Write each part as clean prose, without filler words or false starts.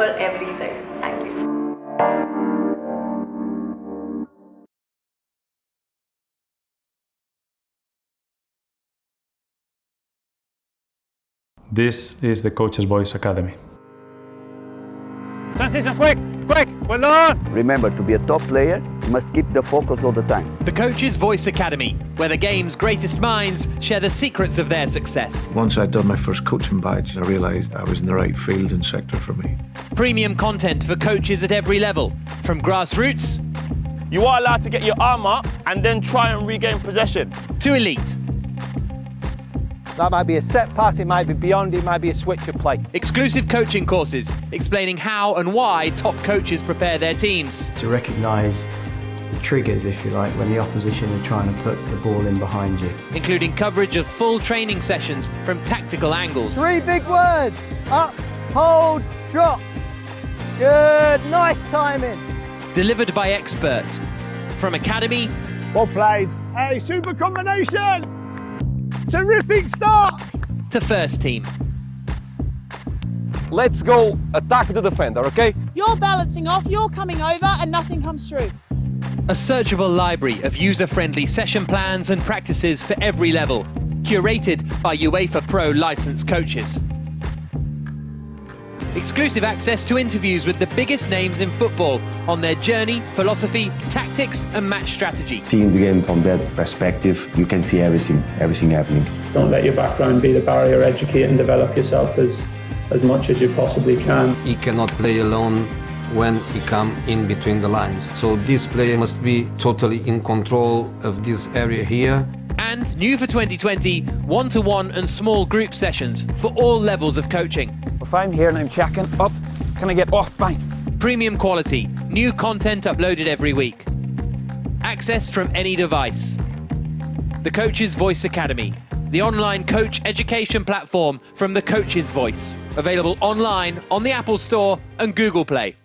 for everything. Thank you. This is the Coach's Voice Academy. Transition, quick, well done! Remember, to be a top player, you must keep the focus all the time. The Coach's Voice Academy, where the game's greatest minds share the secrets of their success. Once I'd done my first coaching badge, I realised I was in the right field and sector for me. Premium content for coaches at every level, from grassroots You are allowed to get your arm up and then try and regain possession. to elite. That might be a set pass, it might be beyond, it might be a switch of play. Exclusive coaching courses explaining how and why top coaches prepare their teams. To recognise the triggers, if you like, when the opposition are trying to put the ball in behind you. Including coverage of full training sessions from tactical angles. 3 big words: up, hold, drop. Good, nice timing. Delivered by experts. From academy Well played. Hey, super combination! Terrific start! to first team. Let's go attack the defender, okay? You're balancing off, you're coming over, and nothing comes through. A searchable library of user-friendly session plans and practices for every level, curated by UEFA Pro licensed coaches. Exclusive access to interviews with the biggest names in football on their journey, philosophy, tactics and match strategy. Seeing the game from that perspective, you can see everything happening. Don't let your background be the barrier. Educate and develop yourself as much as you possibly can. He cannot play alone when he comes in between the lines. So this player must be totally in control of this area here. And new for 2020, one-to-one and small group sessions for all levels of coaching. If I'm here and I'm checking, up, can I get off? Bang. Premium quality, new content uploaded every week. Access from any device. The Coach's Voice Academy, the online coach education platform from the Coach's Voice. Available online on the Apple Store and Google Play.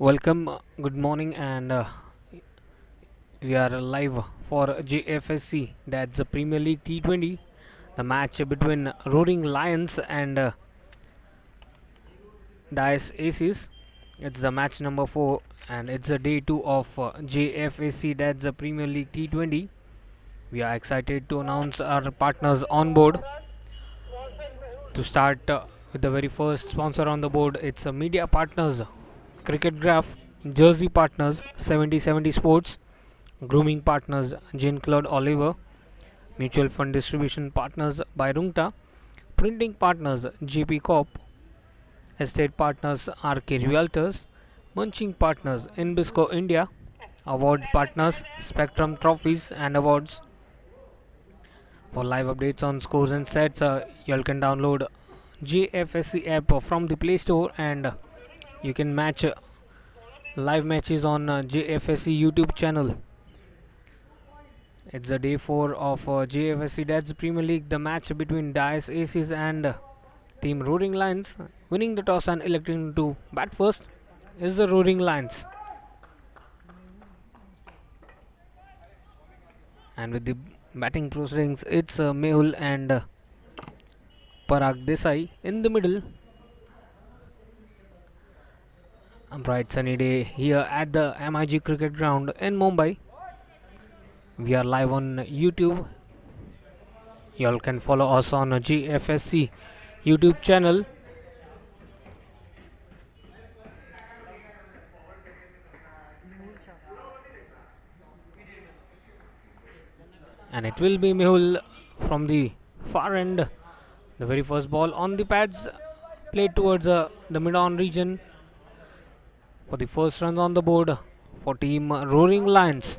Welcome, good morning, and we are live for Jfsc. That's the Premier League T20, the match between Rroaring Lions and Dais Aces. It's the match number 4, and it's the day 2 of Jfsc. That's the Premier League T20. We are excited to announce our partners on board. To start with the very first sponsor on the board, it's Media Partners, Cricket Graph, Jersey Partners, 70/70 Sports, Grooming Partners, Jean-Claude Oliver, Mutual Fund Distribution Partners by Rungta, Printing Partners, JP Corp, Estate Partners, RK Realtors, Munching Partners, Inbisco India, Award Partners, Spectrum Trophies and Awards. For live updates on scores and sets, you all can download Jfsc app from the Play Store, and you can match live matches on Jfsc YouTube channel. It's the day 4 of Jfsc. That's the Premier League. The match between Dais Aces and Team Rroaring Lions. Winning the toss and electing to bat first is the Rroaring Lions. And with the batting proceedings, it's Mehul and Parag Desai in the middle. A bright sunny day here at the MIG Cricket Ground in Mumbai. We are live on YouTube. You all can follow us on Jfsc YouTube channel. And it will be Mehul from the far end. The very first ball on the pads, played towards the mid-on region for the first runs on the board for Team Rroaring Lions.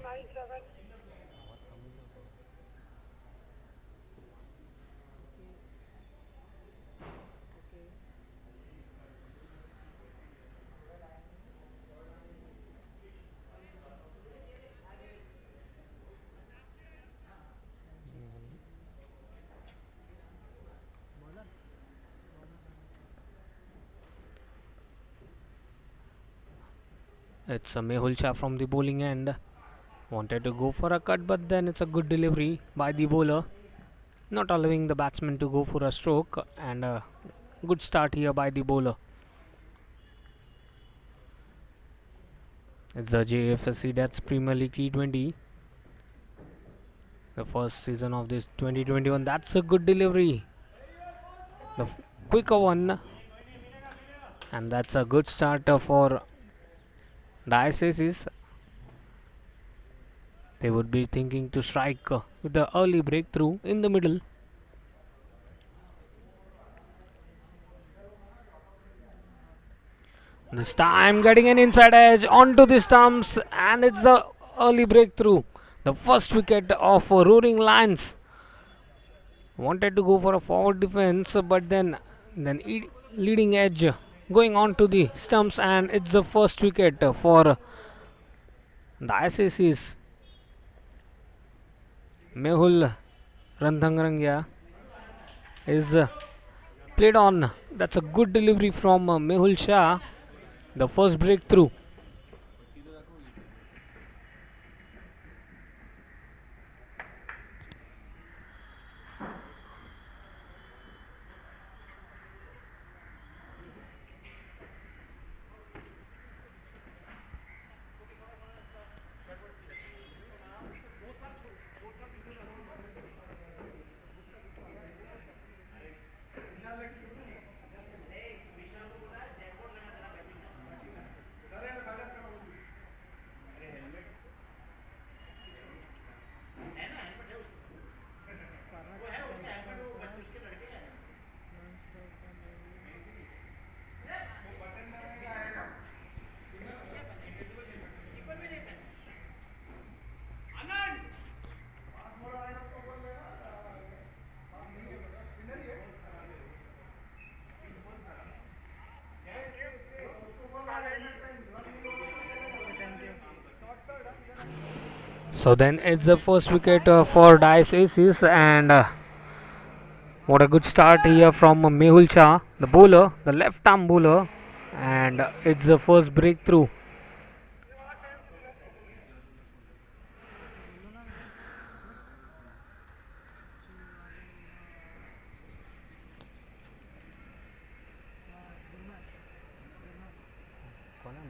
It's a Mehul Shah from the bowling end. Wanted to go for a cut, but then it's a good delivery by the bowler, not allowing the batsman to go for a stroke, and a good start here by the bowler. It's the Jfsc, that's Premier League T20, the first season of this 2021. That's a good delivery, the quicker one, and that's a good start for Dais Aces. They would be thinking to strike with the early breakthrough in the middle. This time getting an inside edge onto the stumps, and it's the early breakthrough. The first wicket of Rroaring Lions. Wanted to go for a forward defense, but then leading edge going on to the stumps, and it's the first wicket for the Aces. Mehul Randhangrangya is played on. That's a good delivery from Mehul Shah. The first breakthrough. So then it's the first wicket for Dais Aces, and what a good start here from Mehul Shah, the bowler, the left arm bowler, and it's the first breakthrough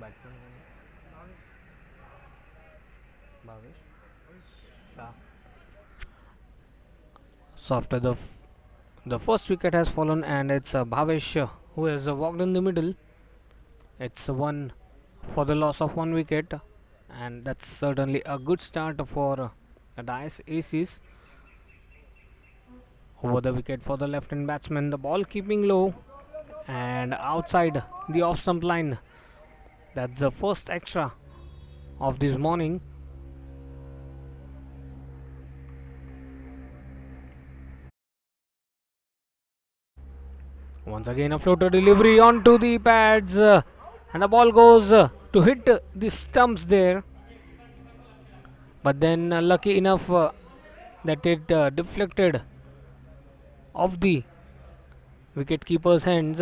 batsman Bhavesh Shah. So after the first wicket has fallen, and it's Bhavesh who has walked in the middle. It's one for the loss of one wicket, and that's certainly a good start for the Dais Aces. Over the wicket for the left-hand batsman, the ball keeping low and outside the off-stump line. That's the first extra of this morning. Once again a floater delivery onto the pads, and the ball goes to hit the stumps there, but then lucky enough that it deflected off the wicket keeper's hands.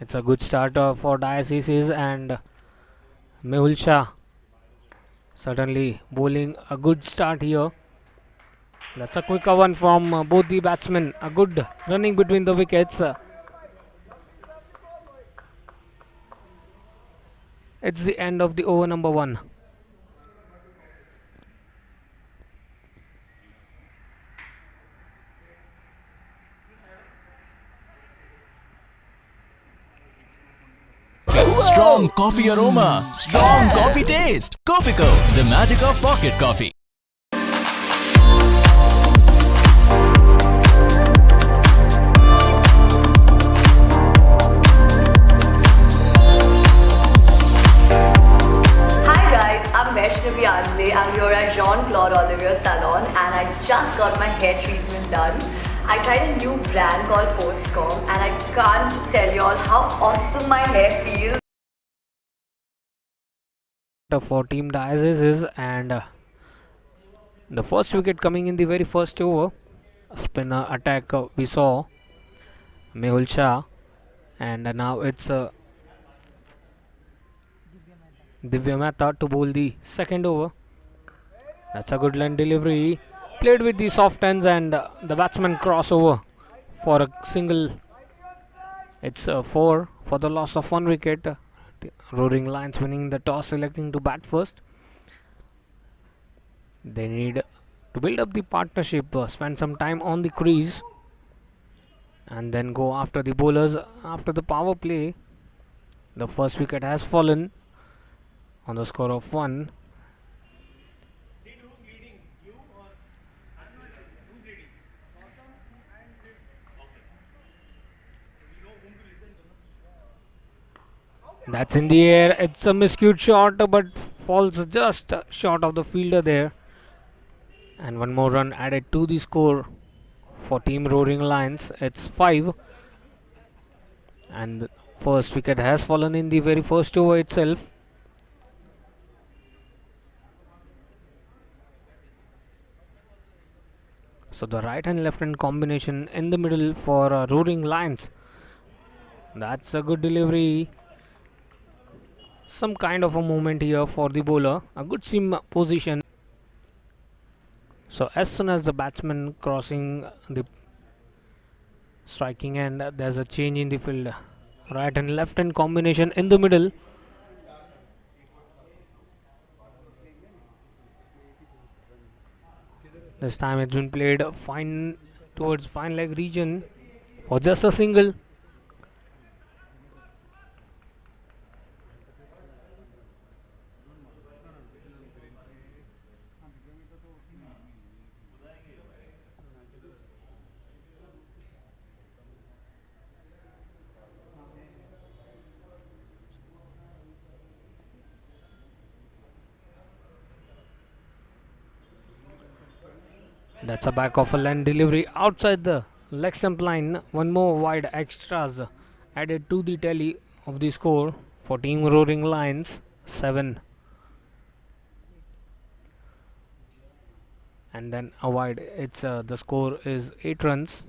It's a good start for Dais, and Mehul Shah certainly bowling a good start here. That's a quicker one from both the batsmen. A good running between the wickets. It's the end of the over number 1. Strong coffee aroma, strong coffee taste. Copico, the magic of pocket coffee. I'm here at Jean-Claude Olivier Salon, and I just got my hair treatment done. I tried a new brand called Postcom, and I can't tell you all how awesome my hair feels. For Team Dais, and the first wicket coming in the very first over. Spinner attack we saw Mehul Shah, and now it's Divya Mehta to bowl the second over. That's a good line delivery, played with the soft ends, and the batsman crossover for a single. It's 4 for the loss of one wicket. Rroaring Lions winning the toss, selecting to bat first. They need to build up the partnership, spend some time on the crease, and then go after the bowlers after the power play. The first wicket has fallen on the score of 1. That's in the air. It's a miscued shot, but falls just short of the fielder there. And one more run added to the score for Team Rroaring Lions. It's 5. And the first wicket has fallen in the very first over itself. So the right and left hand combination in the middle for Rroaring Lions. That's a good delivery. Some kind of a movement here for the bowler. A good seam position. So as soon as the batsman crossing the striking end, there's a change in the field. Right and left hand combination in the middle. This time it's been played fine towards fine leg region for just a single. That's a back of a land delivery outside the leg stump line. One more wide extras added to the tally of the score for Team Rroaring Lions. 7. And then a wide. It's the score is 8 runs.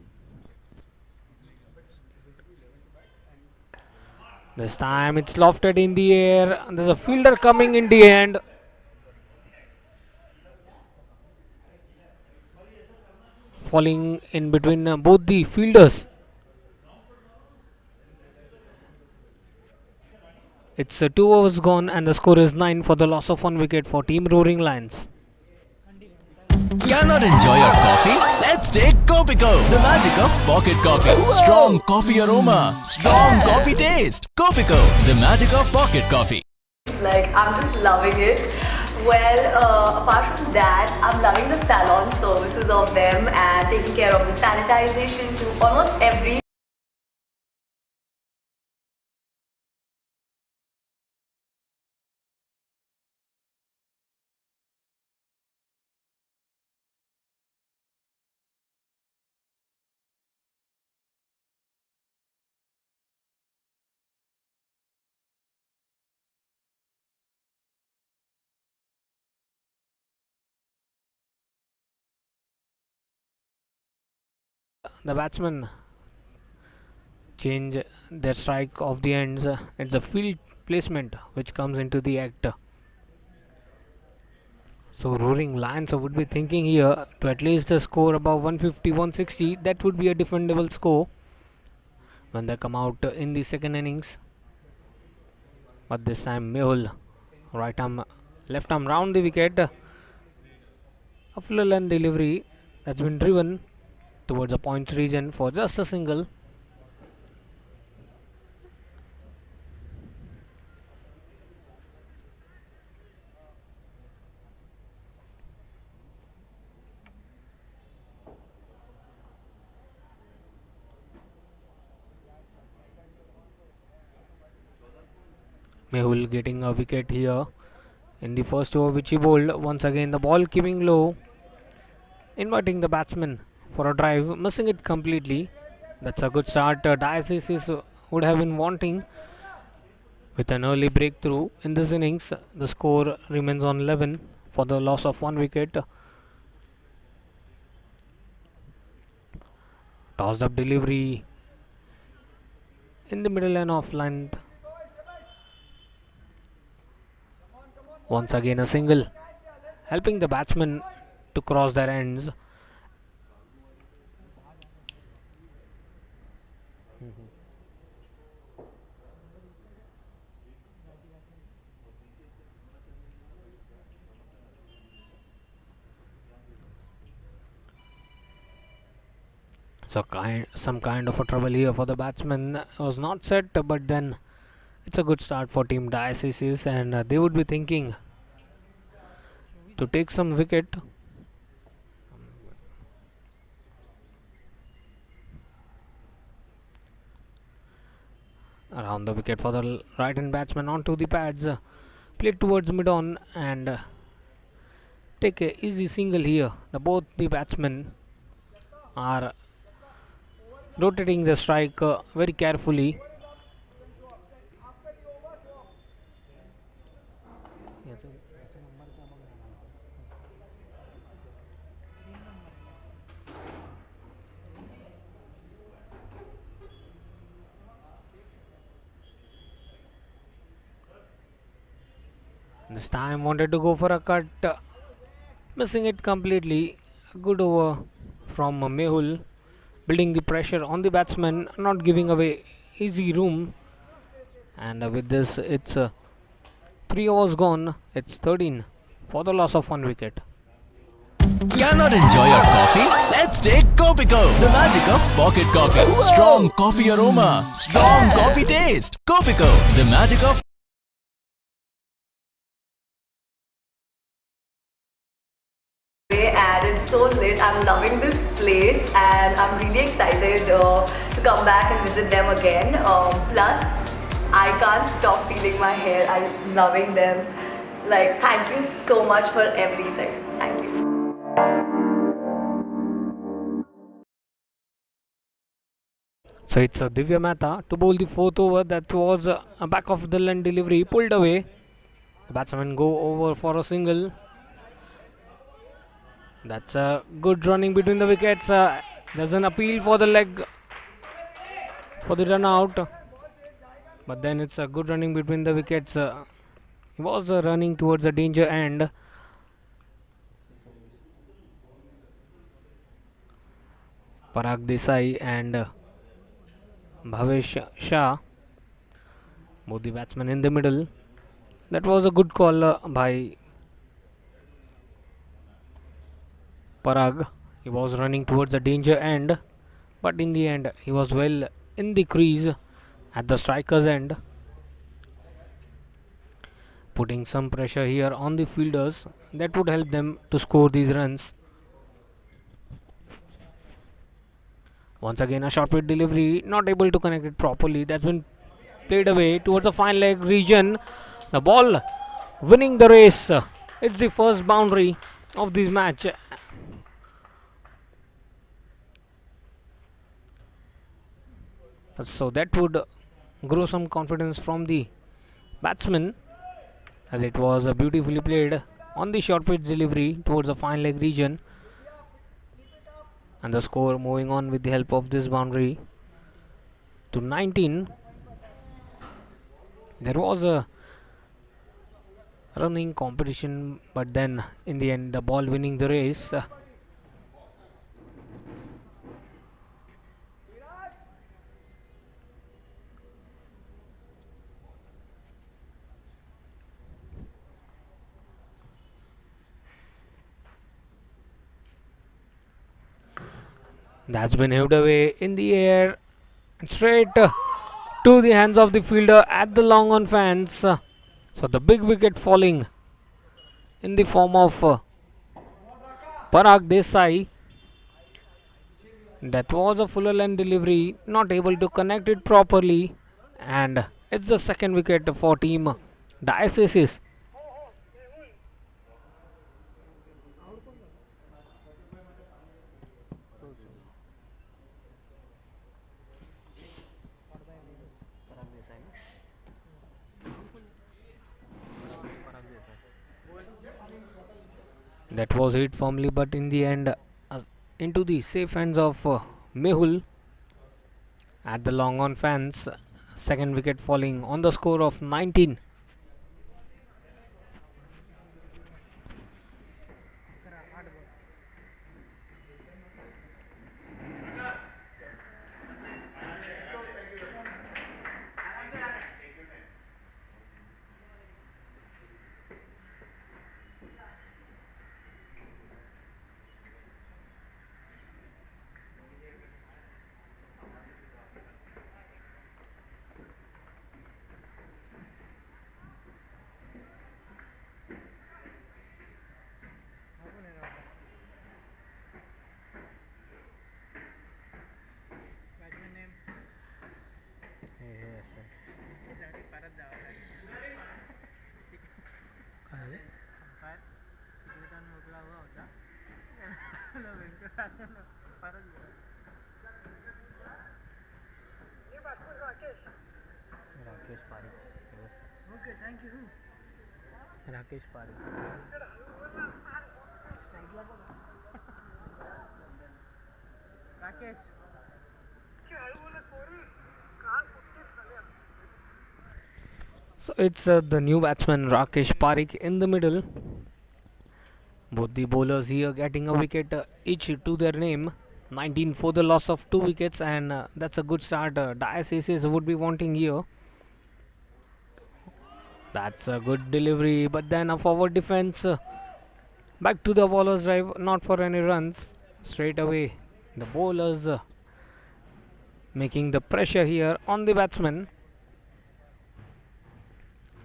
This time it's lofted in the air. There's a fielder coming in the end. falling in between both the fielders. It's 2 overs gone and the score is 9 for the loss of 1 wicket for Team Rroaring Lions. Cannot enjoy your coffee? Let's take Copico, the magic of pocket coffee. Strong coffee aroma, strong coffee taste. Copico, the magic of pocket coffee. Like, I'm just loving it. Well, apart from that, I'm loving the salon services of them and taking care of the sanitization to almost every the batsmen change their strike of the ends. It's a field placement which comes into the act. So Rroaring Lions would be thinking here to at least score above 150, 160. That would be a defendable score when they come out in the second innings. But this time Mehul, right arm, left arm round the wicket. A full length delivery that's been driven towards the points region for just a single. Mehul getting a wicket here in the first over which he bowled. Once again the ball keeping low, inviting the batsman for a drive, missing it completely. That's a good start. Dais would have been wanting with an early breakthrough in this innings. The score remains on 11 for the loss of 1 wicket. Tossed up delivery in the middle and off length. Once again a single, helping the batsmen to cross their ends. So some kind of a trouble here for the batsman was not set, but then it's a good start for Team Dais, and they would be thinking to take some wicket. Around the wicket for the right hand batsman onto the pads, played towards mid on and take a easy single here. Both the batsmen are rotating the strike very carefully. This time wanted to go for a cut, missing it completely. Good over from Mehul, building the pressure on the batsman, not giving away easy room. And with this, it's 3 overs gone. It's 13 for the loss of 1 wicket. Cannot enjoy your coffee? Let's take Copico, the magic of pocket coffee. Strong coffee aroma, strong coffee taste. Copico, the magic of and it's so lit. I'm loving this place and I'm really excited to come back and visit them again. Plus, I can't stop feeling my hair. I'm loving them. Like, thank you so much for everything. Thank you. So it's Divya Mehta to bowl the 4th over. That was a back of the length delivery, pulled away. The batsman go over for a single. That's a good running between the wickets. There's an appeal for the leg for the run out, but then it's a good running between the wickets. He was running towards the danger end. Parag Desai and Bhavesh Shah, both the batsmen in the middle. That was a good call by Parag. He was running towards the danger end, but in the end he was well in the crease at the striker's end, putting some pressure here on the fielders that would help them to score these runs. Once again a short pitch delivery, not able to connect it properly. That's been played away towards the fine leg region. The ball winning the race. It's the first boundary of this match. So that would grow some confidence from the batsman, as it was beautifully played on the short pitch delivery towards the fine leg region. And the score moving on with the help of this boundary to 19. There was a running competition, but then in the end the ball winning the race. That's been hived away in the air and straight to the hands of the fielder at the long on fence. So the big wicket falling in the form of Parag Desai. That was a fuller length delivery, not able to connect it properly, and it's the second wicket for team Dais. That was hit firmly, but in the end into the safe hands of Mehul at the long on fence. Second wicket falling on the score of 19. Rakesh Parikh. So it's the new batsman Rakesh Parikh in the middle. Both the bowlers here getting a wicket each to their name. 19 for the loss of 2 wickets, and that's a good start. Dais Aces would be wanting here. That's a good delivery, but then a forward defense. Back to the bowler's drive, not for any runs. Straight away, the bowlers making the pressure here on the batsman.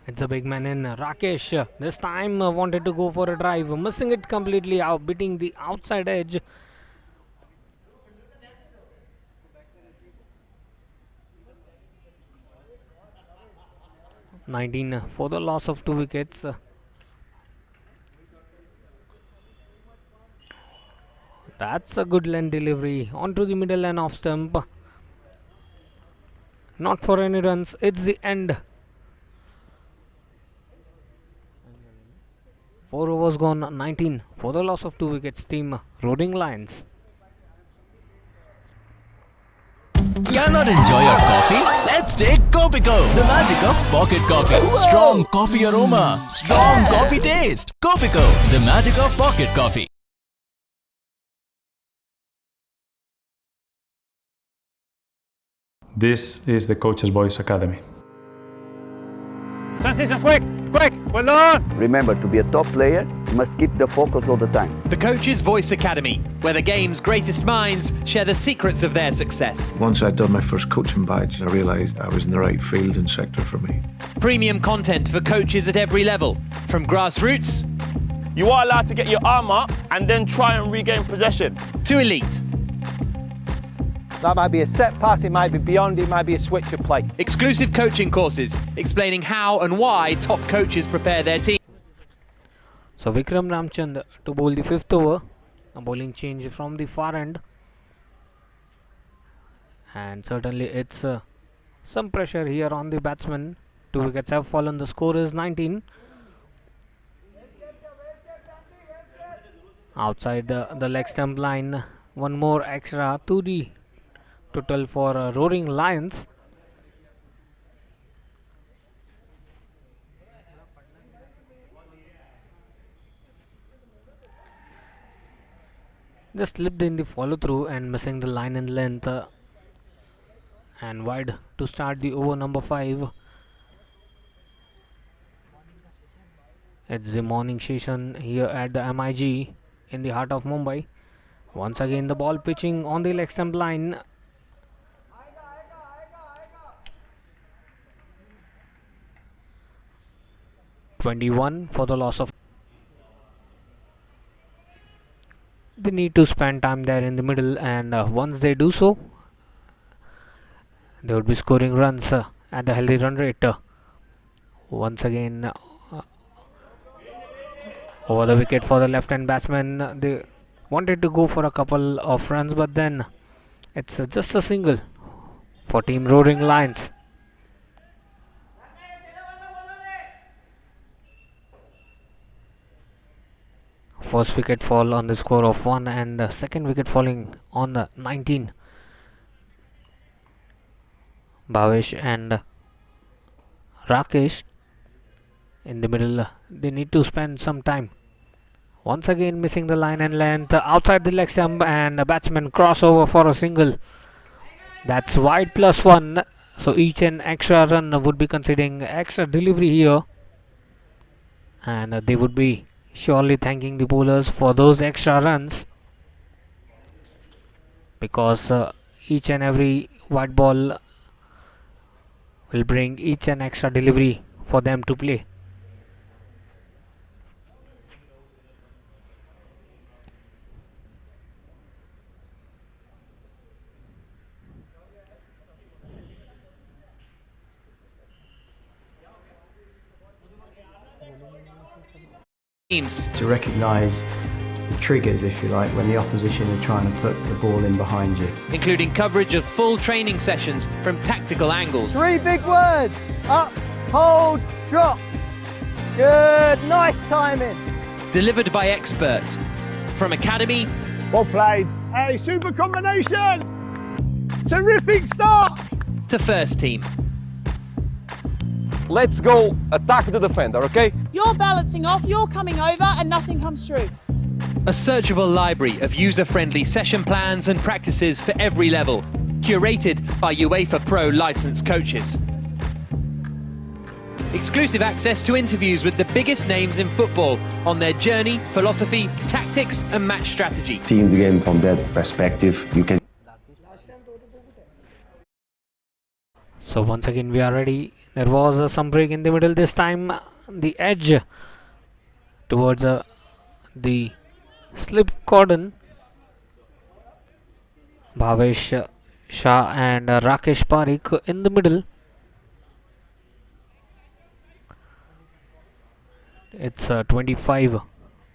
It's a big man in Rakesh. This time wanted to go for a drive, missing it completely out, beating the outside edge. (19) for the loss of 2 wickets. That's a good length delivery onto the middle and off stump. Not for any runs. It's the end. 4 overs gone. 19 for the loss of 2 wickets. Team Rroaring Lions. Cannot enjoy your coffee? Let's take Copico, the magic of pocket coffee. Strong coffee aroma, strong coffee taste. Copico, the magic of pocket coffee. This is the Coach's Voice Academy. Transition, quick, quick, well done! Remember, to be a top player, you must keep the focus all the time. The Coach's Voice Academy, where the game's greatest minds share the secrets of their success. Once I'd done my first coaching badge, I realised I was in the right field and sector for me. Premium content for coaches at every level, from grassroots You are allowed to get your arm up and then try and regain possession. to elite. That might be a set pass, it might be beyond, it might be a switch of play. Exclusive coaching courses explaining how and why top coaches prepare their team. So Vikram Ramchand to bowl the 5th over. A bowling change from the far end. And certainly it's some pressure here on the batsman. 2 wickets have fallen. The score is 19. Outside the leg stump line. One more extra to the total for Rroaring Lions. Just slipped in the follow through and missing the line and length, and wide to start the over number 5. It's the morning session here at the MIG in the heart of Mumbai. Once again the ball pitching on the leg stump line. (21) for the loss of. They need to spend time there in the middle, and once they do so, they would be scoring runs at the healthy run rate. Once again, over the wicket for the left-hand batsman. They wanted to go for a couple of runs, but then it's just a single for Team Rroaring Lions. First wicket fall on the score of 1, and the second wicket falling on the 19. Bhavesh and Rakesh in the middle. They need to spend some time. Once again missing the line and length outside the leg stump, and a batsman crossover for a single. That's wide +1. So each and extra run would be considering extra delivery here, and they would be surely thanking the bowlers for those extra runs, because each and every white ball will bring each and extra delivery for them to play. To recognise the triggers, if you like, when the opposition are trying to put the ball in behind you. Including coverage of full training sessions from tactical angles. 3 big words. Up, hold, drop. Good, nice timing. Delivered by experts from academy. Well played. Hey, super combination. Terrific start. To first team. Let's go attack the defender, okay? You're balancing off, you're coming over, and nothing comes through. A searchable library of user-friendly session plans and practices for every level, curated by UEFA Pro licensed coaches. Exclusive access to interviews with the biggest names in football on their journey, philosophy, tactics and match strategy. Seeing the game from that perspective, you can. So once again we are ready. There was some break in the middle. This time the edge towards the slip cordon. Bhavesh Shah and Rakesh Parikh in the middle. It's 25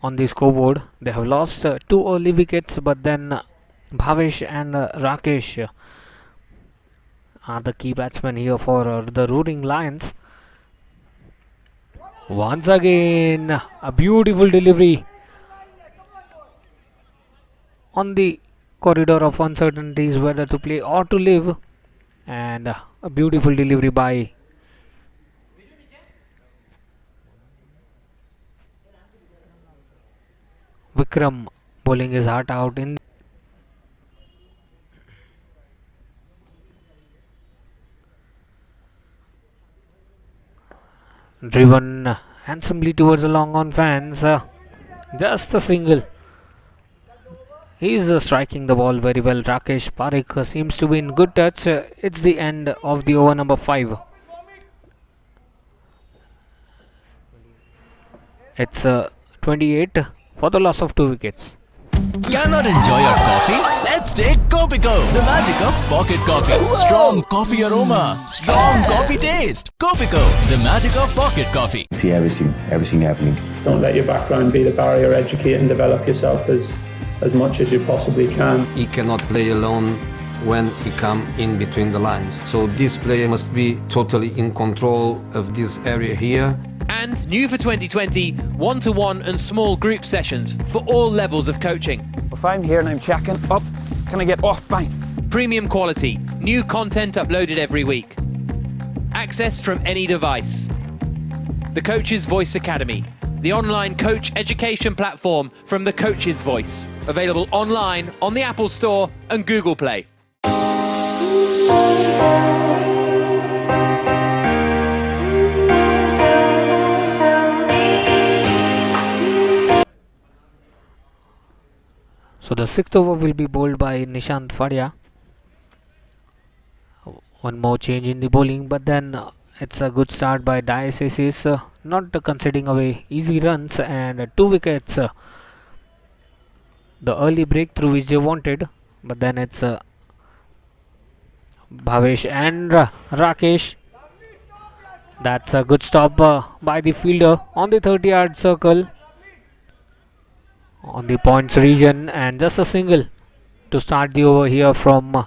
on the scoreboard. They have lost 2 early wickets, but then Bhavesh and Rakesh are the key batsmen here for the Rroaring Lions. Once again a beautiful delivery on the corridor of uncertainties, whether to play or to live, and a beautiful delivery by Vikram, bowling his heart out in. driven handsomely towards the long on fans. Just a single. He's striking the ball very well. Rakesh Parekh seems to be in good touch. It's the end of the over number 5. It's 28 for the loss of 2 wickets. Cannot enjoy your coffee? Let's take Copico, the magic of pocket coffee. Strong coffee aroma, strong coffee taste. Copico, the magic of pocket coffee. See everything happening. Don't let your background be the barrier. Educate and develop yourself as much as you possibly can. He cannot play alone when he come in between the lines. So this player must be totally in control of this area here. And new for 2020, one-to-one and small group sessions for all levels of coaching. If I'm here and I'm checking up, can I get off? Bang. Premium quality, new content uploaded every week. Accessed from any device. The Coach's Voice Academy, the online coach education platform from the Coach's Voice. Available online on the Apple Store and Google Play. So the 6th over will be bowled by Nishant Fadia. One more change in the bowling, but then it's a good start by Dais, not conceding away easy runs and 2 wickets. The early breakthrough which they wanted, but then it's Bhavesh and Rakesh. That's a good stop by the fielder on the 30-yard circle. On the points region, and just a single to start the over here from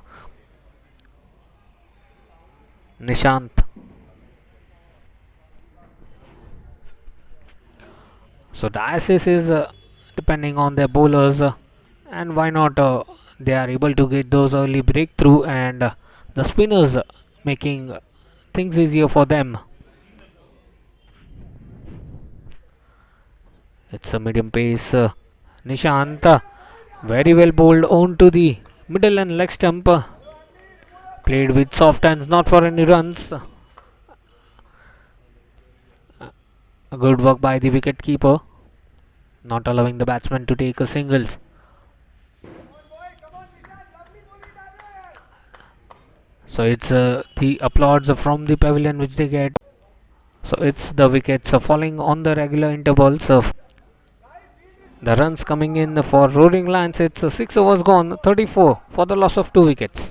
Nishant. So Dais is depending on their bowlers, and why not they are able to get those early breakthrough, and the spinners making things easier for them. It's a medium pace. Nishant, very well bowled on to the middle and leg stump. Played with soft hands, not for any runs. Good work by the wicket keeper, not allowing the batsman to take a singles. So it's the applause from the pavilion which they get. So it's the wickets falling on the regular intervals of the runs coming in for Rroaring Lions. It's 6 overs gone, 34 for the loss of 2 wickets.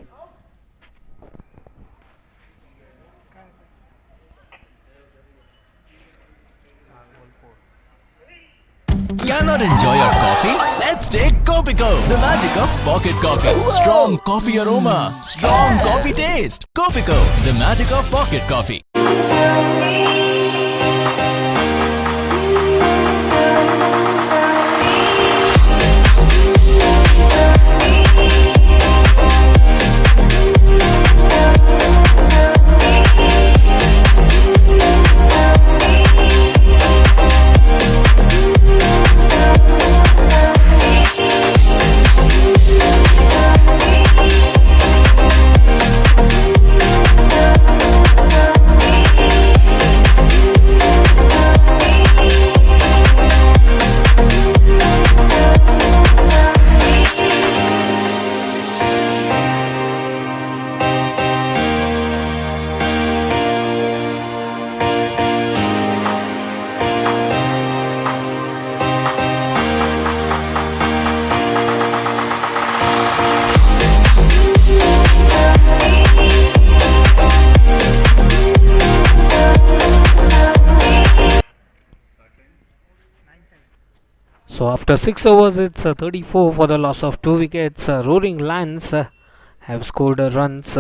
Cannot enjoy your coffee? Let's take Copico, the magic of pocket coffee. Strong coffee aroma, strong coffee taste. Copico, the magic of pocket coffee. So after 6 overs, it's 34 for the loss of 2 wickets. Rroaring Lions have scored runs,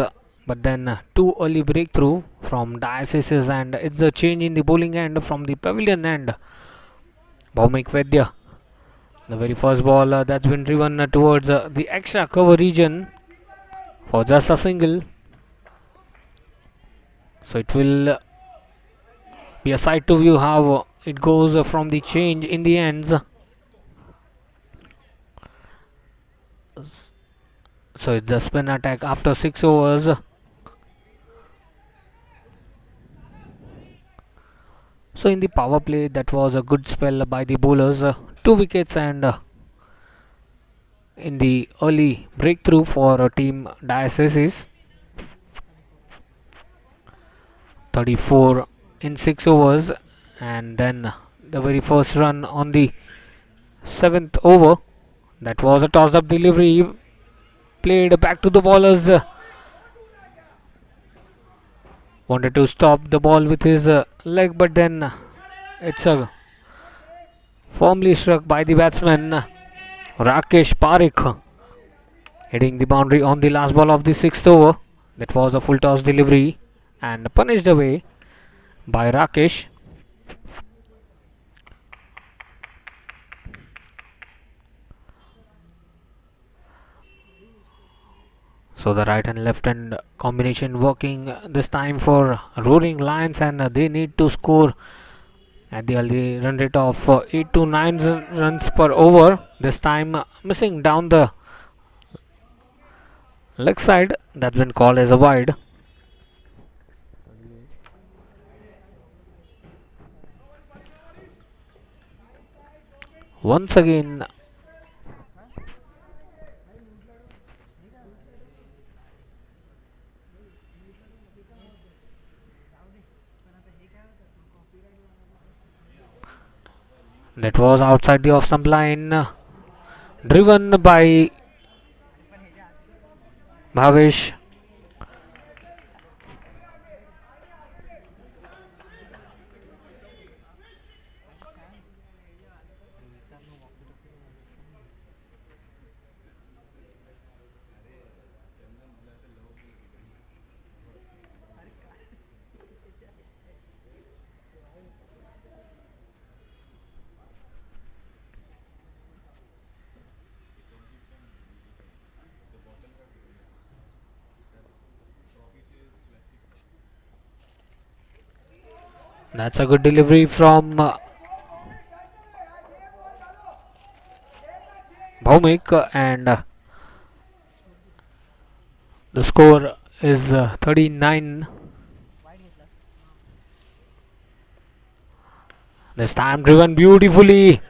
but then 2 early breakthrough from Dais, and it's the change in the bowling end from the pavilion end. Bhaumik Vaidya, the very first ball that's been driven towards the extra cover region for just a single. So it will be a sight to view how it goes from the change in the ends. So it's the spin attack after 6 overs. So in the power play, that was a good spell by the bowlers. 2 wickets, and in the early breakthrough for team Dais, 34 in 6 overs, and then the very first run on the 7th over. That was a toss-up delivery played back to the bowlers. Wanted to stop the ball with his leg, but then it's firmly struck by the batsman Rakesh Parikh, hitting the boundary on the last ball of the 6th over. That was a full toss delivery and punished away by Rakesh. So the right and left hand combination working this time for Rroaring Lions, and they need to score at the early run rate of 8 to 9 runs per over. This time missing down the leg side. That's been called as a wide. Once again, that was outside the off stump line, driven by Bhavesh. That's a good delivery from Bhaumik, and the score is 39. This time driven beautifully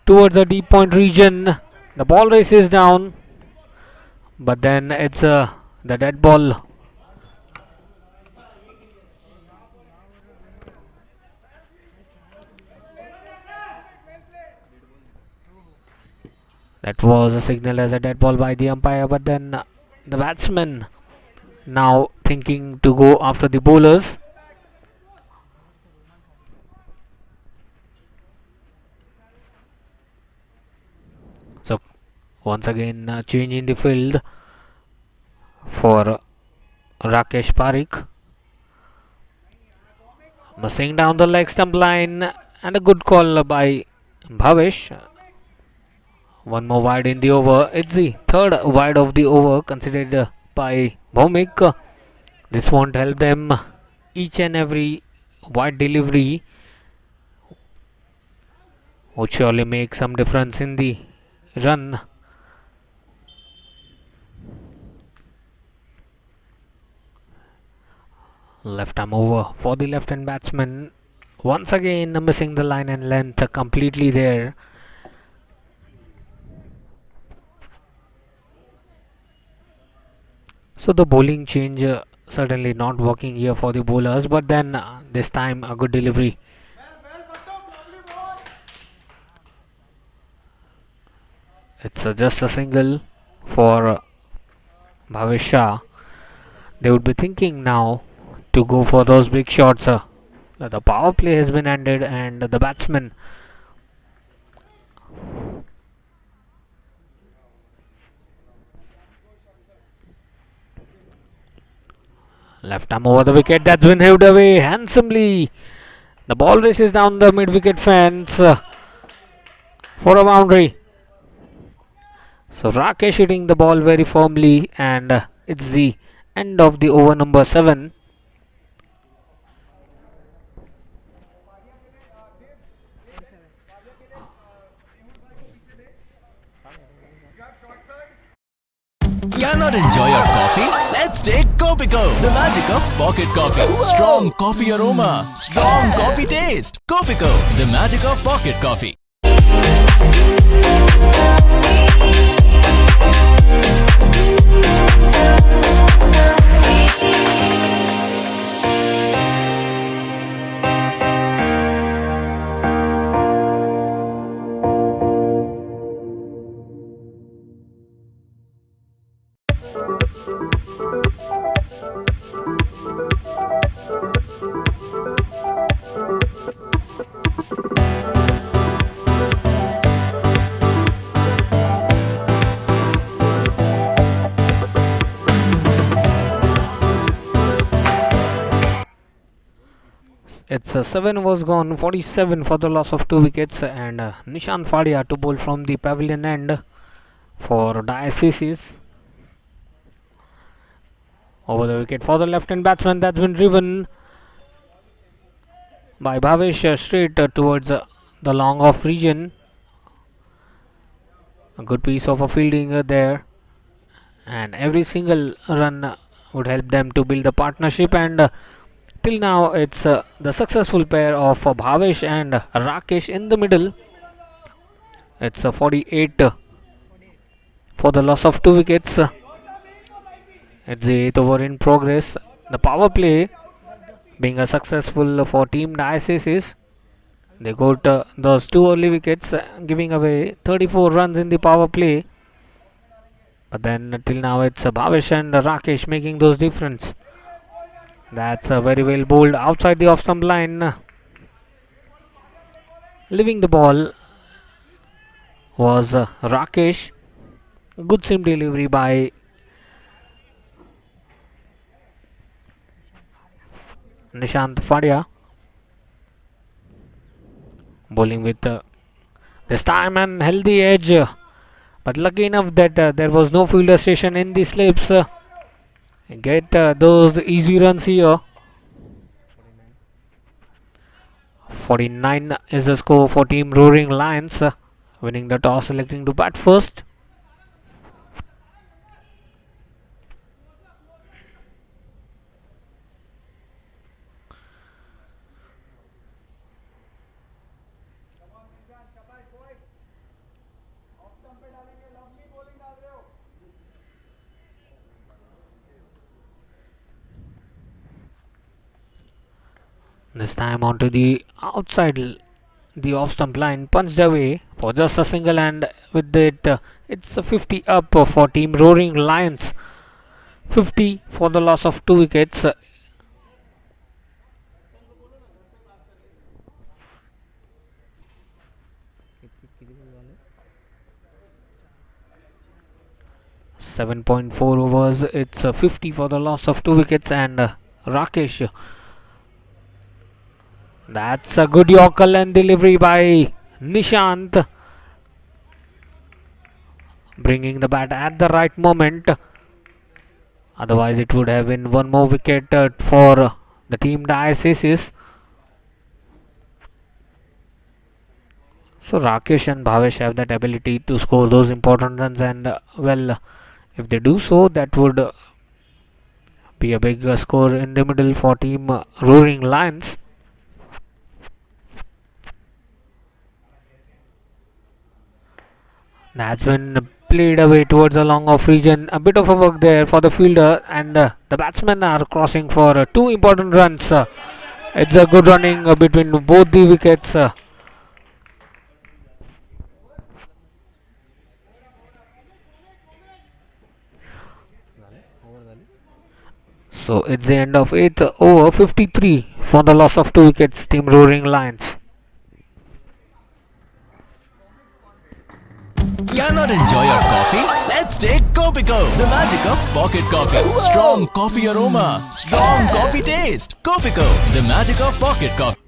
towards the deep point region. The ball races down, but then it's the dead ball. That was a signal as a dead ball by the umpire, but then the batsman now thinking to go after the bowlers. So once again change in the field for Rakesh Parikh. Missing down the leg stump line, and a good call by Bhavesh. One more wide in the over. It's the third wide of the over considered by Bhaumik. This won't help them. Each and every wide delivery would surely make some difference in the run. Left arm over for the left hand batsman. Once again missing the line and length completely there. So the bowling change certainly not working here for the bowlers, but then this time a good delivery. It's just a single for Bhavesh Shah. They would be thinking now to go for those big shots. The power play has been ended, and the batsman left arm over the wicket. That's been hived away handsomely. The ball races down the mid wicket fence for a boundary. So Rakesh hitting the ball very firmly, and it's the end of the over number 7. Cannot enjoy your coffee? Let's take Copico, the magic of pocket coffee. Strong coffee aroma, strong coffee taste. Copico, the magic of pocket coffee. It's 7 overs gone, 47 for the loss of 2 wickets, and Nishan Fadia to bowl from the pavilion end for Dais. Over the wicket for the left-hand batsman, that's been driven by Bhavesh straight towards the long off region. A good piece of a fielding there, and every single run would help them to build the partnership, and till now it's the successful pair of Bhavesh and Rakesh in the middle. It's 48 for the loss of 2 wickets. It's the 8th over in progress. The power play being a successful for team Dais. They got those 2 early wickets, giving away 34 runs in the power play. But then till now it's Bhavesh and Rakesh making those difference. That's very well bowled outside the off-stump line. Leaving the ball was Rakesh. Good seam delivery by Nishant Fadia. Bowling with this time an healthy edge. But lucky enough that there was no fielder station in the slips. Get those easy runs here. 49 is the score for team Rroaring Lions, winning the toss, selecting to bat first. This time onto the outside, the off-stump line, punched away for just a single, and with it, it's a 50 up for team Rroaring Lions. 50 for the loss of 2 wickets. .4 overs. It's 50 for the loss of 2 wickets, and Rakesh. That's a good Yorker and delivery by Nishant, bringing the bat at the right moment. Otherwise it would have been one more wicket for the team Dais. So Rakesh and Bhavesh have that ability to score those important runs, and well, if they do so, that would be a big score in the middle for team Rroaring Lions. That's been played away towards the long off region. A bit of a work there for the fielder, and the batsmen are crossing for 2 important runs. It's a good running between both the wickets. So it's the end of 8th over, 53 for the loss of 2 wickets, team Rroaring Lions. Cannot enjoy your coffee? Let's take Copico, the magic of pocket coffee. Strong coffee aroma, strong coffee taste. Copico, the magic of pocket coffee.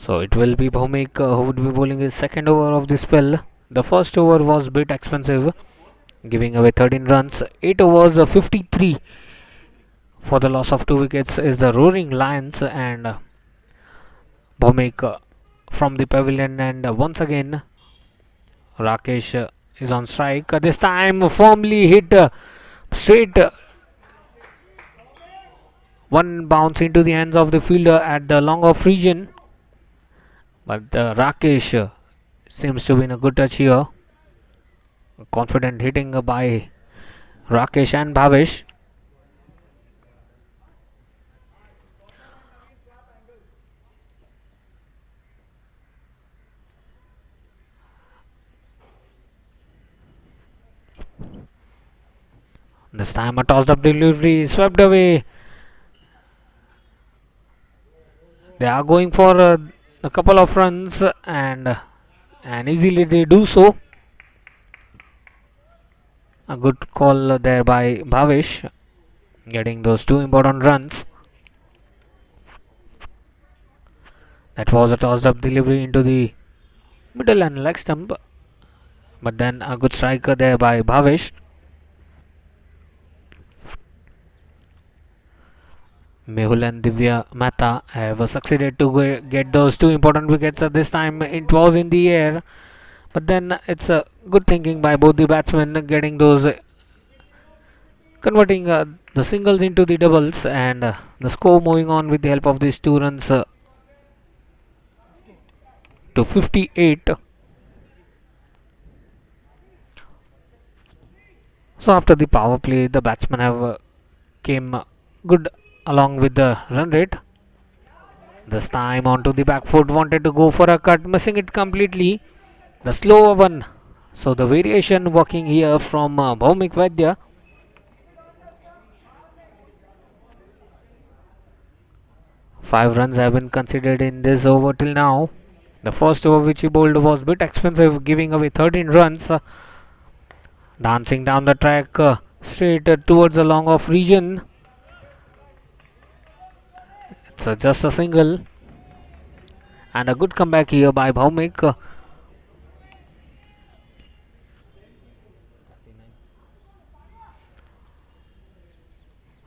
So it will be Bhumik who would be bowling his second over of the spell. The first over was a bit expensive, giving away 13 runs. 8 overs, 53 for the loss of 2 wickets is the Rroaring Lions, and Bhumik from the pavilion, and once again Rakesh is on strike. This time firmly hit straight. One bounce into the hands of the fielder at the long off region. But Rakesh seems to be in a good touch here. Confident hitting by Rakesh and Bhavesh. This time a tossed up delivery swept away. They are going for a couple of runs, and easily they do so. A good call there by Bhavesh, getting those 2 important runs. That was a tossed up delivery into the middle and leg stump, but then a good striker there by Bhavesh. Mehul and Divya Mehta have succeeded to get those 2 important wickets. This time it was in the air, but then it's a good thinking by both the batsmen, getting those, converting the singles into the doubles, and the score moving on with the help of these 2 runs to 58. So after the power play, the batsmen have came good along with the run rate. This time onto the back foot, wanted to go for a cut, missing it completely. The slower one. So the variation working here from Bhumik Vaidya. Five runs have been considered in this over till now. The first over which he bowled was a bit expensive, giving away 13 runs. Dancing down the track straight towards the long off region. It's just a single, and a good comeback here by Bhumik.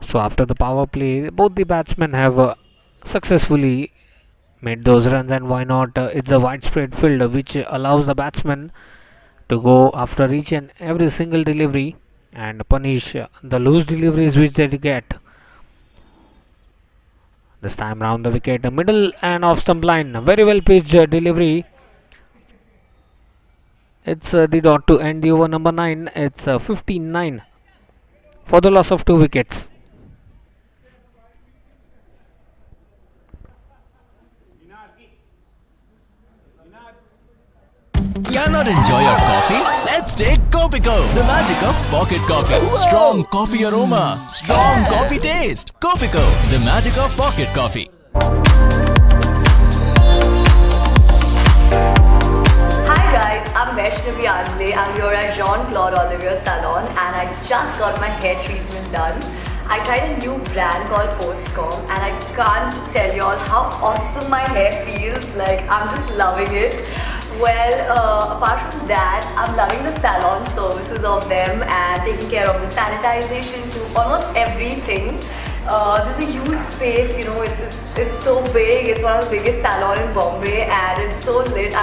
So after the power play, both the batsmen have successfully made those runs, and why not? It's a widespread field which allows the batsmen to go after each and every single delivery and punish the loose deliveries which they get. This time round the wicket, middle and off stump line. Very well pitched delivery. It's the dot to end the over number 9. It's 59 for the loss of 2 wickets. Cannot enjoy your coffee? Let's take Copico, the magic of pocket coffee. Strong coffee aroma, strong coffee taste. Copico, the magic of pocket coffee. Hi guys, I'm Vaishnavi Adle. I'm here at Jean-Claude Olivier Salon, and I just got my hair treatment done. I tried a new brand called Postcom, and I can't tell you all how awesome my hair feels. Like, I'm just loving it. Well, apart from that, I'm loving the salon services of them and taking care of the sanitization to almost everything. This is a huge space, you know, it's so big. It's one of the biggest salons in Bombay, and it's so lit.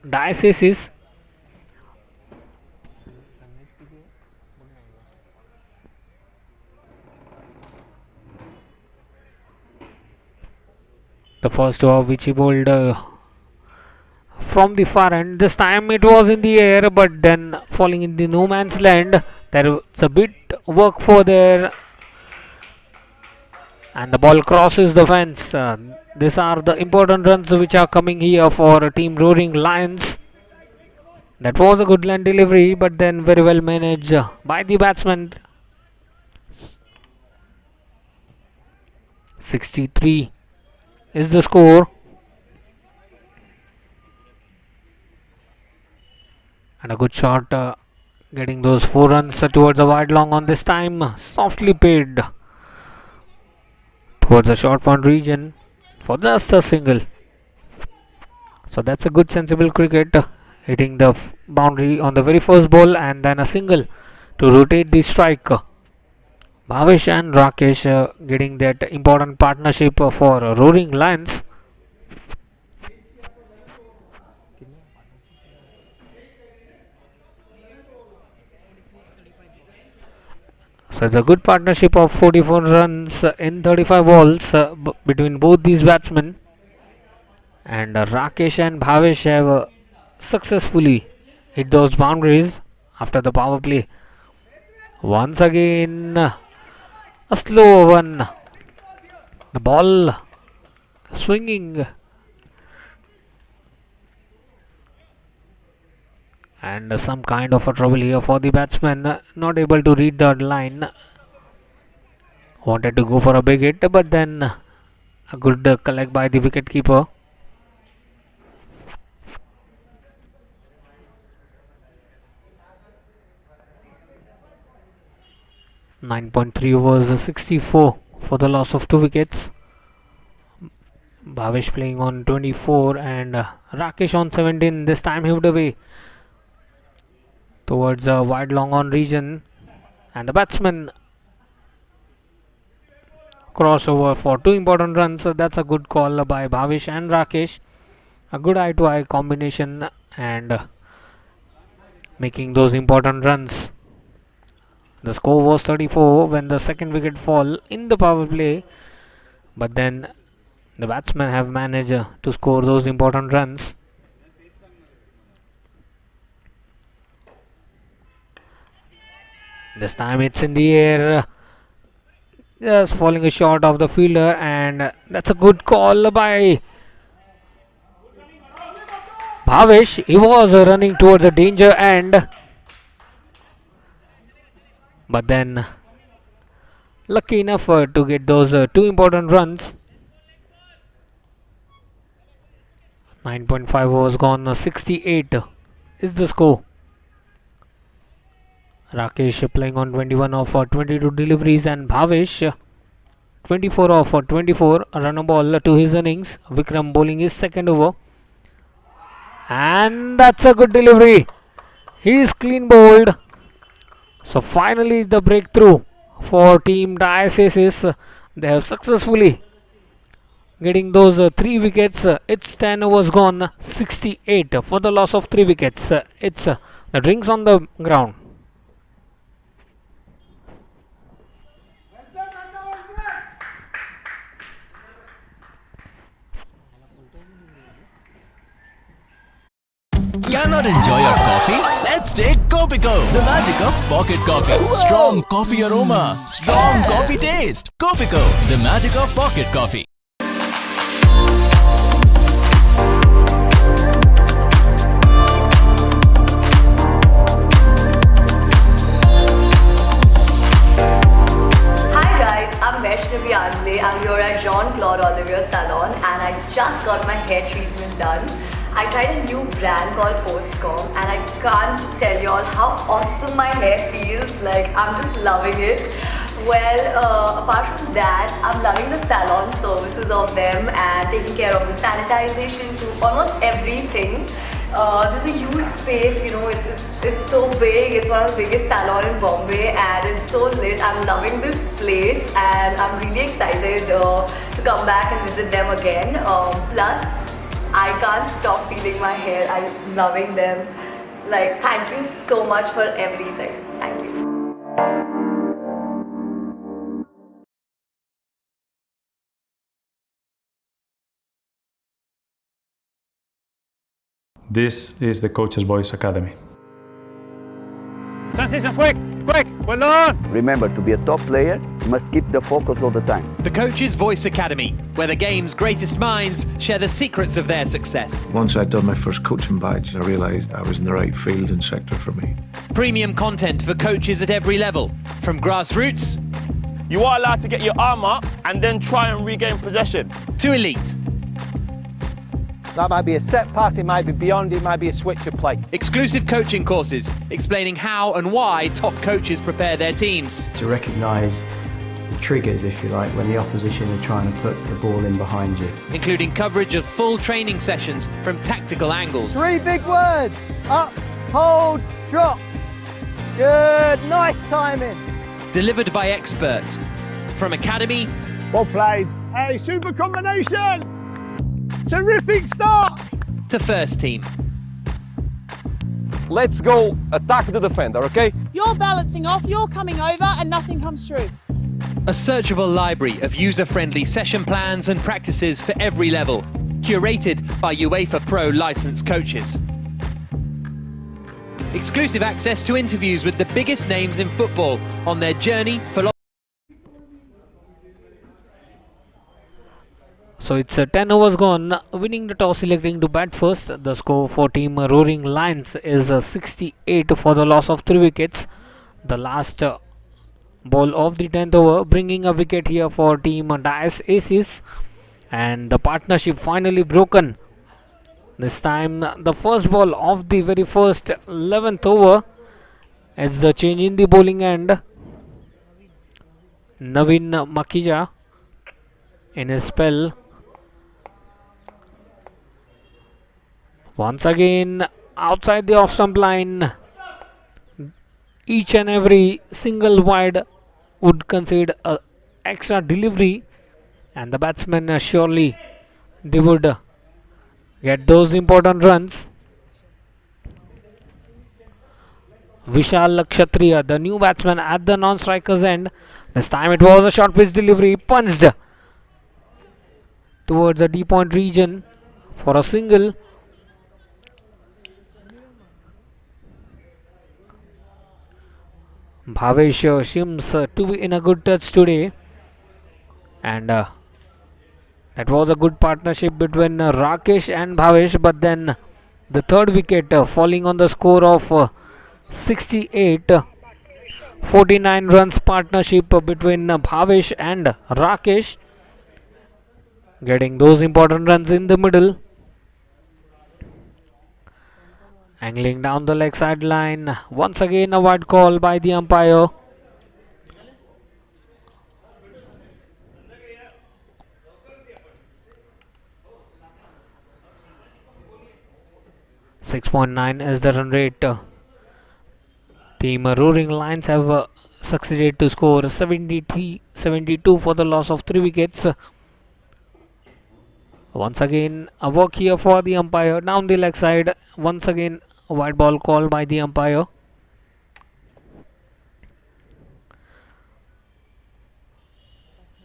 Dais. The first over which he bowled from the far end. This time it was in the air, but then falling in the no man's land. There's a bit work for there, and the ball crosses the fence. These are the important runs which are coming here for Team Rroaring Lions. That was a good land delivery, but then very well managed by the batsman. 63 is the score. And a good shot, getting those 4 runs towards a wide long on this time. Softly paid towards the short point region for just a single. So that's a good sensible cricket, hitting the boundary on the very first ball and then a single to rotate the strike. Bhavesh and Rakesh getting that important partnership for Rroaring Lions. So it's a good partnership of 44 runs in 35 balls between both these batsmen. And Rakesh and Bhavesh have successfully hit those boundaries after the power play. Once again, a slow one. The ball swinging. And some kind of a trouble here for the batsman. Not able to read the line. Wanted to go for a big hit, but then a good collect by the wicketkeeper. .3 overs, 64 for the loss of 2 wickets. Bhavesh playing on 24 and Rakesh on 17. This time moved away towards a wide long on region, and the batsman crossover for 2 important runs. So that's a good call by Bhavesh and Rakesh. A good eye to eye combination and making those important runs. The score was 34 when the second wicket fall in the power play, but then the batsmen have managed to score those important runs. This time it's in the air, just falling short of the fielder, and that's a good call by Bhavesh. He was running towards the danger end, but then lucky enough to get those 2 important runs. 9.5 overs gone, 68 is the score. Rakesh playing on 21 of 22 deliveries and Bhavesh 24 of 24, a run ball to his innings. Vikram bowling his second over, and that's a good delivery. He is clean bowled. So finally the breakthrough for team Dais. They have successfully getting those 3 wickets. It's 10 overs gone, 68 for the loss of 3 wickets. It's the drinks on the ground. Cannot enjoy your coffee? Let's take Copico, the magic of pocket coffee. Strong coffee aroma, strong coffee taste. Copico, the magic of pocket coffee. I'm here at Jean-Claude Olivier Salon and I just got my hair treatment done. I tried a new brand called Postcom and I can't tell you all how awesome my hair feels. Like, I'm just loving it. Well, apart from that, I'm loving the salon services of them and taking care of the sanitization to almost everything. This is a huge space, you know, it's so big. It's one of the biggest salons in Bombay and it's so lit. I'm loving this place and I'm really excited to come back and visit them again. Plus, I can't stop feeling my hair. I'm loving them. Like, thank you so much for everything. Thank you. This is the Coach's Voice Academy. Transition, quick, quick, well done! Remember, to be a top player, you must keep the focus all the time. The Coach's Voice Academy, where the game's greatest minds share the secrets of their success. Once I'd done my first coaching badge, I realised I was in the right field and sector for me. Premium content for coaches at every level, from grassroots... You are allowed to get your arm up and then try and regain possession. ...to elite. That might be a set pass, it might be beyond, it might be a switch of play. Exclusive coaching courses explaining how and why top coaches prepare their teams. To recognise the triggers, if you like, when the opposition are trying to put the ball in behind you. Including coverage of full training sessions from tactical angles. 3 big words. Up, hold, drop. Good, nice timing. Delivered by experts. From academy. Well played. Hey, super combination. Terrific start. To first team. Let's go attack the defender, okay? You're balancing off, you're coming over, and nothing comes through. A searchable library of user-friendly session plans and practices for every level. Curated by UEFA Pro licensed coaches. Exclusive access to interviews with the biggest names in football on their journey for... So it's 10 overs gone, winning the toss, selecting to bat first. The score for team Rroaring Lions is 68 for the loss of 3 wickets. The last ball of the 10th over, bringing a wicket here for team Dais Aces. And the partnership finally broken. This time the first ball of the very first 11th over. It's the change in the bowling end. Navin Makija in his spell. Once again outside the off stump line. Each and every single wide would concede an extra delivery, and the batsmen surely they would get those important runs. Vishal Kshatriya, the new batsman at the non-striker's end. This time it was a short pitch delivery, punched towards the deep point region for a single. Bhavesh seems to be in a good touch today, and that was a good partnership between Rakesh and Bhavesh, but then the third wicket falling on the score of 68. 49 runs partnership between Bhavesh and Rakesh, getting those important runs in the middle. Angling down the leg sideline. Once again a wide call by the umpire. .9 is the run rate. Team Rroaring Lions have succeeded to score 72 for the loss of 3 wickets. Once again a work here for the umpire down the leg side. Once again a white ball call by the umpire.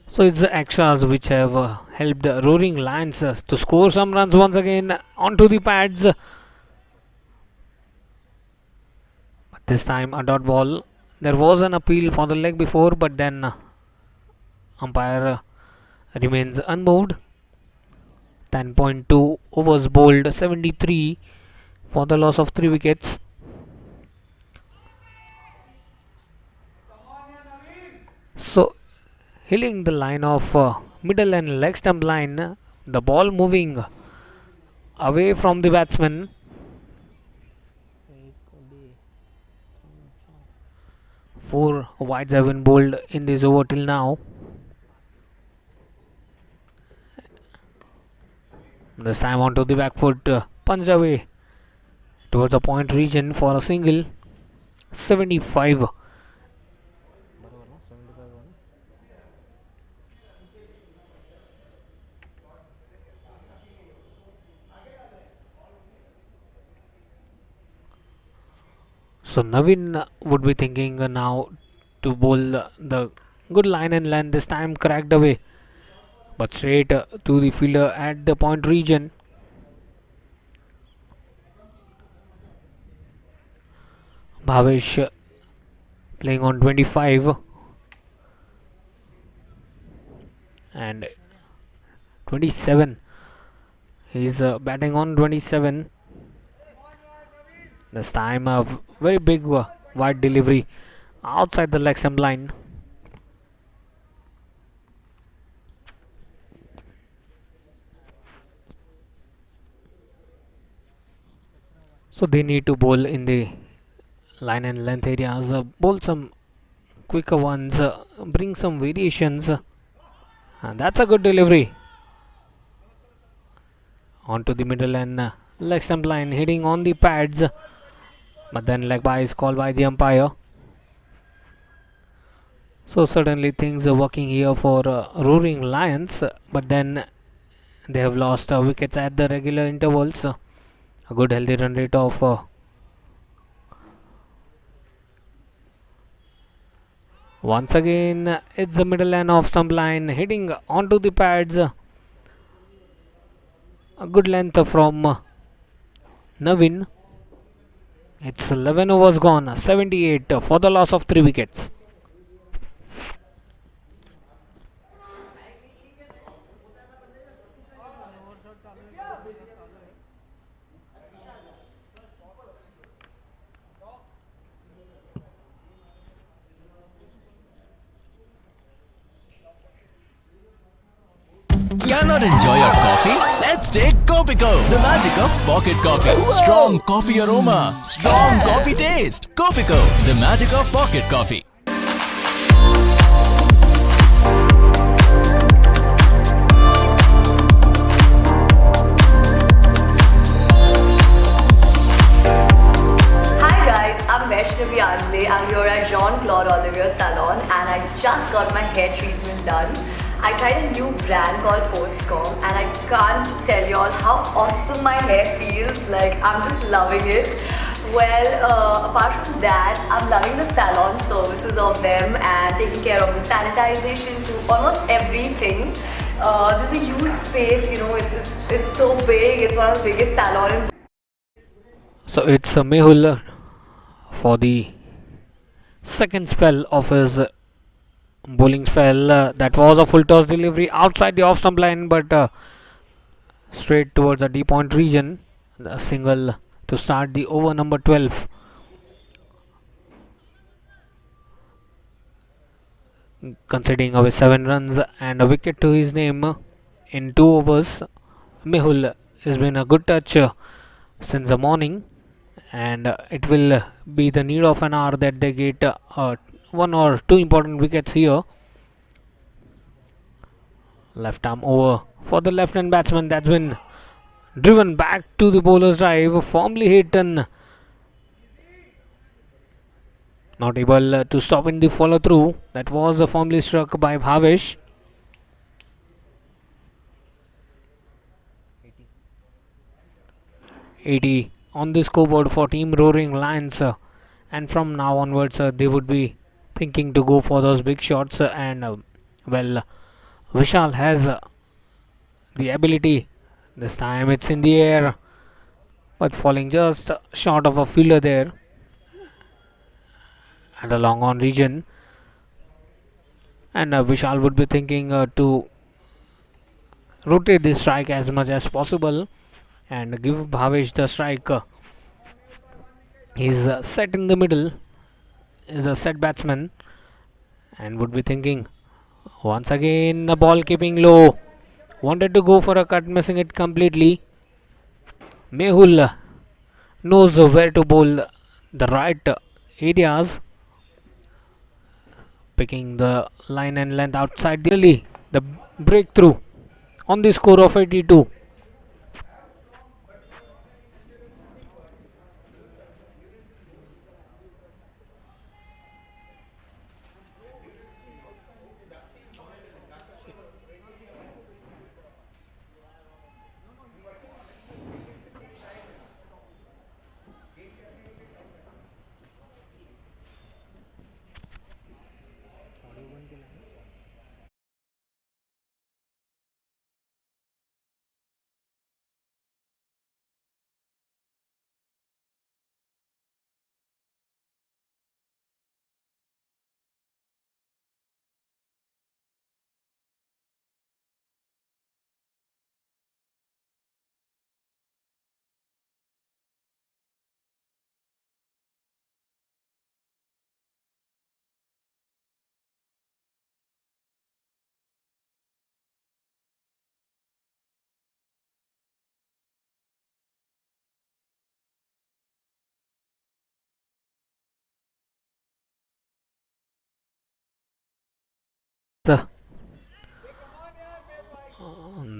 So it's the extras which have helped Rroaring Lions to score some runs once again onto the pads. But this time a dot ball. There was an appeal for the leg before, but then umpire remains unmoved. 10.2 overs bowled, 73 for the loss of 3 wickets. So hitting the line of middle and leg stump line, the ball moving away from the batsman. Four wides have been bowled in this over till now. This time onto the back foot, punched away towards the point region for a single. 75. So Navin would be thinking now to bowl the good line and length. This time cracked away, but straight to the fielder at the point region. Bhavesh playing on 25 and 27. He's batting on 27. This time a very big wide delivery outside the leg stump line. So they need to bowl in the line and length areas, bowl some quicker ones, bring some variations, and that's a good delivery onto the middle and leg stump line, hitting on the pads, but then leg by is called by the umpire. So certainly things are working here for Rroaring Lions, but then they have lost wickets at the regular intervals. A good healthy run rate of once again it's the middle and off stump line, hitting onto the pads. A good length from Navin. It's 11 overs gone, 78 for the loss of 3 wickets. Cannot enjoy your coffee? Let's take Copico, the magic of pocket coffee. Strong coffee aroma, strong coffee taste. Copico, the magic of pocket coffee. I'm Vaishnavi Andle. I'm here at Jean-Claude Olivier Salon and I just got my hair treatment done. I tried a new brand called Postcom and I can't tell you all how awesome my hair feels. Like, I'm just loving it. Well, apart from that, I'm loving the salon services of them and taking care of the sanitization to almost everything. This is a huge space, you know, it's so big. It's one of the biggest salons. So it's Mehul for the second spell of his bowling spell. That was a full toss delivery outside the off stump line, but straight towards the deep point region. A single to start the over number 12. Conceding away 7 runs and a wicket to his name in 2 overs. Mehul has been a good touch since the morning, and it will be the need of an hour that they get 1 or 2 important wickets here. Left arm over for the left hand batsman. That's been driven back to the bowler's drive, firmly hit and not able to stop in the follow through. That was firmly struck by Bhavesh. $80 on the scoreboard for team Rroaring Lions, and from now onwards they would be thinking to go for those big shots, and well, Vishal has the ability. This time it's in the air, but falling just short of a fielder there at a long on region, and Vishal would be thinking to rotate the strike as much as possible and give Bhavesh the strike. He's set in the middle, is a set batsman, and would be thinking once again the ball keeping low. Wanted to go for a cut, missing it completely. Mehul knows where to bowl the right areas, picking the line and length outside the breakthrough on the score of 82.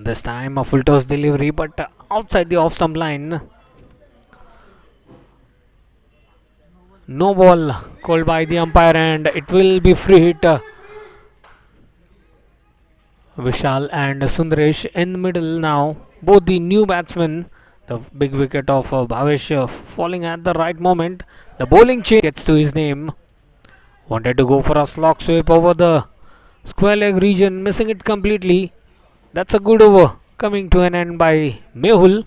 This time a full toss delivery, but outside the off stump line. No ball called by the umpire, and it will be free hit. Vishal and Sundaresh in the middle now. Both the new batsmen. The big wicket of Bhavesh falling at the right moment. The bowling change gets to his name. Wanted to go for a slog sweep over the square leg region, missing it completely. That's a good over coming to an end by Mehul.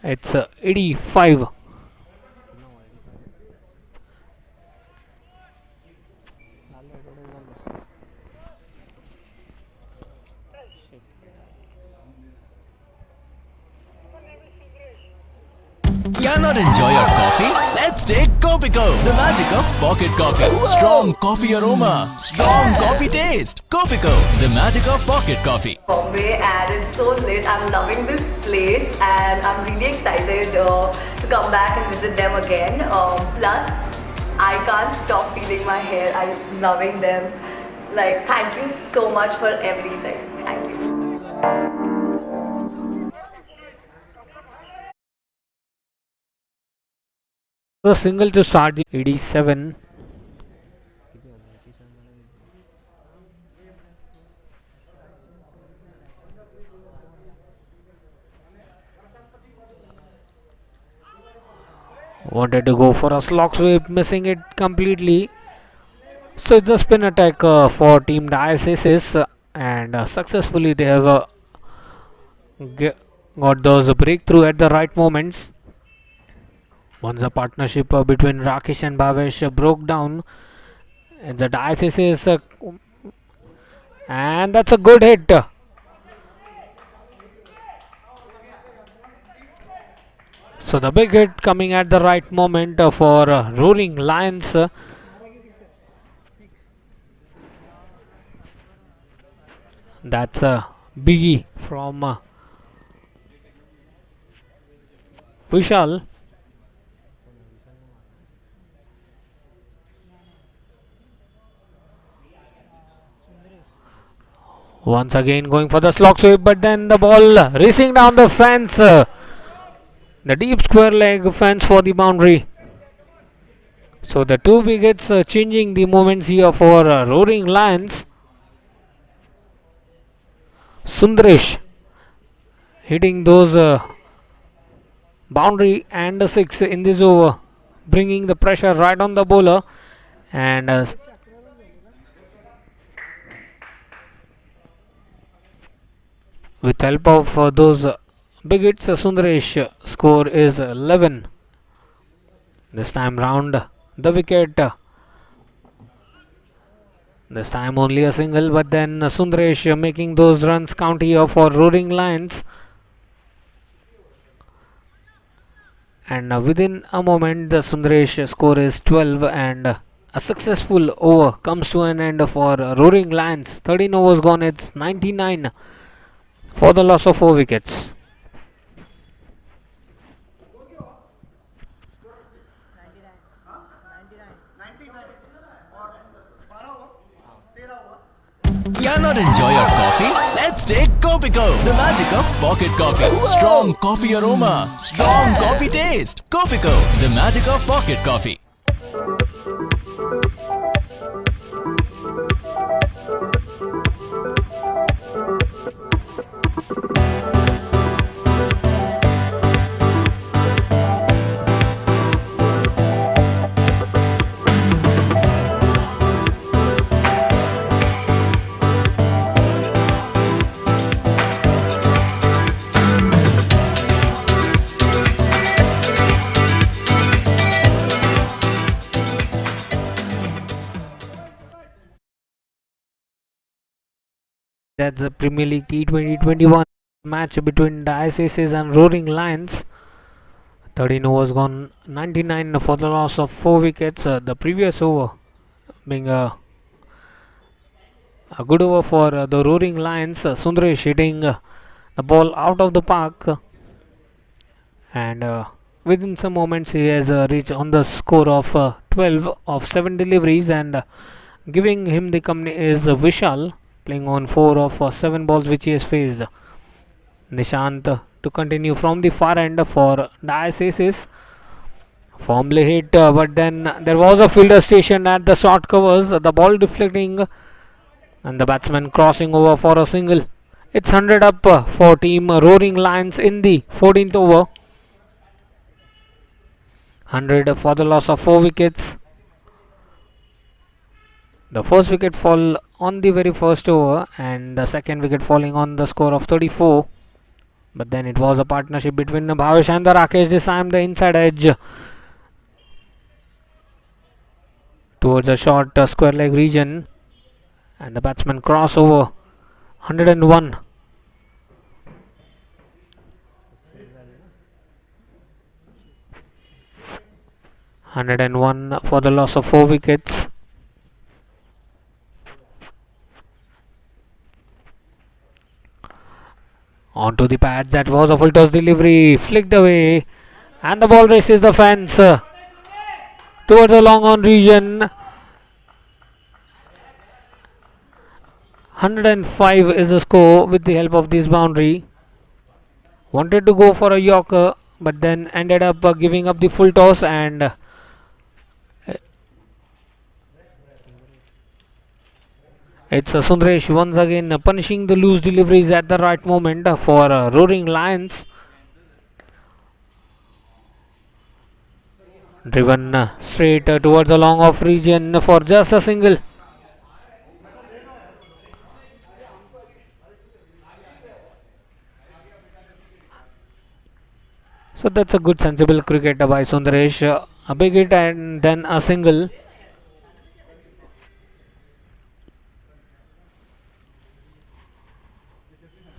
It's 85. Cannot enjoy your coffee? Let's take Copico, the magic of pocket coffee. Strong coffee aroma, strong coffee taste. Copico, the magic of pocket coffee. Bombay, and it's so lit. I'm loving this place, and I'm really excited to come back and visit them again. Plus, I can't stop feeling my hair. I'm loving them. Like, thank you so much for everything. Thank you. The single to start, 87. Wanted to go for a slog sweep, missing it completely. So it's a spin attack for team Dais, and successfully they have got those breakthrough at the right moments. Once the partnership between Rakesh and Bhavesh broke down, and the Dais and that's a good hit. So the big hit coming at the right moment for Rroaring Lions. That's a biggie from Vishal. Once again going for the slog sweep, but then the ball racing down the fence. The deep square leg fence for the boundary. So the two wickets changing the moments here for Rroaring Lions. Sundaresh hitting those boundary and a 6 in this over, bringing the pressure right on the bowler, and with help of those big hits, Sundaresh score is 11. This time round the wicket. This time only a single, but then Sundaresh making those runs count here for Rroaring Lions. And within a moment the Sundaresh score is 12, and a successful over comes to an end for Rroaring Lions. 13 overs gone, it's 99 for the loss of 4 wickets. Cannot enjoy your coffee? Let's take Copico, the magic of pocket coffee. Strong coffee aroma, strong coffee taste. Copico, the magic of pocket coffee. That's the Premier League T20 21 match between Dais and Rroaring Lions. 13 overs gone, 99 for the loss of 4 wickets. The previous over being a good over for the Rroaring Lions. Sundaresh hitting the ball out of the park, and within some moments he has reached on the score of 12 of 7 deliveries, and giving him the company is Vishal, playing on 4 of 7 balls which he has faced. Nishant to continue from the far end for Dais. Firmly hit, but then there was a fielder station at the short covers. The ball deflecting, and the batsman crossing over for a single. It's 100 up for team Rroaring Lions in the 14th over. 100 for the loss of 4 wickets. The first wicket fall on the very first over, and the second wicket falling on the score of 34. But then it was a partnership between Bhavesh and the Rakesh. This time the inside edge towards a short square leg region, and the batsman cross over. 101. For the loss of 4 wickets. Onto the pads, that was a full toss delivery, flicked away, and the ball races the fence towards a long on region. 105 is the score with the help of this boundary. Wanted to go for a Yorker, but then ended up giving up the full toss, and it's Sundaresh once again punishing the loose deliveries at the right moment for Rroaring Lions. Driven straight towards a long off region for just a single. So that's a good sensible cricket by Sundaresh. A big hit and then a single.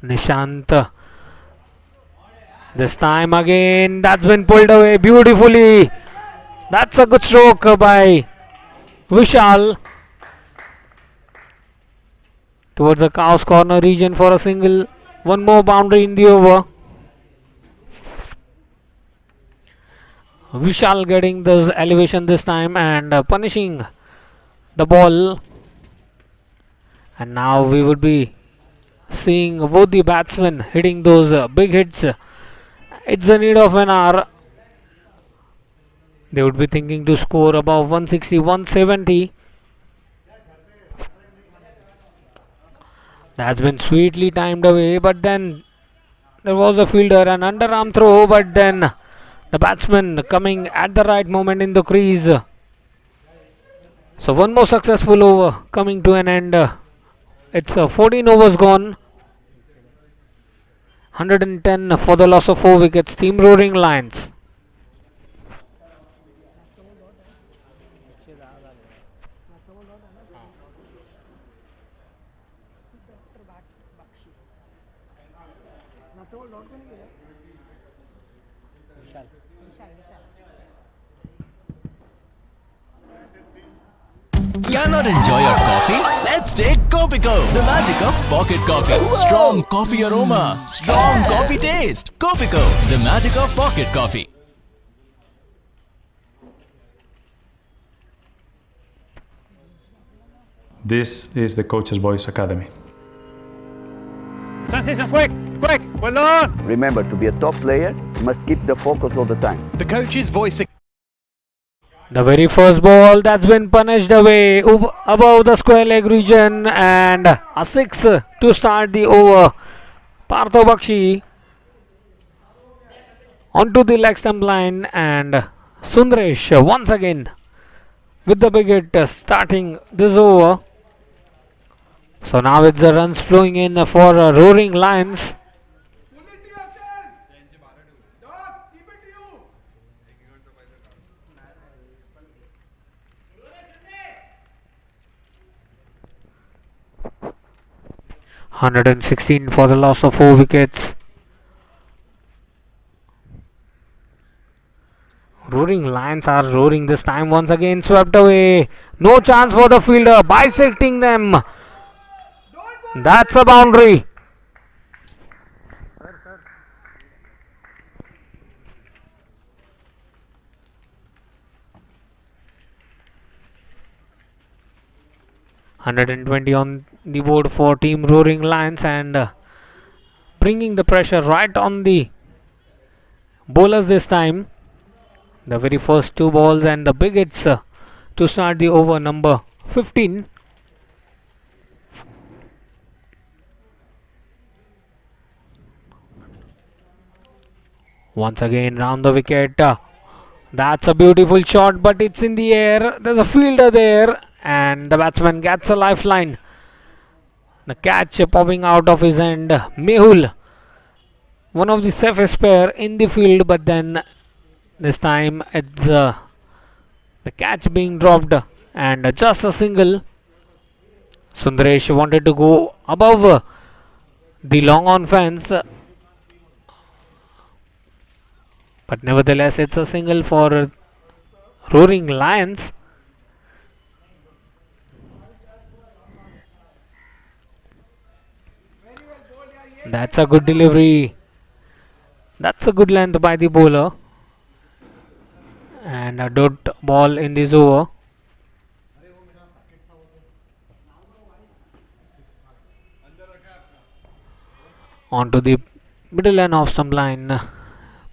Nishant. This time again, that's been pulled away beautifully. That's a good stroke by Vishal towards the Cows corner region for a single. One more boundary in the over. Vishal getting this elevation this time and punishing the ball. And now we would be seeing both the batsmen hitting those big hits. It's the need of an hour. They would be thinking to score above 160, 170. That's been sweetly timed away, but then there was a fielder, an underarm throw, but then the batsman coming at the right moment in the crease. So one more successful over coming to an end. It's 14 overs gone. 110 for the loss of 4 wickets. Team Rroaring Lions. Cannot enjoy your coffee? Let's take Copico, the magic of pocket coffee. Strong coffee aroma, strong coffee taste. Copico, the magic of pocket coffee. This is the Coach's Voice Academy. Transition, quick, quick, well done. Remember, to be a top player, you must keep the focus all the time. The Coach's Voice Academy. The very first ball that's been punished away above the square leg region, and a 6 to start the over. Partho Bakshi onto the leg stump line, and Sundaresh once again with the big hit starting this over. So now it's the runs flowing in for Rroaring Lions. (116) for the loss of 4 wickets. Rroaring Lions are roaring this time, once again swept away. No chance for the fielder, bisecting them. That's a boundary. (120) on the board for Team Rroaring Lions, and bringing the pressure right on the bowlers this time. The very first 2 balls and the big hits to start the over number 15. Once again round the wicket. That's a beautiful shot, but it's in the air. There's a fielder there, and the batsman gets a lifeline. The catch popping out of his hand. Mehul, one of the safest pair in the field, but then this time it's the catch being dropped and just a single. Sundaresh wanted to go above the long on fence, but nevertheless it's a single for Rroaring Lions. That's a good delivery. That's a good length by the bowler. And a dot ball in this over. Onto the middle line of stump line.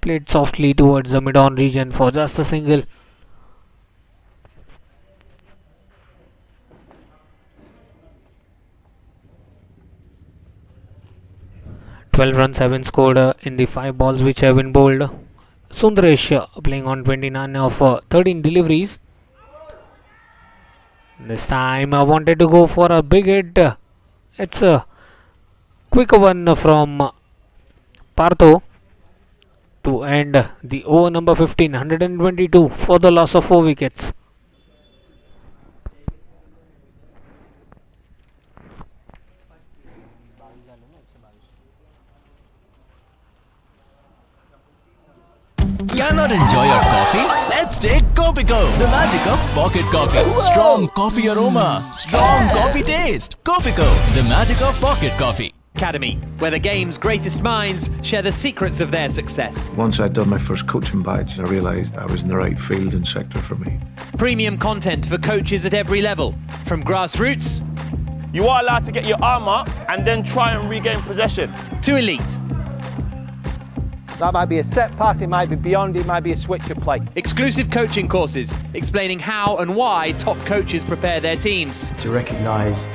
Played softly towards the mid-on region for just a single. "12 runs have been scored in the 5 balls which have been bowled." Sundaresh playing on 29 of 13 deliveries. This time I wanted to go for a big hit. It's a quick one from Partho to end the over number 15, 122 for the loss of 4 wickets. Cannot enjoy your coffee? Let's take Copico, the magic of pocket coffee. Strong coffee aroma, strong coffee taste. Copico, the magic of pocket coffee. Academy, where the game's greatest minds share the secrets of their success. Once I'd done my first coaching badge, I realised I was in the right field and sector for me. Premium content for coaches at every level, from grassroots. You are allowed to get your arm up and then try and regain possession. To elite. That might be a set pass, it might be beyond, it might be a switch of play. Exclusive coaching courses explaining how and why top coaches prepare their teams. To recognise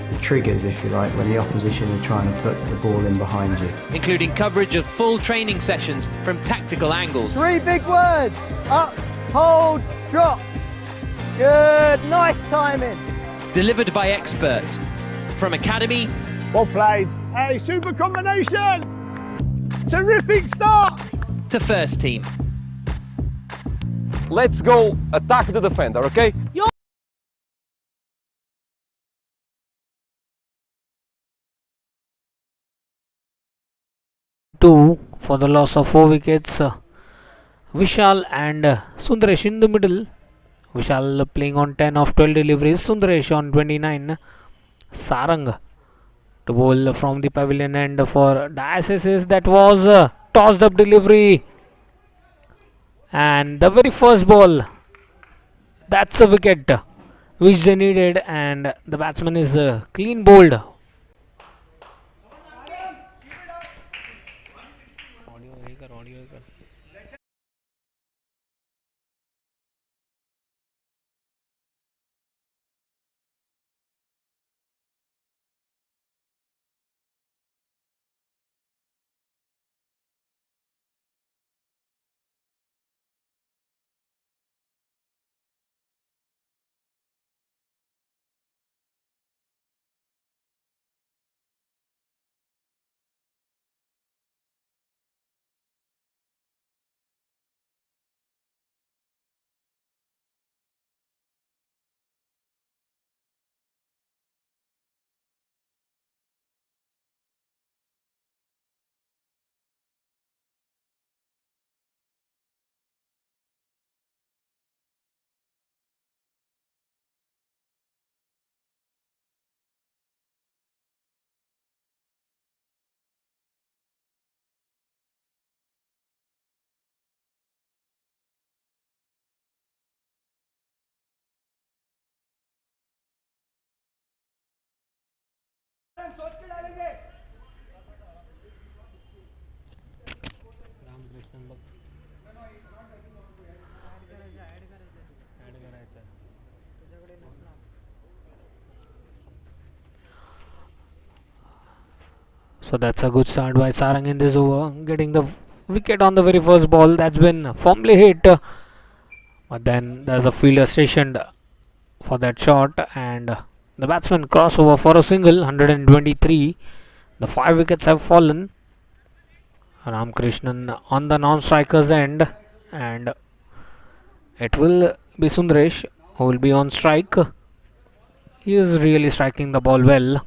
the triggers, if you like, when the opposition are trying to put the ball in behind you. Including coverage of full training sessions from tactical angles. 3 big words. Up, hold, drop. Good, nice timing. Delivered by experts. From Academy. Well played. Hey, super combination. Terrific start. To first team. Let's go attack the defender, okay? Two for the loss of 4 wickets. Vishal and Sundaresh in the middle. Vishal playing on 10 of 12 deliveries. Sundaresh on 29. Sarang to bowl from the pavilion end for Dais. That was a tossed up delivery. And the very first ball. That's a wicket which they needed. And the batsman is clean bowled. So that's a good start by Sarang in this over, getting the wicket on the very first ball. That's been firmly hit, but then there's a fielder stationed for that shot, and the batsman crossover for a single, 123. The 5 wickets have fallen. Ramkrishnan on the non-striker's end, and it will be Sundaresh who will be on strike. He is really striking the ball well.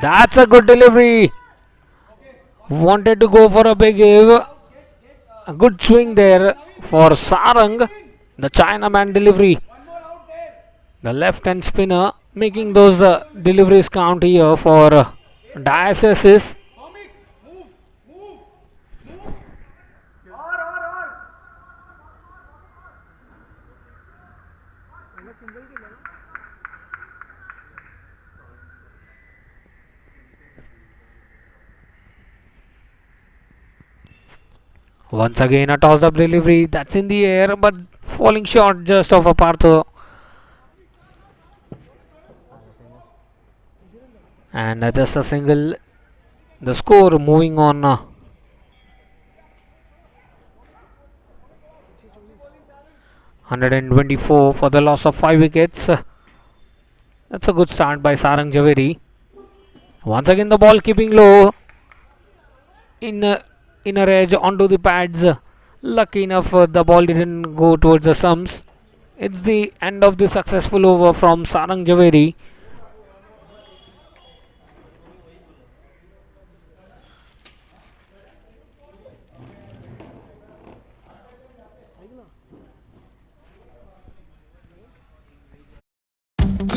That's a good delivery. Wanted to go for a big give. A good swing there for Sarang. The Chinaman delivery. The left hand spinner making those deliveries count here for Dais. Once again a toss up delivery, that's in the air but falling short just of a Partho. And just a single. The score moving on. 124 for the loss of 5 wickets. That's a good start by Sarang Javeri. Once again the ball keeping low. Inner edge onto the pads. Lucky enough the ball didn't go towards the stumps. It's the end of the successful over from Sarang Javeri.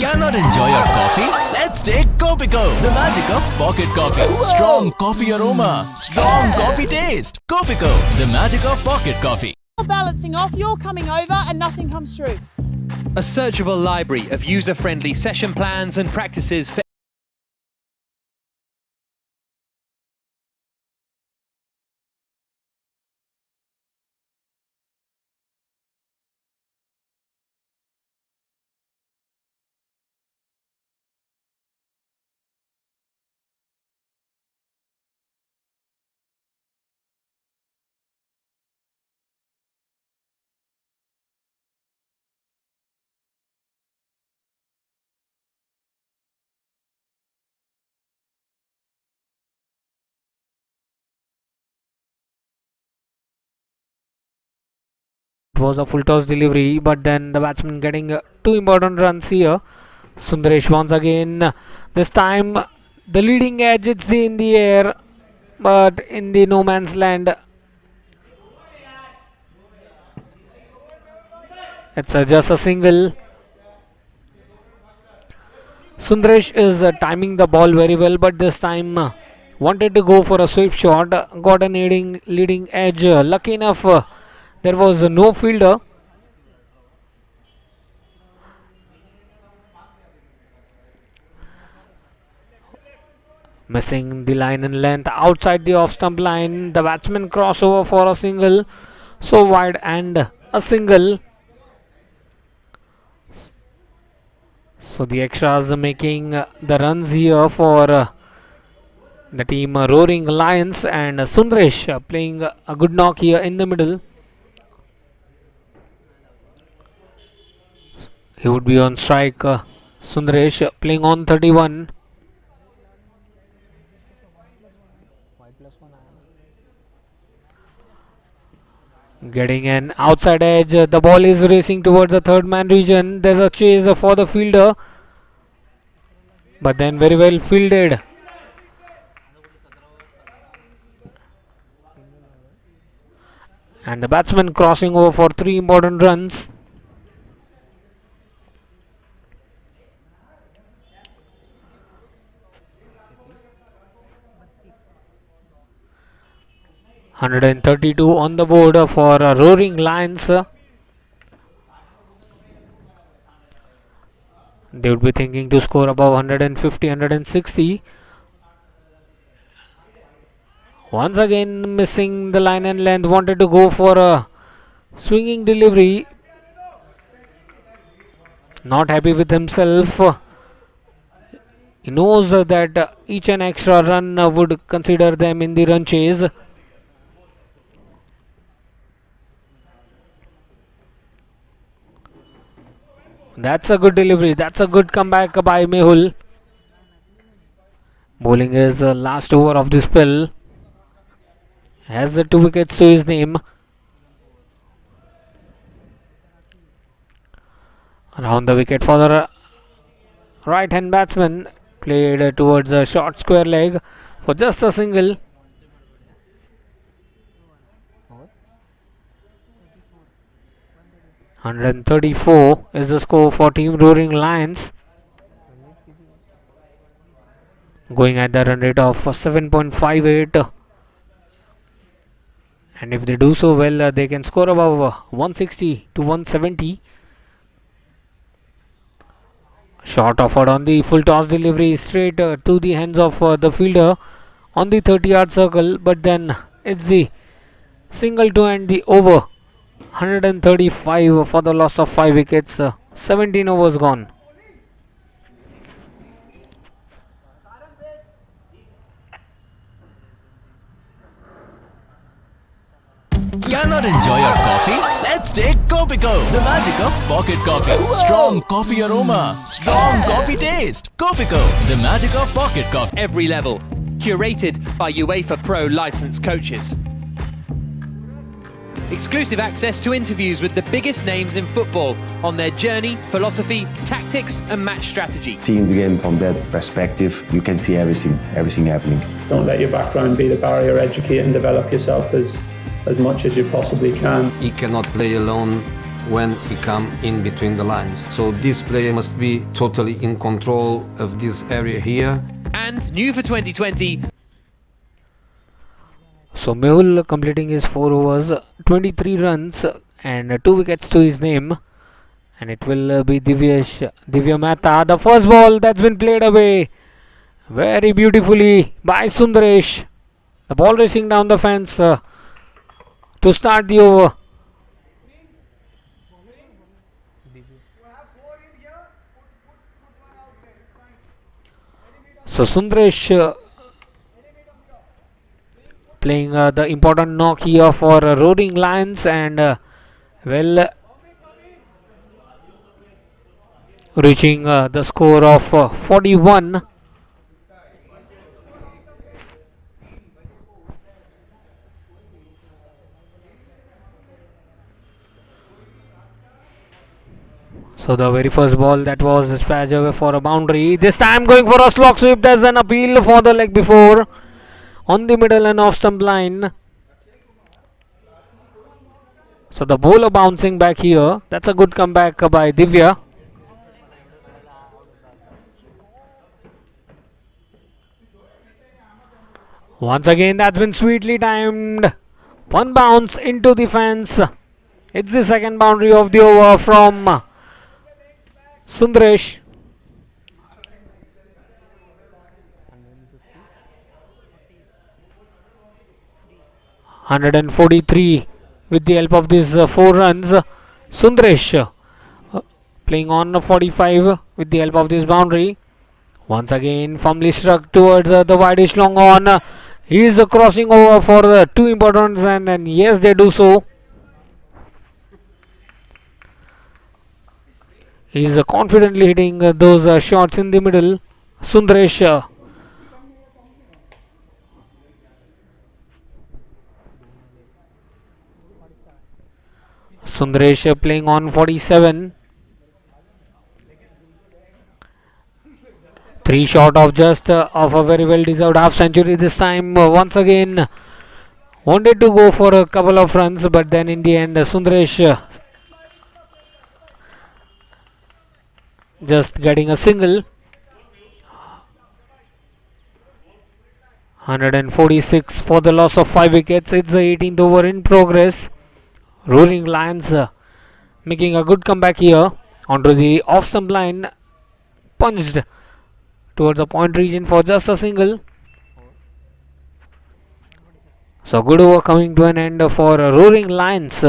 Cannot enjoy your coffee? Let's take Copico, the magic of pocket coffee. Strong coffee aroma, strong coffee taste. Copico, the magic of pocket coffee. You're balancing off, you're coming over and nothing comes through. A searchable library of user-friendly session plans and practices for It was a full toss delivery, but then the batsman getting 2 important runs here. Sundaresh once again. This time the leading edge, it's in the air, but in the no man's land. It's just a single. Sundaresh is timing the ball very well, but this time wanted to go for a sweep shot. Got an leading edge. Lucky enough, there was no fielder. Missing the line and length outside the off stump line. The batsman crossover for a single. So wide and a single. So the extras are making the runs here for the team Rroaring Lions, and Sundaresh playing a good knock here in the middle. He would be on strike. Sundaresh playing on 31. Getting an outside edge. The ball is racing towards the third man region. There's a chase for the fielder, but then very well fielded. And the batsman crossing over for 3 important runs. $132 on the board for Rroaring Lions. They would be thinking to score above 150, 160. Once again missing the line and length, wanted to go for a swinging delivery. Not happy with himself. He knows that each and extra run would consider them in the run chase. That's a good delivery. That's a good comeback by Mehul. Bowling his last over of the spell. Has 2 wickets to his name. Around the wicket for the right hand batsman. Played towards a short square leg for just a single. .134 is the score for Team Rroaring Lions. Going at the run rate of 7.58. And if they do so well, they can score above 160 to 170. Shot offered on the full toss delivery straight to the hands of the fielder on the 30-yard circle. But then it's the single to end the over. 135 for the loss of 5 wickets. 17 overs gone. Cannot enjoy your coffee? Let's take Copico, the magic of pocket coffee. Strong coffee aroma, strong coffee taste. Copico, the magic of pocket coffee. Every level, curated by UEFA Pro licensed coaches. Exclusive access to interviews with the biggest names in football on their journey, philosophy, tactics and match strategy. Seeing the game from that perspective, you can see everything happening. Don't let your background be the barrier. Educate and develop yourself as much as you possibly can. He cannot play alone when he come in between the lines. So this player must be totally in control of this area here. And new for 2020. So Mehul completing his 4 overs, 23 runs and 2 wickets to his name. And it will be Divya Mehta. The first ball that's been played away very beautifully by Sundaresh. The ball racing down the fence to start the over. So Sundaresh playing the important knock here for Rroaring Lions and well reaching the score of 41. So the very first ball that was dispatched away for a boundary. This time going for a slog sweep. There's an appeal for the leg before on the middle and off stump line. So the bowler bouncing back here. That's a good comeback by Divya. Once again that's been sweetly timed. One bounce into the fence. It's the second boundary of the over from Sundaresh. .143 with the help of these 4 runs. Sundaresh playing on 45 with the help of this boundary. Once again firmly struck towards the wideish long on. He is crossing over for the 2 important runs and yes they do so. He is confidently hitting those shots in the middle. Sundaresh playing on 47. 3 short of just of a very well deserved half century this time. Once again wanted to go for a couple of runs but then in the end Sundaresh just getting a single. 146 for the loss of 5 wickets. It's the 18th over in progress. Rroaring Lions making a good comeback here onto the off stump line. Punched towards the point region for just a single. So good over coming to an end for Rroaring Lions.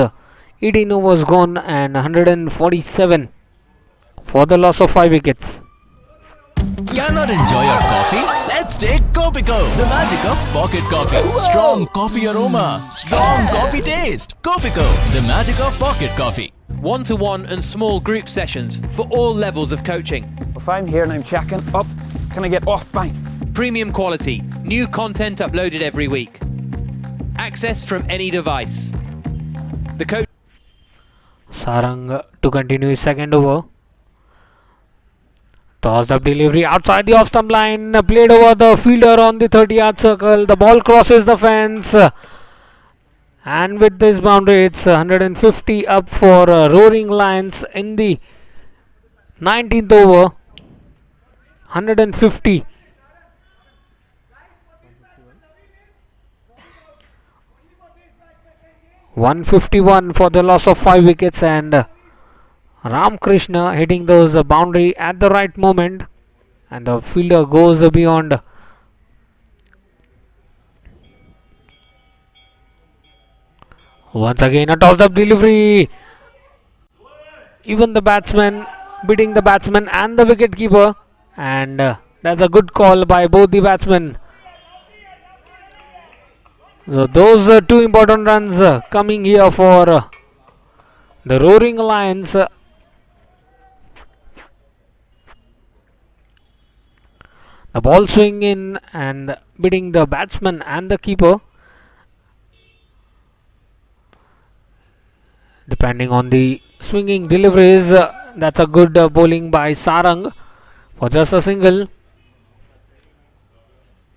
18 overs gone and 147 for the loss of 5 wickets. Cannot enjoy your coffee? Let's take Copico, the magic of pocket coffee. Strong coffee aroma, strong coffee taste. Copico, the magic of pocket coffee. One-to-one and small group sessions for all levels of coaching. If I'm here and I'm checking up, can I get off? Bang. Premium quality, new content uploaded every week. Access from any device. The coach. Sarang to continue his second over. Tossed up delivery outside the off stump line, played over the fielder on the 30-yard circle. The ball crosses the fence, and with this boundary, it's 150 up for Rroaring Lions in the 19th over. 150. (151) for the loss of 5 wickets, and Ram Krishna hitting those boundary at the right moment, and the fielder goes beyond. Once again a tossed up delivery. Even the batsman beating the batsman and the wicket keeper, and that's a good call by both the batsmen. So those two important runs coming here for the Rroaring Lions. The ball swing in and beating the batsman and the keeper, depending on the swinging deliveries. That's a good bowling by Sarang for just a single.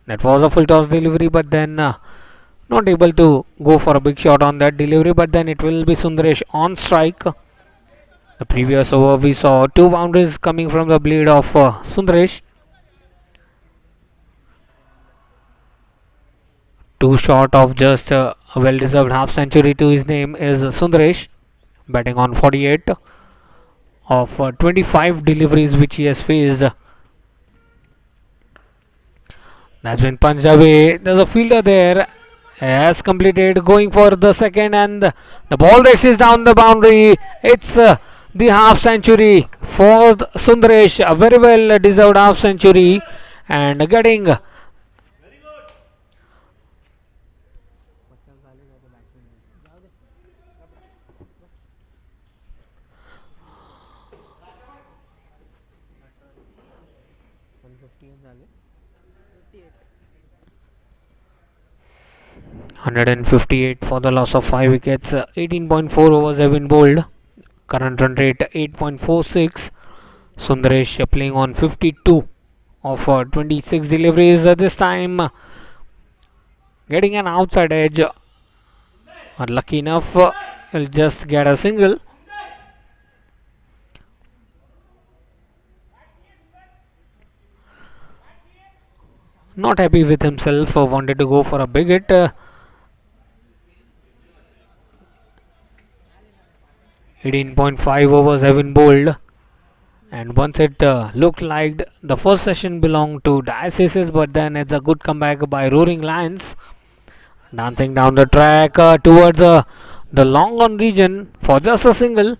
That was a full toss delivery, but then not able to go for a big shot on that delivery, but then it will be Sundaresh on strike. The previous over we saw 2 boundaries coming from the blade of Sundaresh. 2 short of just a well-deserved half century to his name is Sundaresh, batting on 48 of 25 deliveries which he has faced. That's been punched away. There's a fielder there. Has completed, going for the second, and the ball races down the boundary. It's the half century for Sundaresh, a very well deserved half century, and getting (158) for the loss of 5 wickets. 18.4 overs have been bowled. Current run rate 8.46. Sundaresh playing on 52 of 26 deliveries. This time getting an outside edge. Unlucky enough, he'll just get a single. Not happy with himself. Wanted to go for a big hit. 18.5 overs have been bowled, and once it looked like the first session belonged to Dais, but then it's a good comeback by Rroaring Lions, dancing down the track towards the long on region for just a single.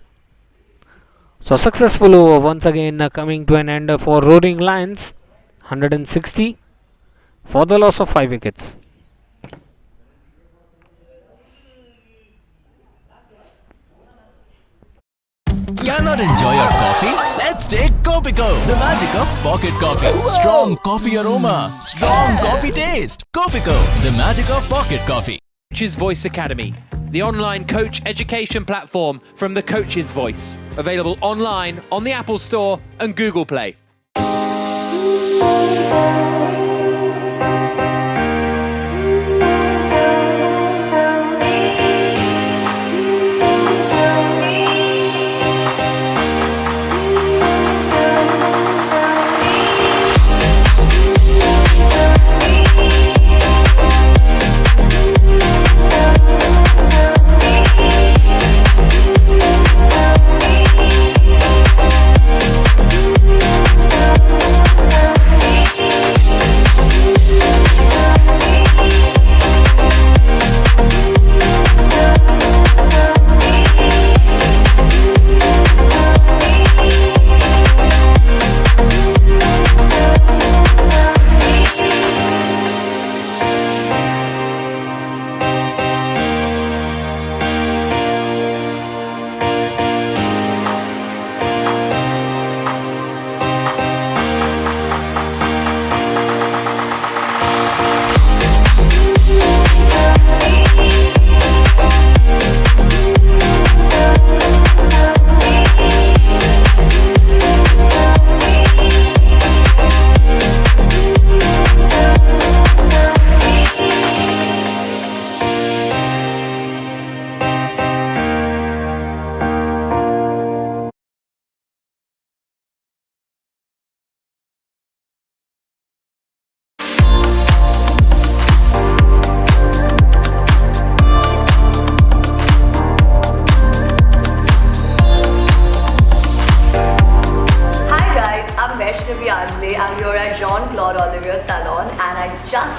So successful over once again coming to an end for Rroaring Lions. 160 for the loss of 5 wickets. Cannot enjoy your coffee? Let's take Copico, the magic of pocket coffee. Strong coffee aroma, strong coffee taste. Copico, the magic of pocket coffee. Coach's Voice Academy, the online coach education platform from the Coach's Voice. Available online on the Apple Store and Google Play.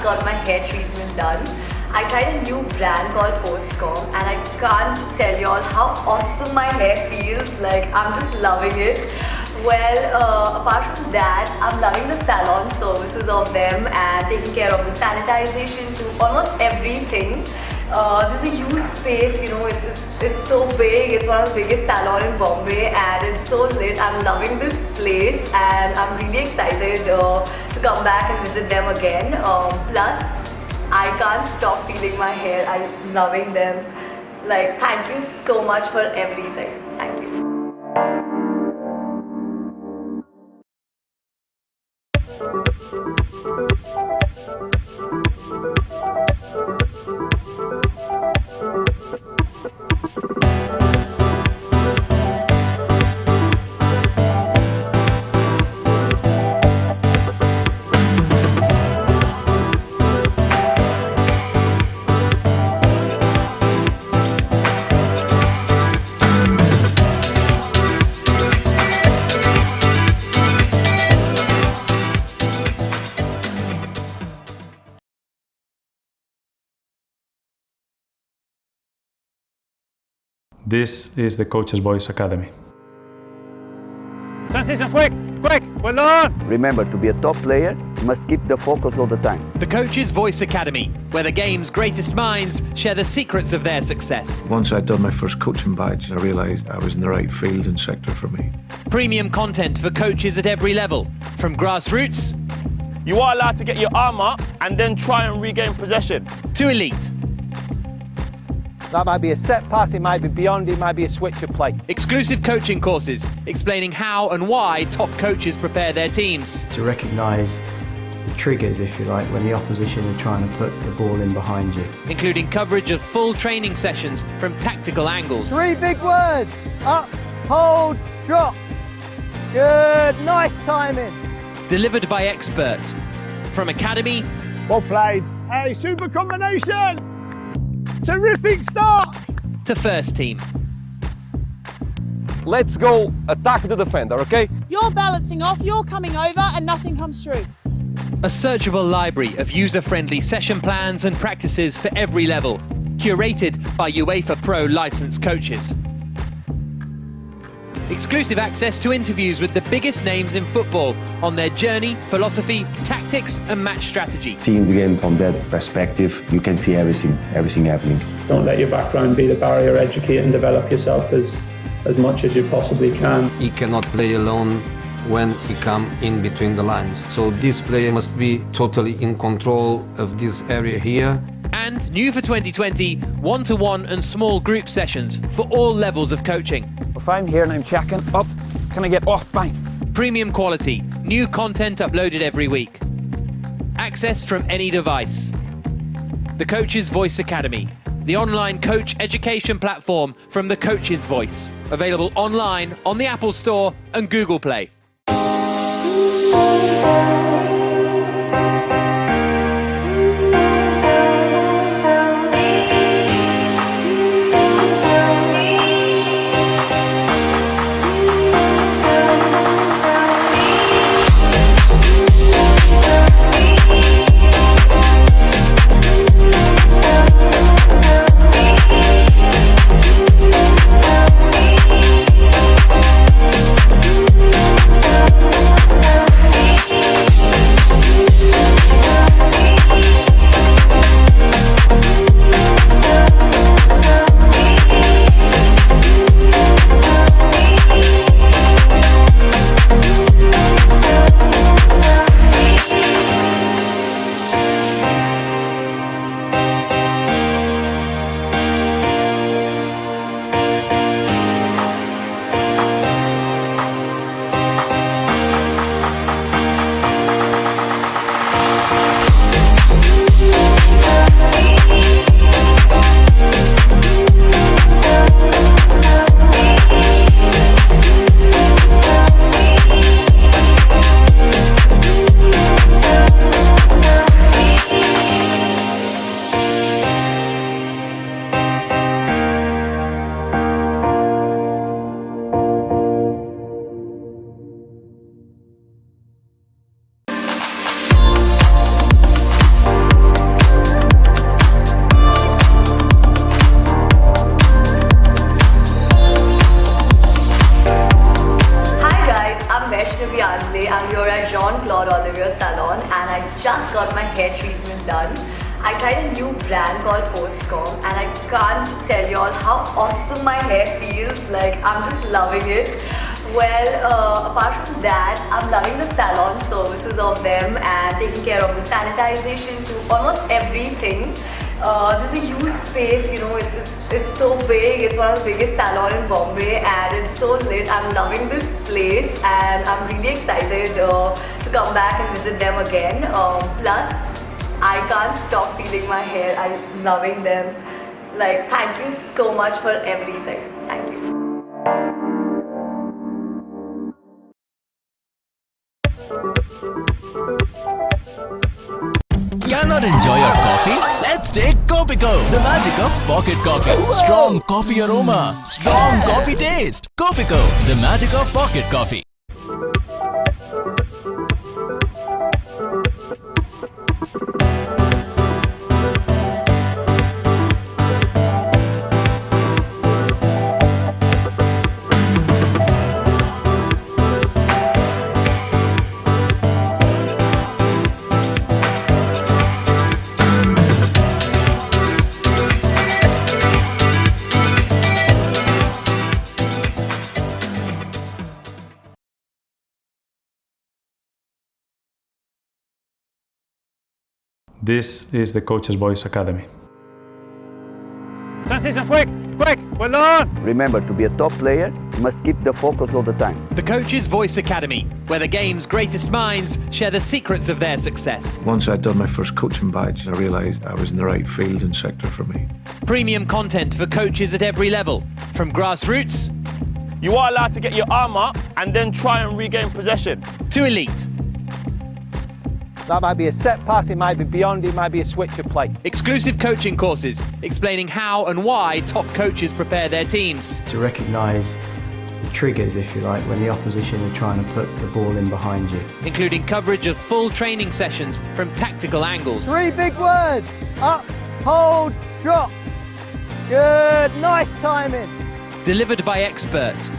just got my hair treatment done. I tried a new brand called Postcom and I can't tell you all how awesome my hair feels. Like, I'm just loving it. Well, apart from that, I'm loving the salon services of them and taking care of the sanitization to almost everything. This is a huge space, you know, it's so big. It's one of the biggest salons in Bombay and it's so lit. I'm loving this place and I'm really excited to come back and visit them again. Plus, I can't stop feeling my hair. I'm loving them. Like, thank you so much for everything. Thank you. This is the Coach's Voice Academy. Transition, quick, well done. Remember, to be a top player, you must keep the focus all the time. The Coach's Voice Academy, where the game's greatest minds share the secrets of their success. Once I'd done my first coaching badge, I realised I was in the right field and sector for me. Premium content for coaches at every level, from grassroots You are allowed to get your arm up and then try and regain possession. to elite. That might be a set pass, it might be beyond, it might be a switch of play. Exclusive coaching courses explaining how and why top coaches prepare their teams. To recognise the triggers, if you like, when the opposition are trying to put the ball in behind you. Including coverage of full training sessions from tactical angles. 3 big words. Up, hold, drop. Good, nice timing. Delivered by experts. From academy Well played. Hey, super combination. Terrific start. to first team. Let's go attack the defender, okay? You're balancing off, you're coming over, and nothing comes through. A searchable library of user-friendly session plans and practices for every level, curated by UEFA Pro licensed coaches. Exclusive access to interviews with the biggest names in football on their journey, philosophy, tactics and match strategy. Seeing the game from that perspective, you can see everything happening. Don't let your background be the barrier. Educate and develop yourself as much as you possibly can. He cannot play alone when he come in between the lines. So this player must be totally in control of this area here. And new for 2020, one-to-one and small group sessions for all levels of coaching. If I'm here and I'm checking, up, can I get, oh, bang. Premium quality, new content uploaded every week. Access from any device. The Coach's Voice Academy, the online coach education platform from the Coach's Voice. Available online on the Apple Store and Google Play. I tried a new brand called Postcom and I can't tell you all how awesome my hair feels. Like, I'm just loving it. Well, apart from that, I'm loving the salon services of them and taking care of the sanitization to almost everything. This is a huge space, you know, it's so big. It's one of the biggest salons in Bombay and it's so lit. I'm loving this place and I'm really excited to come back and visit them again. Plus, I can't stop feeling my hair. I'm loving them. Like, thank you so much for everything. Thank you. Cannot enjoy your coffee? Let's take Copico, the magic of pocket coffee. Strong coffee aroma, strong coffee taste. Copico, the magic of pocket coffee. This is the Coach's Voice Academy. Transition, quick, quick, well done! Remember, to be a top player, you must keep the focus all the time. The Coach's Voice Academy, where the game's greatest minds share the secrets of their success. Once I'd done my first coaching badge, I realised I was in the right field and sector for me. Premium content for coaches at every level, from grassroots... You are allowed to get your arm up and then try and regain possession. ...to elite. That might be a set pass, it might be beyond, it might be a switch of play. Exclusive coaching courses explaining how and why top coaches prepare their teams. To recognise the triggers, if you like, when the opposition are trying to put the ball in behind you. Including coverage of full training sessions from tactical angles. 3 big words. Up, hold, drop. Good, nice timing. Delivered by experts.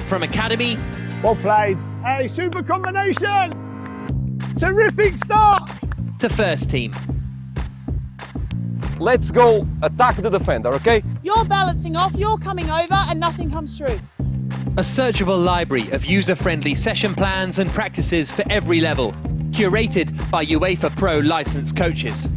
From academy... Well played. Hey, super combination. Terrific start. ...to first team. Let's go attack the defender, okay? You're balancing off, you're coming over and nothing comes through. A searchable library of user-friendly session plans and practices for every level, curated by UEFA Pro licensed coaches.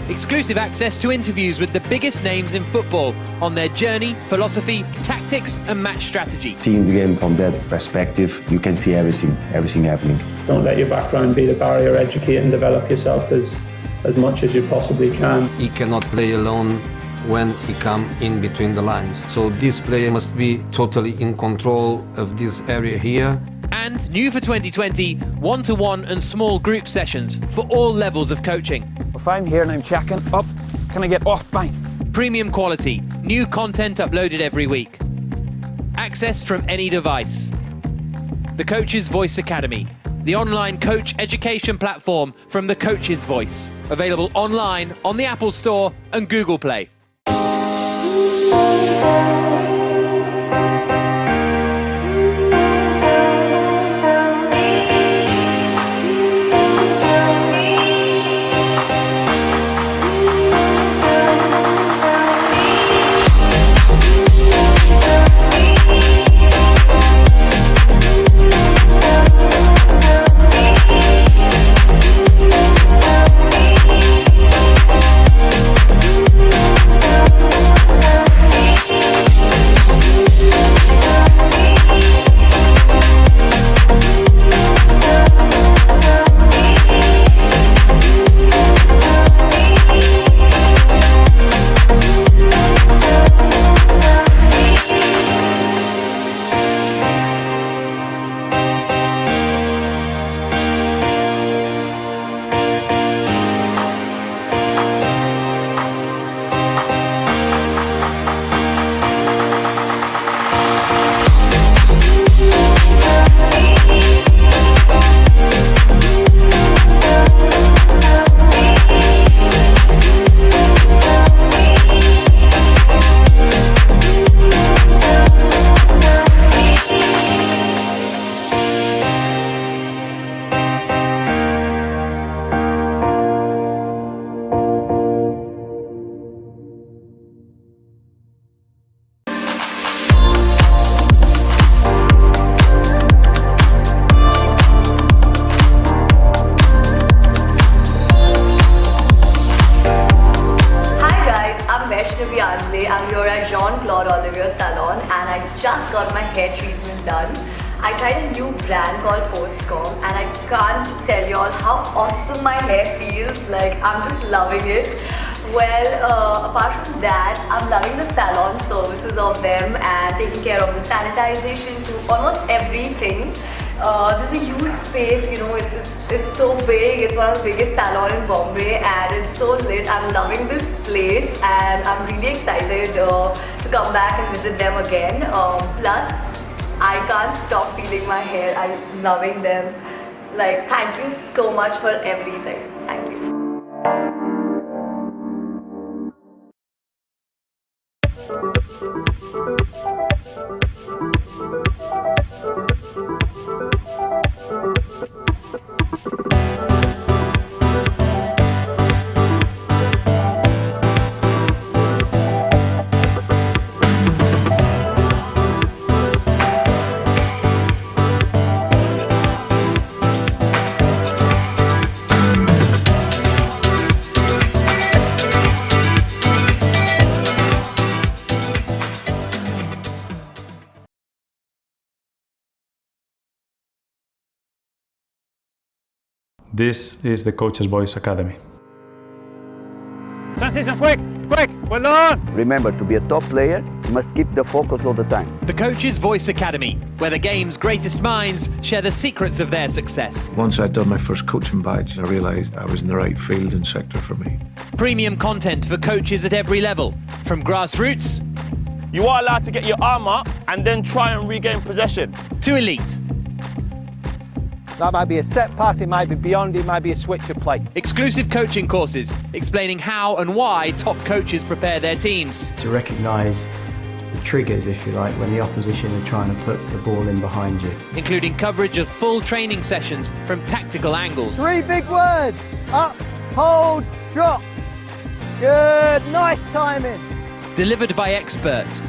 Exclusive access to interviews with the biggest names in football on their journey, philosophy, tactics and match strategy. Seeing the game from that perspective, you can see everything happening. Don't let your background be the barrier. Educate and develop yourself as much as you possibly can. He cannot play alone when he comes in between the lines. So this player must be totally in control of this area here. And new for 2020, one-to-one and small group sessions for all levels of coaching. If I'm here and I'm checking, up, can I get, oh, bang. Premium quality, new content uploaded every week. Access from any device. The Coach's Voice Academy, the online coach education platform from the Coach's Voice. Available online on the Apple Store and Google Play. Claude Olivier salon and I just got my hair treatment done. I tried a new brand called Postcom and I can't tell you all how awesome my hair feels. Like, I'm just loving it. Well, apart from that, I'm loving the salon services of them and taking care of the sanitization to almost everything. This is a huge space, you know, it's so big. It's one of the biggest salon in Bombay and it's so lit. I'm loving this place and I'm really excited to come back and visit them again. Plus, I can't stop feeling my hair. I'm loving them. Like, thank you so much for everything. Thank you. This is the Coach's Voice Academy. Transition, quick, quick, well done! Remember, to be a top player, you must keep the focus all the time. The Coach's Voice Academy, where the game's greatest minds share the secrets of their success. Once I'd done my first coaching badge, I realised I was in the right field and sector for me. Premium content for coaches at every level, from grassroots... You are allowed to get your arm up and then try and regain possession. ...to elite. That might be a set pass, it might be beyond, it might be a switch of play. Exclusive coaching courses explaining how and why top coaches prepare their teams. To recognise the triggers, if you like, when the opposition are trying to put the ball in behind you. Including coverage of full training sessions from tactical angles. 3 big words. Up, hold, drop. Good, nice timing. Delivered by experts.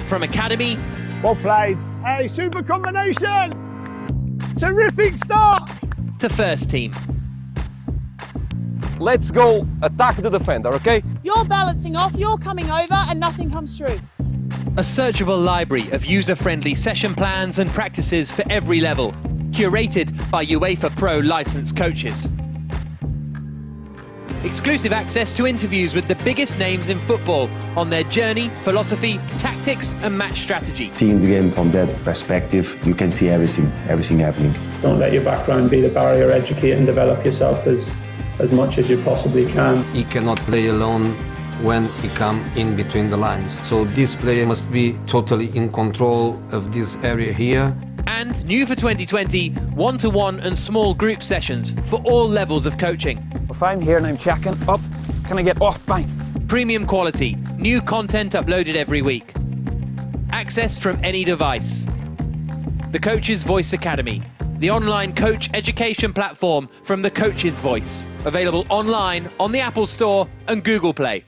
From academy... Well played. Hey, super combination. Terrific start. ...to first team. Let's go attack the defender, okay? You're balancing off, you're coming over and nothing comes through. A searchable library of user-friendly session plans and practices for every level, curated by UEFA Pro licensed coaches. Exclusive access to interviews with the biggest names in football on their journey, philosophy, tactics and match strategy. Seeing the game from that perspective, you can see everything happening. Don't let your background be the barrier. Educate and develop yourself as much as you possibly can. He cannot play alone when he come in between the lines. So this player must be totally in control of this area here. And new for 2020, one-to-one and small group sessions for all levels of coaching. If I'm here and I'm checking, up, can I get, oh, bang. Premium quality, new content uploaded every week. Accessed from any device. The Coach's Voice Academy, the online coach education platform from the Coach's Voice. Available online on the Apple Store and Google Play.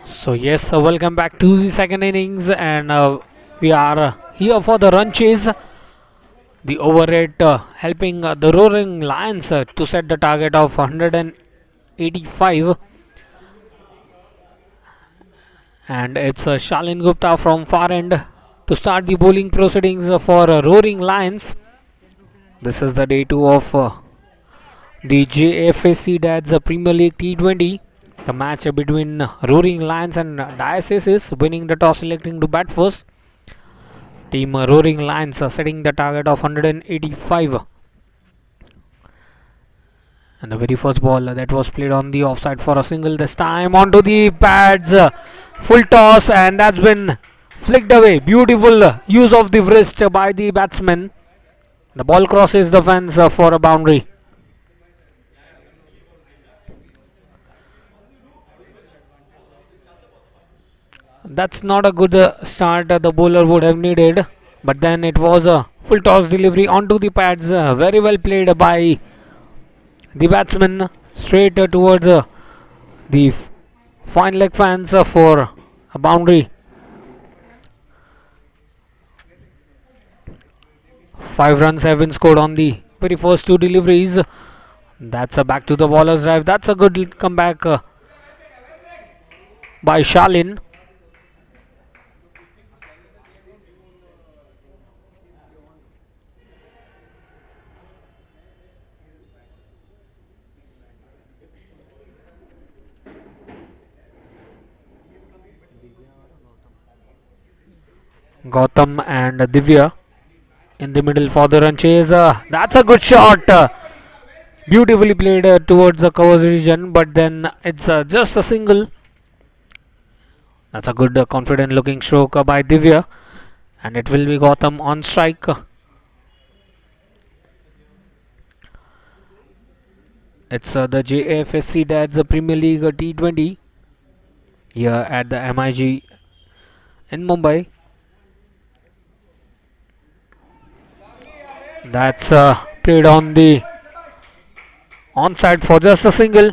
So yes, welcome back to the second innings, and We are here for the run chase. The over rate helping the Rroaring Lions to set the target of 185. And it's Shalin Gupta from far end to start the bowling proceedings for Rroaring Lions. This is the day 2 of the Jfsc Dads Premier League T20. The match between Rroaring Lions and Dais is winning the toss, selecting to bat first. Team Rroaring Lions setting the target of 185. And the very first ball that was played on the offside for a single, this time onto the pads, full toss, and that's been flicked away. Beautiful use of the wrist by the batsman. The ball crosses the fence for a boundary. That's not a good start the bowler would have needed, but then it was a full toss delivery onto the pads, very well played by the batsman, straight towards the fine leg fans for a boundary. 5 runs have been scored on the very first 2 deliveries. That's a back to the bowler's drive. That's a good comeback by Shalin. Gautam and Divya in the middle for the run chase. That's a good shot. Beautifully played towards the covers region, but then it's just a single. That's a good confident looking stroke by Divya, and it will be Gautam on strike. It's the Jfsc Dads Premier League T20 here at the MIG in Mumbai. That's played on the onside for just a single.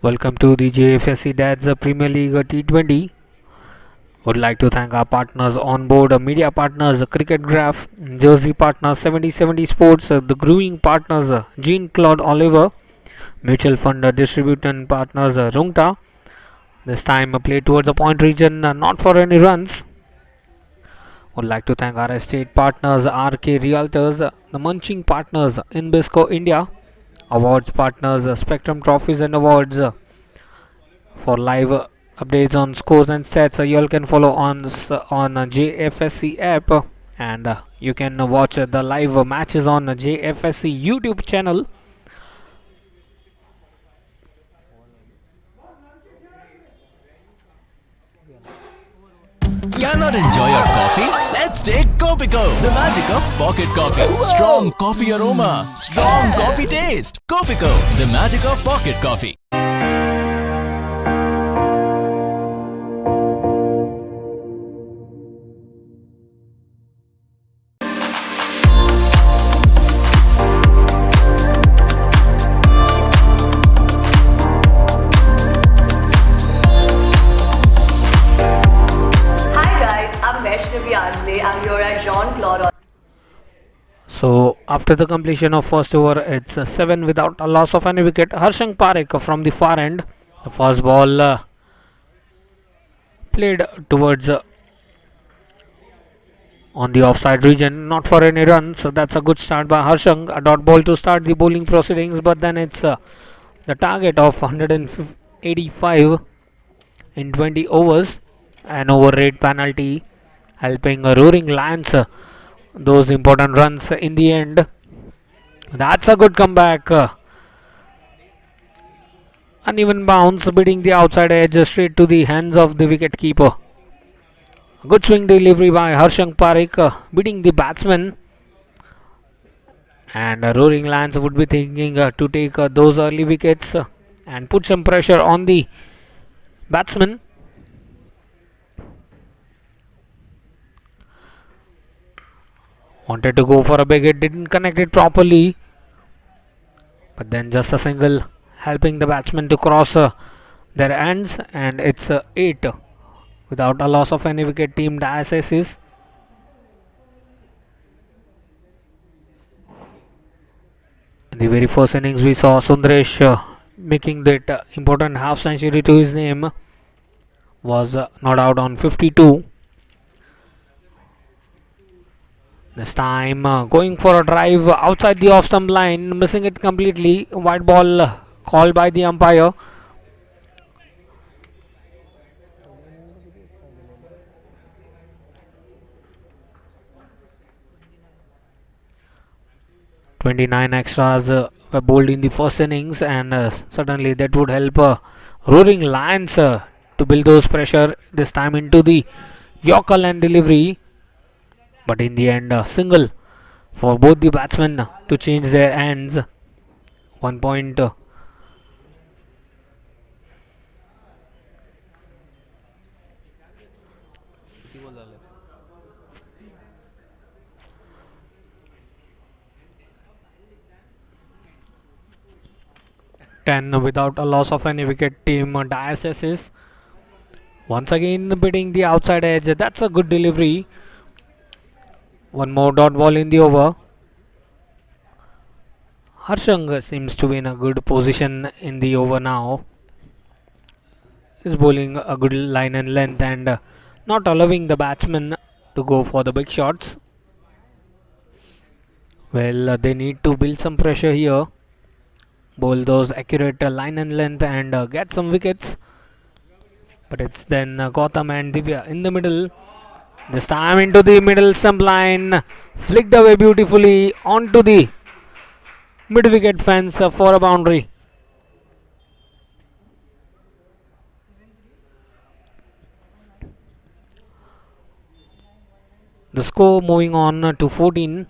Welcome to the Jfsc Dads Premier League T20. Would like to thank our partners on board, media partners, Cricket Graph, Jersey partners, 70/70 Sports, the Growing partners, Jean-Claude Oliver, Mutual Fund distribution partners, Rungta. This time played towards the point region, not for any runs. Would like to thank our estate partners, RK Realtors, the Munching partners, Inbisco India, awards partners, Spectrum Trophies and Awards. For live updates on scores and stats, you all can follow on Jfsc app, and you can watch the live matches on Jfsc YouTube channel. Cannot enjoy your coffee? Let's take Copico, the magic of pocket coffee. Strong coffee aroma, strong coffee taste. Copico, the magic of pocket coffee. I'm here as Jean-Claude. So after the completion of first over, it's 7 without a loss of any wicket. Harshang Parekh from the far end. The first ball played towards on the offside region, not for any runs. So that's a good start by Harshang. A dot ball to start the bowling proceedings, but then it's the target of 185 in 20 overs. An over rate penalty helping Rroaring Lions those important runs in the end. That's a good comeback. Uneven bounce beating the outside edge straight to the hands of the wicket keeper. Good swing delivery by Harshang Parekh beating the batsman. And Rroaring Lions would be thinking to take those early wickets and put some pressure on the batsman. Wanted to go for a big hit, didn't connect it properly. But then just a single helping the batsman to cross their ends, and it's 8 without a loss of any wicket. Team Dais is. In the very first innings, we saw Sundaresh making that important half century to his name. Was not out on 52. This time going for a drive outside the off stump line, missing it completely. White ball called by the umpire. "29 extras were bowled in the first innings, and certainly that would help Rroaring Lions to build those pressure this time into the Yorker and delivery. But in the end, single for both the batsmen to change their ends. 1 point. 10 without a loss of any wicket. Team Dais is once again beating the outside edge. That's a good delivery. One more dot ball in the over. Harshang seems to be in a good position in the over now. Is bowling a good line and length and not allowing the batsman to go for the big shots. Well, they need to build some pressure here. Bowl those accurate line and length and get some wickets. But it's then Gautam and Divya in the middle. This time into the middle stump line. Flicked away beautifully onto the mid-wicket fence for a boundary. The score moving on to 14.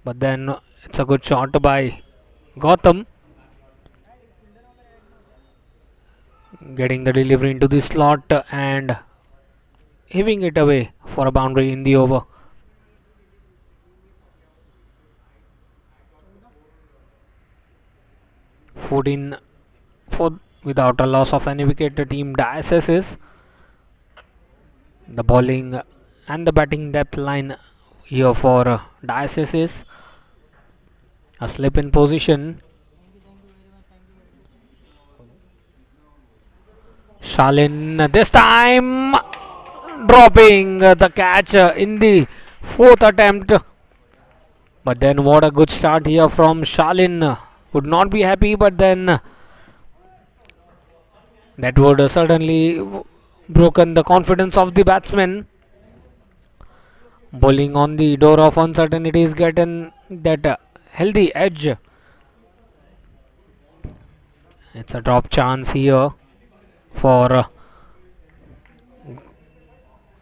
But then it's a good shot by Gautam. Getting the delivery into the slot and heaving it away for a boundary in the over. "14 for without a loss of any wicket." The team Dais is. The bowling and the batting depth line here for Dais is. A slip in position. Shalin this time dropping the catch in the fourth attempt. But then what a good start here from Shalin. Would not be happy, but then that would certainly broken the confidence of the batsman. Bowling on the door of uncertainties, getting that healthy edge. It's a drop chance here for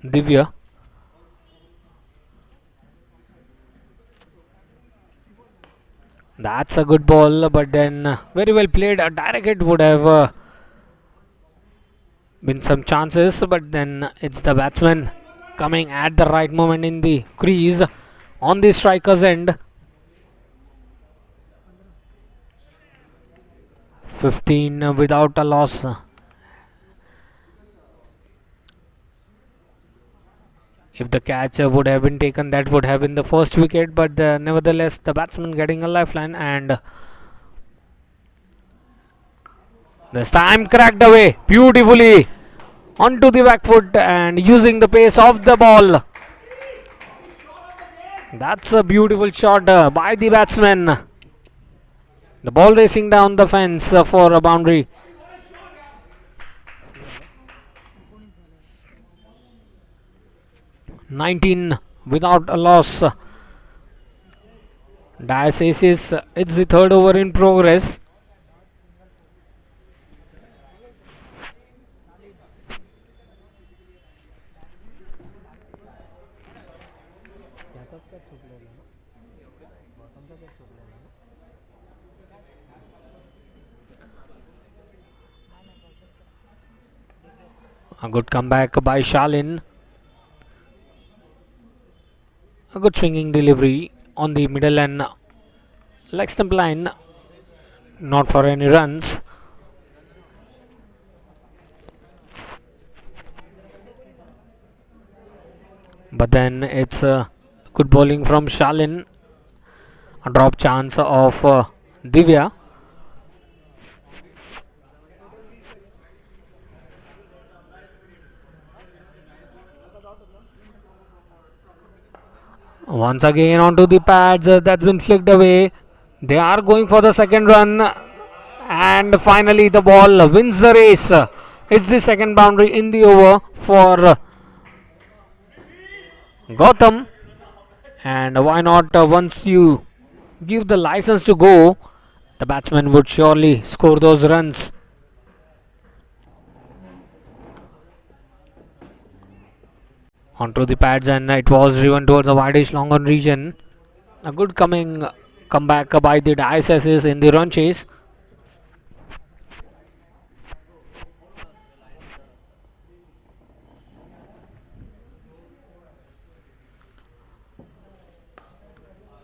Divya. That's a good ball, but then very well played. A direct hit would have been some chances, but then it's the batsman coming at the right moment in the crease on the striker's end. 15 without a loss. If the catch would have been taken, that would have been the first wicket, but nevertheless the batsman getting a lifeline, and this time cracked away beautifully onto the back foot and using the pace of the ball. That's a beautiful shot by the batsman. The ball racing down the fence for a boundary. "19 without a loss." Dais aces. It's the third over in progress. A good comeback by Shalin. A good swinging delivery on the middle and leg stump line. Not for any runs. But then it's good bowling from Shalin. A drop chance of Divya. Once again onto the pads, that's been flicked away. They are going for the second run, and finally the ball wins the race. It's the second boundary in the over for Gautam, and why not, once you give the license to go, the batsman would surely score those runs. Onto the pads, and it was driven towards the wideish long on region. A good comeback by the Dais in the run chase.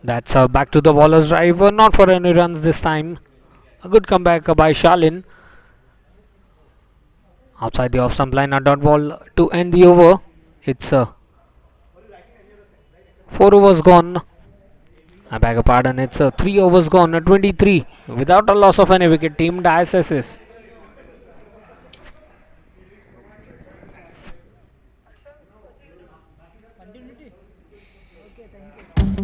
That's back to the bowler's drive, not for any runs this time. A good comeback by Shalin. Outside the off stump line, a dot ball to end the over. It's 4 overs gone. I beg your pardon, it's 3 overs gone, 23 without a loss of any wicket. Team Dais.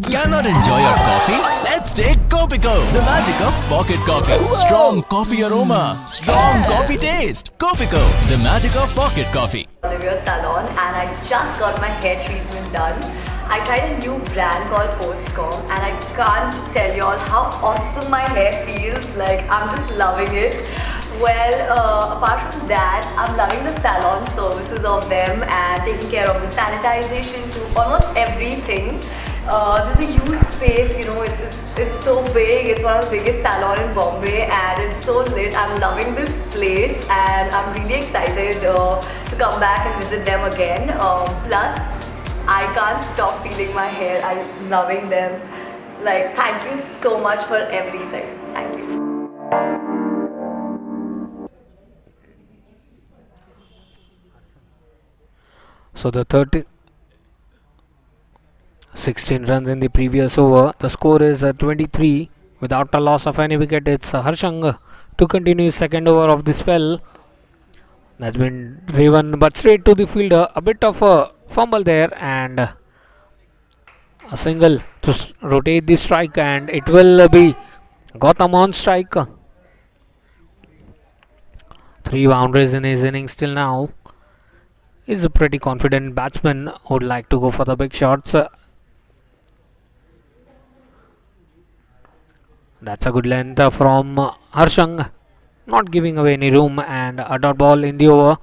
Cannot enjoy your coffee? Let's take Copico, the magic of pocket coffee. Strong coffee aroma, strong coffee taste. Copico, the magic of pocket coffee. Salon, and I just got my hair treatment done. I tried a new brand called Postcom, and I can't tell you all how awesome my hair feels. Like, I'm just loving it. Well, apart from that, I'm loving the salon services of them and taking care of the sanitization to almost everything. This is a huge space, you know, it's so big. It's one of the biggest salon in Bombay, and it's so lit. I'm loving this place, and I'm really excited to come back and visit them again. Plus, I can't stop feeling my hair. I'm loving them. Like, thank you so much for everything. Thank you. So the 16 runs in the previous over. The score is 23 without a loss of any wicket. It's Harshang to continue his second over of the spell. That's been driven but straight to the fielder. A bit of a fumble there, and a single to rotate the strike, and it will be Gautam on strike. 3 boundaries in his innings till now. He's a pretty confident batsman who would like to go for the big shots. That's a good length from Harshang, not giving away any room, and a dot ball in the over.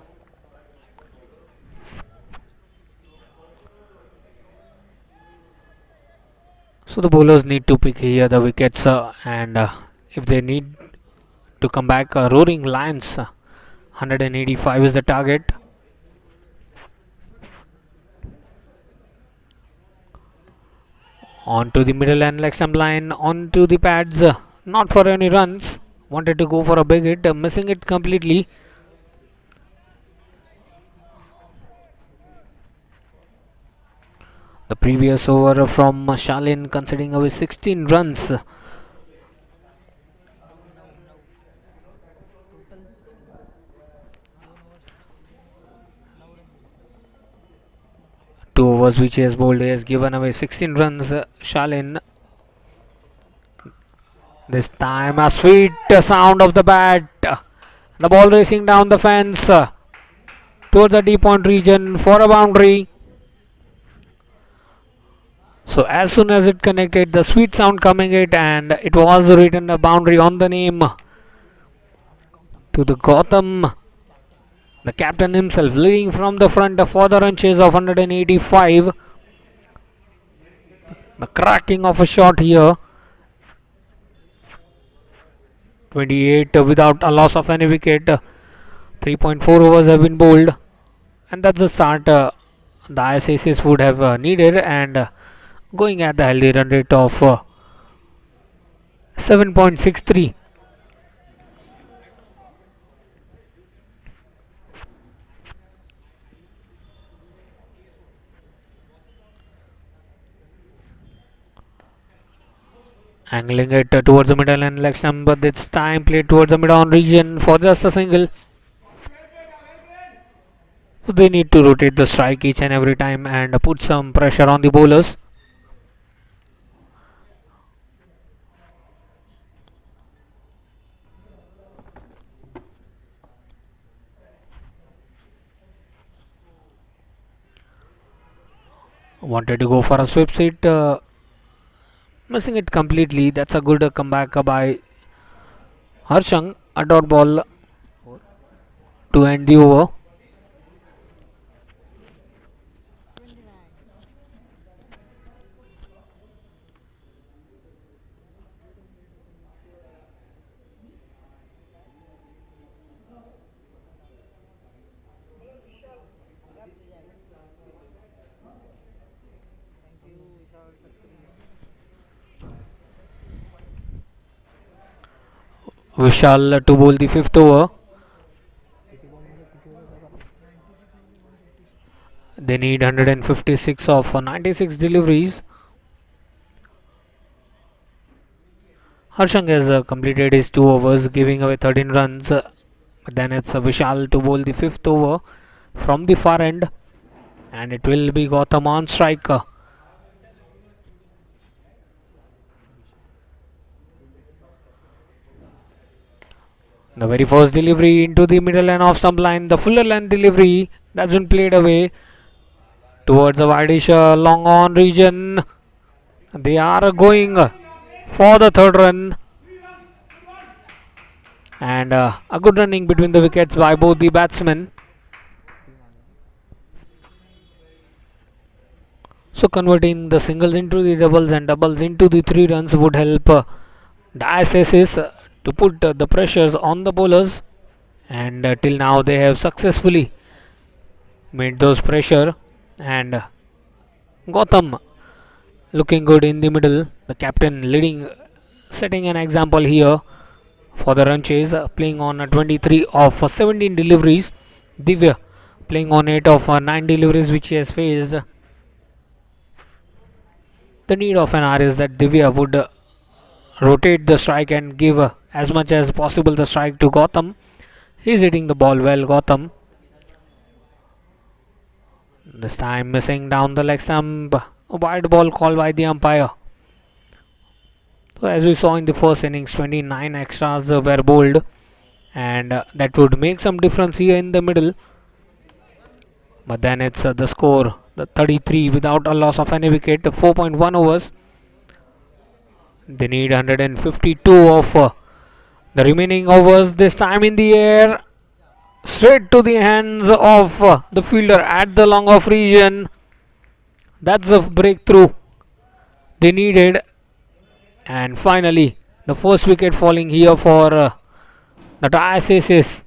So the bowlers need to pick here the wickets, and if they need to come back, Rroaring Lions, 185 is the target. Onto the middle and leg stump line, onto the pads, not for any runs. Wanted to go for a big hit, missing it completely. The previous over from Shalin conceding away 16 runs. Two overs which he has bowled, he has given away 16 runs. Shalin. This time a sweet sound of the bat. The ball racing down the fence towards the deep point region for a boundary. So as soon as it connected, the sweet sound coming it, and it was written a boundary on the name to the Gautam. The captain himself leading from the front for the run chase of 185. The cracking of a shot here. 28 without a loss of any wicket. 3.4 overs have been bowled. And that's the start the ISACs would have needed, and going at the healthy run rate of 7.63. Angling it towards the middle and leg stump, but this time played towards the mid-on region for just a single. So they need to rotate the strike each and every time and put some pressure on the bowlers. Wanted to go for a sweep seat, missing it completely. That's a good comeback by Harshang. A dot ball to end the over. Vishal to bowl the fifth over. They need 156 of 96 deliveries. Harshang has completed his 2 overs, giving away 13 runs. But then it's Vishal to bowl the fifth over from the far end, and it will be Gautam on strike. The very first delivery into the middle and off stump line, the fuller length delivery that's been played away towards the wideish long on region. They are going for the third run, and a good running between the wickets by both the batsmen. So converting the singles into the doubles and doubles into the 3 runs would help Dais to put the pressures on the bowlers, and till now they have successfully made those pressure. And Gautam looking good in the middle, the captain leading, setting an example here for the run chase, playing on 23 of 17 deliveries. Divya playing on 8 of 9 deliveries which he has faced. The need of an hour is that Divya would rotate the strike and give as much as possible the strike to Gautam. He's hitting the ball well, Gautam. This time missing down the leg stump. A wide ball called by the umpire. So as we saw in the first innings, 29 extras were bowled, and that would make some difference here in the middle. But then it's the score, the 33 without a loss of any wicket, 4.1 overs. They need 152 of the remaining overs. This time in the air, straight to the hands of the fielder at the long off region. That's the breakthrough they needed. And finally, the first wicket falling here for the Dais.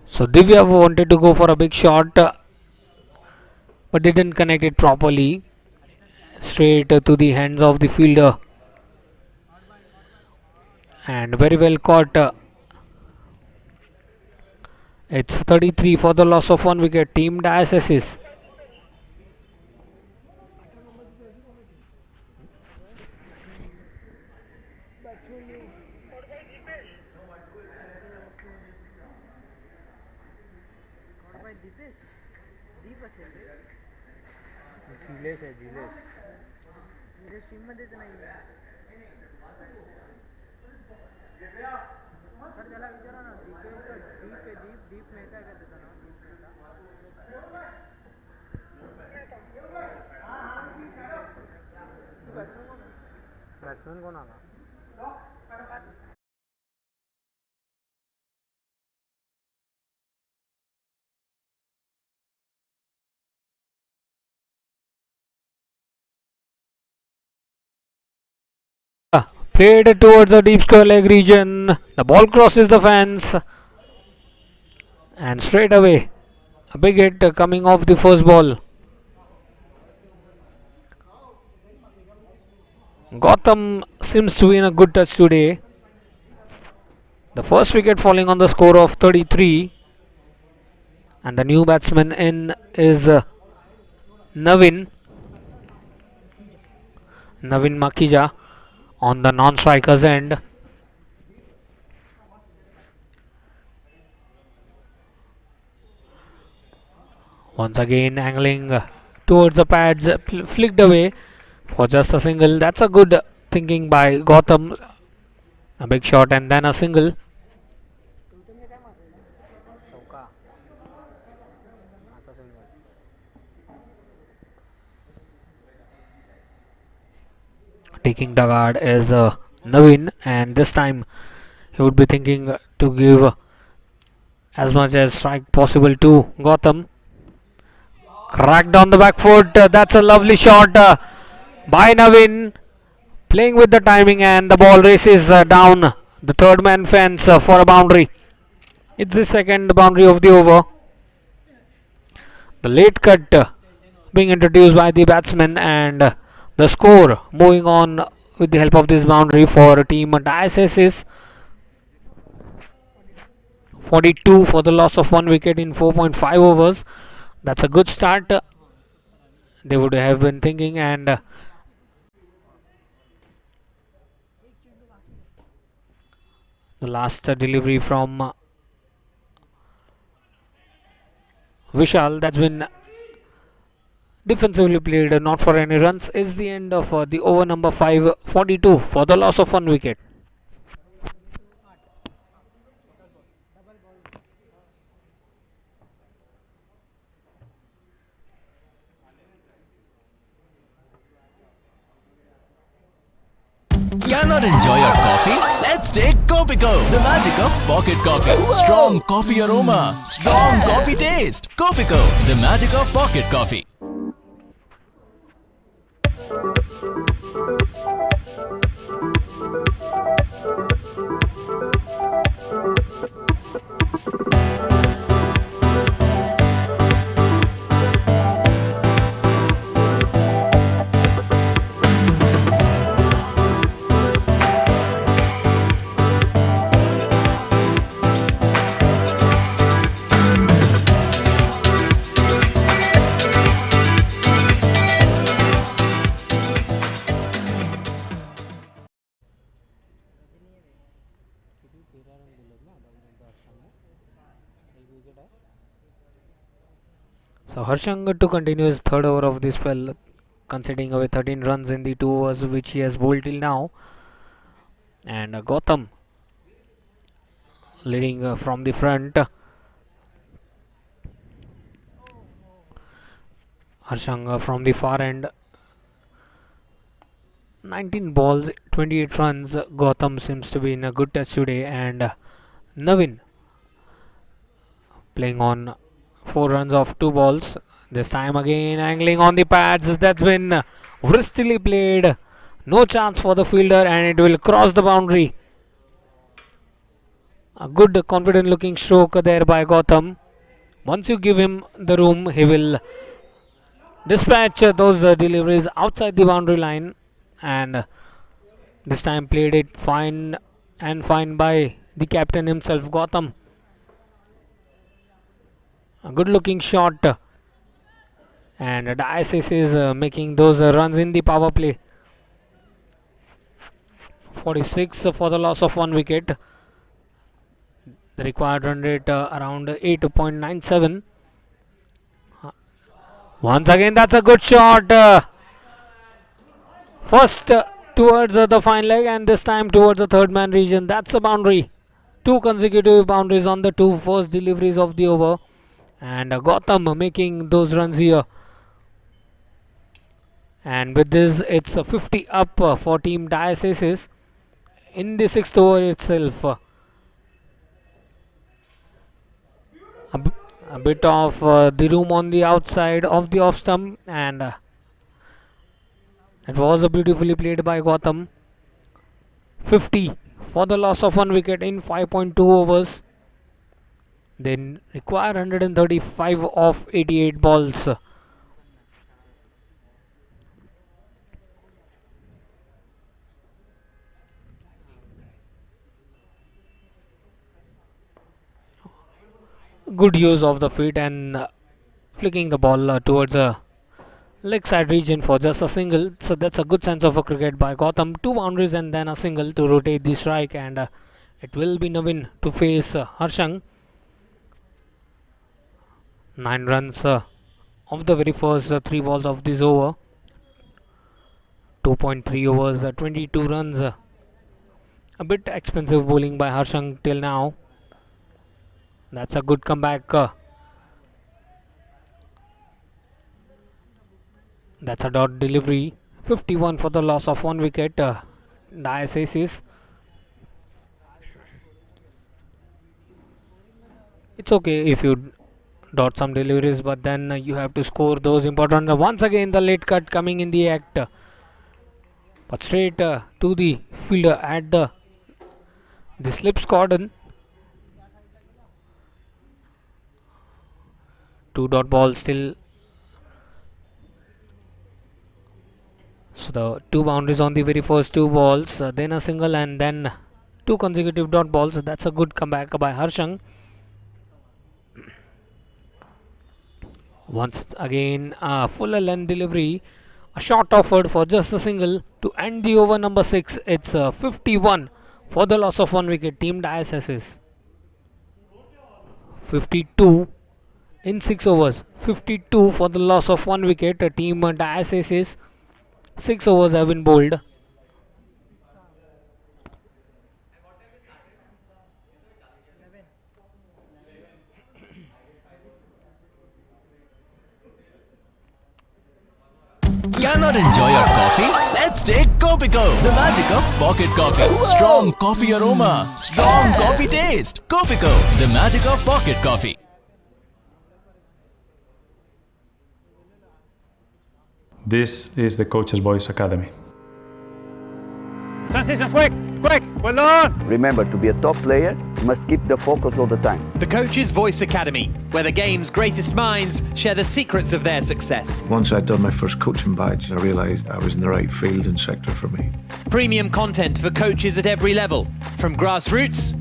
So Divya wanted to go for a big shot, but didn't connect it properly. Straight to the hands of the fielder. And very well caught. It's 33 for the loss of 1 wicket. Team Dais. Played towards the deep square leg region. The ball crosses the fence. And straight away, a big hit coming off the first ball. Gotham seems to be in a good touch today. The first wicket falling on the score of 33. And the new batsman in is Navin Makija on the non-striker's end. Once again angling towards the pads, flicked away for just a single. That's a good thinking by Gotham. A big shot and then a single. Taking the guard is Navin, and this time he would be thinking to give as much as strike possible to Gotham. Cracked on the back foot. That's a lovely shot by Navin. Playing with the timing, and the ball races down the third man fence for a boundary. It's the second boundary of the over. The late cut being introduced by the batsman, and the score moving on with the help of this boundary for team Dais is 42 for the loss of 1 wicket in 4.5 overs. That's a good start. They would have been thinking, and the last delivery from Vishal, that's been defensively played, not for any runs, is the end of the over number 5, 42 for the loss of 1 wicket. Cannot enjoy your coffee? Let's take Copico, the magic of pocket coffee. Strong coffee aroma, strong coffee taste. Copico, the magic of pocket coffee. So Harshang to continue his third over of this spell, conceding away 13 runs in the 2 overs which he has bowled till now. And Gotham leading from the front. Harshang from the far end. 19 balls, 28 runs. Gotham seems to be in a good touch today, and Navin playing on 4 runs off 2 balls. This time again angling on the pads. That's been wristily played. No chance for the fielder, and it will cross the boundary. A good confident looking stroke there by Gotham. Once you give him the room, he will dispatch those deliveries outside the boundary line, and this time played it fine by the captain himself, Gotham. A good looking shot, and Dais is making those runs in the power play. 46 for the loss of 1 wicket. The required run rate around 8.97. Once again, that's a good shot. First towards the fine leg, and this time towards the third man region. That's a boundary. 2 consecutive boundaries on the 2 first deliveries of the over. And Gotham making those runs here. And with this, it's 50 up for team Dais in the 6th over itself. A bit of the room on the outside of the off stump, and it was beautifully played by Gotham. 50 for the loss of 1 wicket in 5.2 overs. They require 135 of 88 balls. Good use of the feet and flicking the ball towards the leg side region for just a single. So that's a good sense of a cricket by Gotham. 2 boundaries and then a single to rotate the strike, and it will be Navin to face Harshang. 9 runs of the very first 3 balls of this over. 2.3 overs, 22 runs. A bit expensive bowling by Harshang till now. That's a good comeback. That's a dot delivery. 51 for the loss of 1 wicket. Dais aces. It's okay if you dot some deliveries, but then you have to score those important. Once again, the late cut coming in the act. But straight to the fielder at the slips cordon. 2 dot ball still. So the 2 boundaries on the very first 2 balls, then a single and then 2 consecutive dot balls. That's a good comeback by Harshang. Once again, fuller length delivery. A shot offered for just a single to end the over number 6. It's 51 for the loss of 1 wicket. Team Dais aces. 52 in 6 overs. 52 for the loss of 1 wicket. Team Dais aces. 6 overs have been bowled. Cannot enjoy your coffee? Let's take Copico, the magic of pocket coffee. Strong coffee aroma, strong coffee taste. Copico, the magic of pocket coffee. This is the Coach's Voice Academy. Transition, quick, quick, well done! Remember, to be a top player, you must keep the focus all the time. The Coach's Voice Academy, where the game's greatest minds share the secrets of their success. Once I'd done my first coaching badge, I realised I was in the right field and sector for me. Premium content for coaches at every level, from grassroots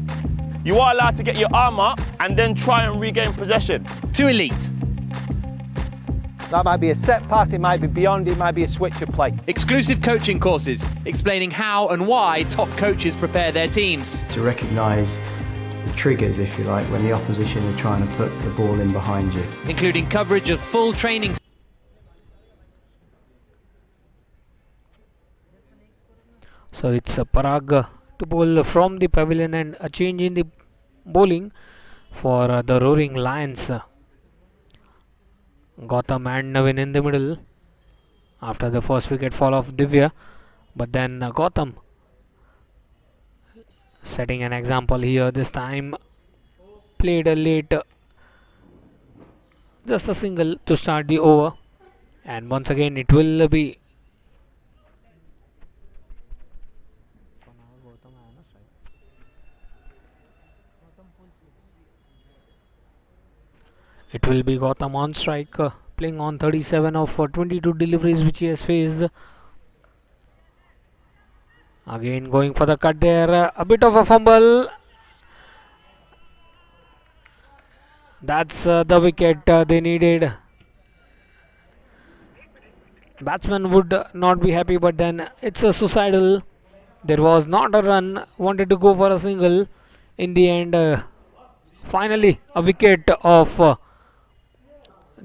You are allowed to get your arm up and then try and regain possession. to elite. That might be a set pass, it might be beyond, it might be a switch of play. Exclusive coaching courses explaining how and why top coaches prepare their teams. To recognise the triggers, if you like, when the opposition are trying to put the ball in behind you. Including coverage of full training. So it's a Parag to bowl from the pavilion, and a change in the bowling for the Rroaring Lions. Gotham and Navin in the middle after the first wicket fall of Divya, but then Gotham setting an example here. This time played a late, just a single to start the over, and once again it will be Gotham on strike, playing on 37 of 22 deliveries which he has faced. Again going for the cut there, a bit of a fumble. That's the wicket they needed. Batsman would not be happy, but then it's a suicidal. There was not a run, wanted to go for a single. In the end, finally a wicket of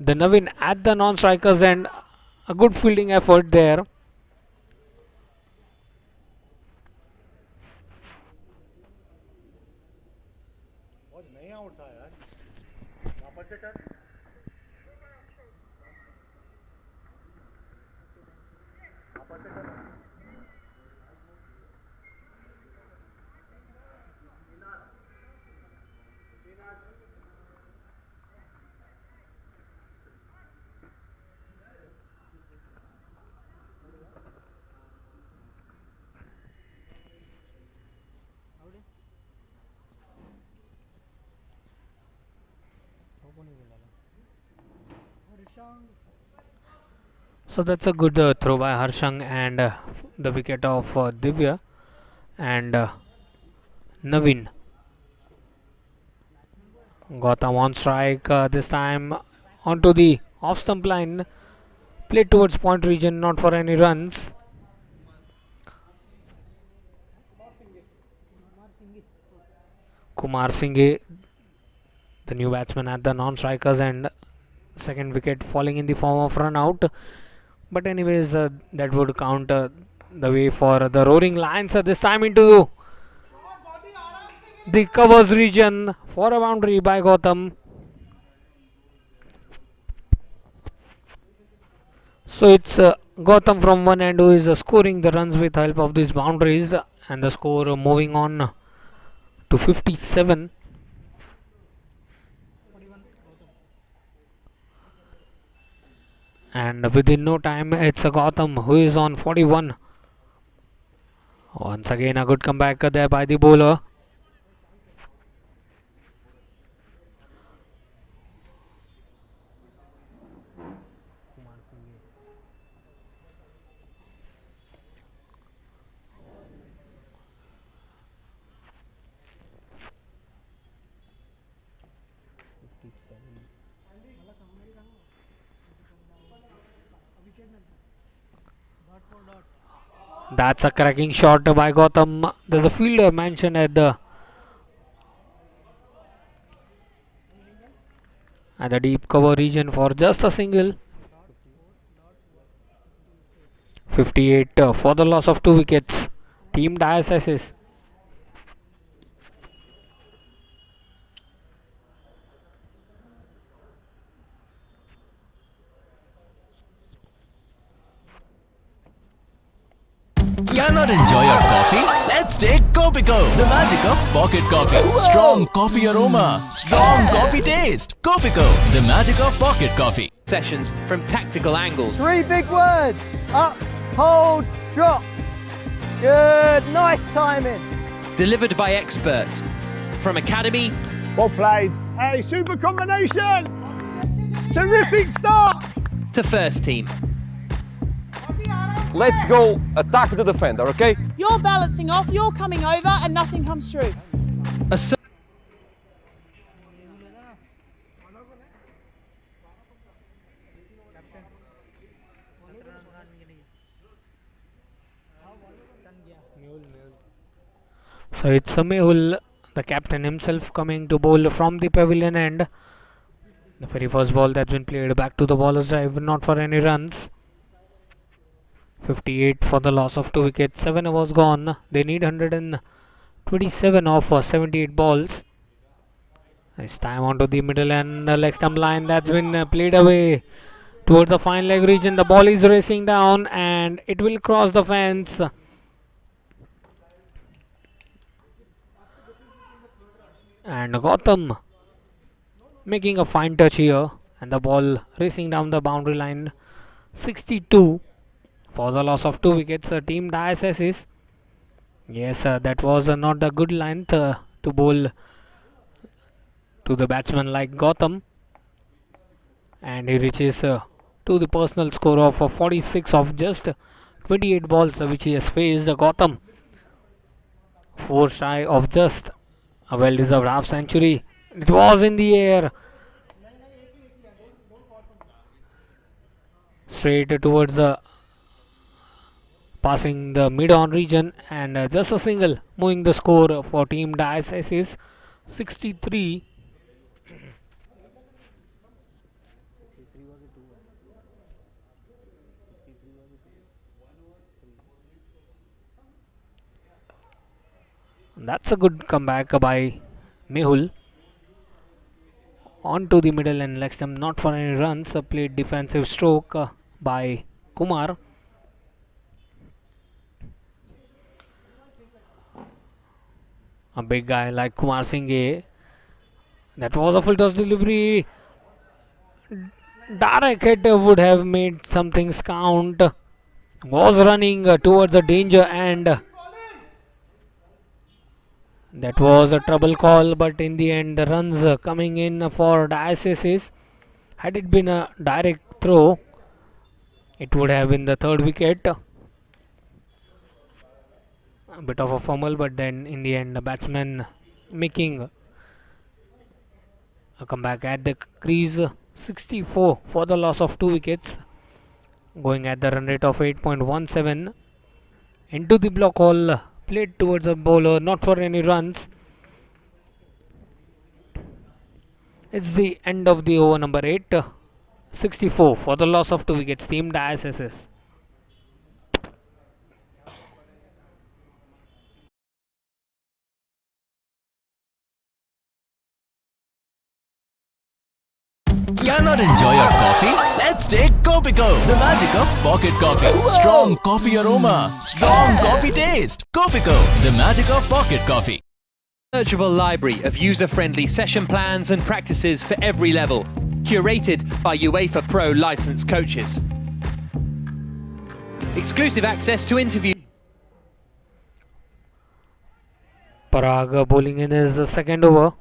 the Navin at the non-strikers, and a good fielding effort there. So that's a good throw by Harshang and the wicket of Divya and Naveen. Gautam on strike this time onto the off stump line. Played towards point region, not for any runs. Kumar Singh, the new batsman at the non-strikers, and second wicket falling in the form of run out. But anyways, that would count the way for the Rroaring Lions this time into the covers region for a boundary by Gautam. So it's Gautam from one end who is scoring the runs with help of these boundaries, and the score moving on to 57. And within no time, it's Gautam who is on 41. Once again, a good comeback there by the bowler. That's a cracking shot by Gautam. There's a fielder mentioned at the deep cover region for just a single. 58 for the loss of 2 wickets. Team Dais assist. Cannot enjoy your coffee? Let's take Copico, the magic of pocket coffee. Strong coffee aroma, strong coffee taste. Copico, the magic of pocket coffee. Sessions from tactical angles. 3 big words. Up, hold, drop. Good, nice timing. Delivered by experts from academy. Well played. Hey, super combination. Terrific start. To first team. Let's go attack the defender, okay? You're balancing off, you're coming over, and nothing comes through. So it's Mehul, the captain himself, coming to bowl from the pavilion end. The very first ball that's been played back to the bowler's drive, not for any runs. 58 for the loss of 2 wickets. 7 overs gone. They need 127 of 78 balls. This time onto the middle and leg stump line that's been played away towards the fine leg region. The ball is racing down and it will cross the fence. And Gautam making a fine touch here, and the ball racing down the boundary line. 62 for the loss of 2 wickets. Team Dais assist. Yes, that was not a good length to bowl to the batsman like Gautam, and he reaches to the personal score of 46 of just 28 balls which he has faced. Gautam 4 shy of just a well-deserved half century. It was in the air, straight towards the passing the mid-on region, and just a single, moving the score for Team Dais is 63. That's a good comeback by Mehul. On to the middle and leg stump, not for any runs. Played defensive stroke by Kumar. A big guy like Kumar Singh. That was a full toss delivery. Direct hit would have made some things count. Was running towards the danger, and that was a trouble call, but in the end the runs coming in for Dais. Had it been a direct throw, it would have been the third wicket. A bit of a fumble, but then in the end the batsman making a comeback at the crease. 64 for the loss of 2 wickets, going at the run rate of 8.17. Into the block hole, played towards a bowler, not for any runs. It's the end of the over number 8. 64 for the loss of 2 wickets. Team Dais. Cannot enjoy your coffee? Let's take Copico, the magic of pocket coffee. Strong coffee aroma, strong coffee taste. Copico, the magic of pocket coffee. Searchable library of user-friendly session plans and practices for every level, curated by UEFA Pro licensed coaches. Exclusive access to interviews. Parag bowling in his second over.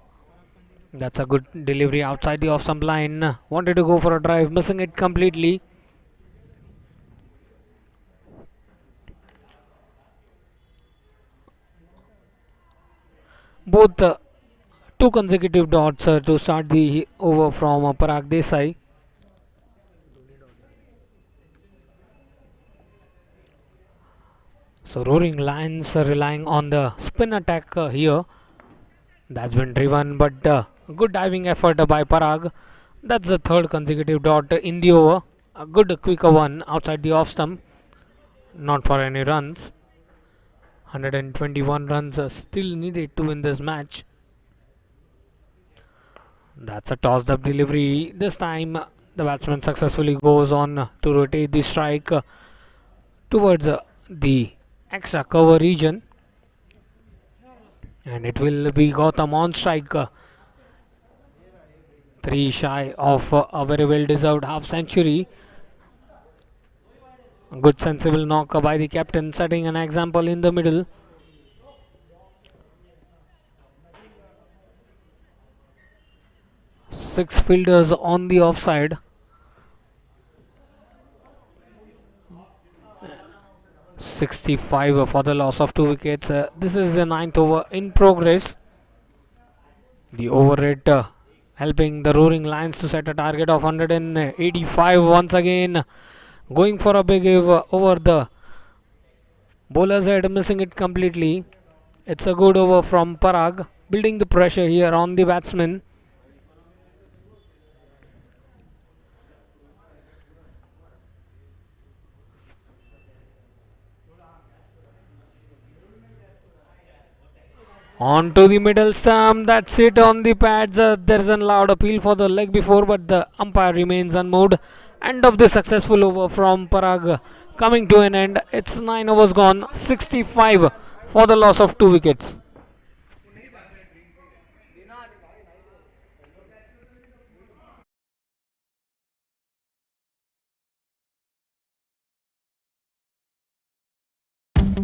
That's a good delivery outside the off-stump line. Wanted to go for a drive, missing it completely. Both 2 consecutive dots to start the over from Parag Desai. So Rroaring Lions relying on the spin attack here. That's been driven, but good diving effort by Parag. That's the third consecutive dot in the over. A good quicker one outside the off stump. Not for any runs. 121 runs still needed to win this match. That's a tossed up delivery. This time the batsman successfully goes on to rotate the strike towards the extra cover region. And it will be Gautam on strike. 3 shy of a very well deserved half century. A good sensible knock by the captain, setting an example in the middle. Six fielders on the offside. .65 for the loss of 2 wickets. This is the 9th over in progress. The over rate helping the Rroaring Lions to set a target of 185 once again. Going for a big over the bowler's head, missing it completely. It's a good over from Parag, building the pressure here on the batsman. On to the middle stump. That's it on the pads. There's a loud appeal for the leg before, but the umpire remains unmoved. End of the successful over from Parag coming to an end. It's 9 overs gone. 65 for the loss of 2 wickets.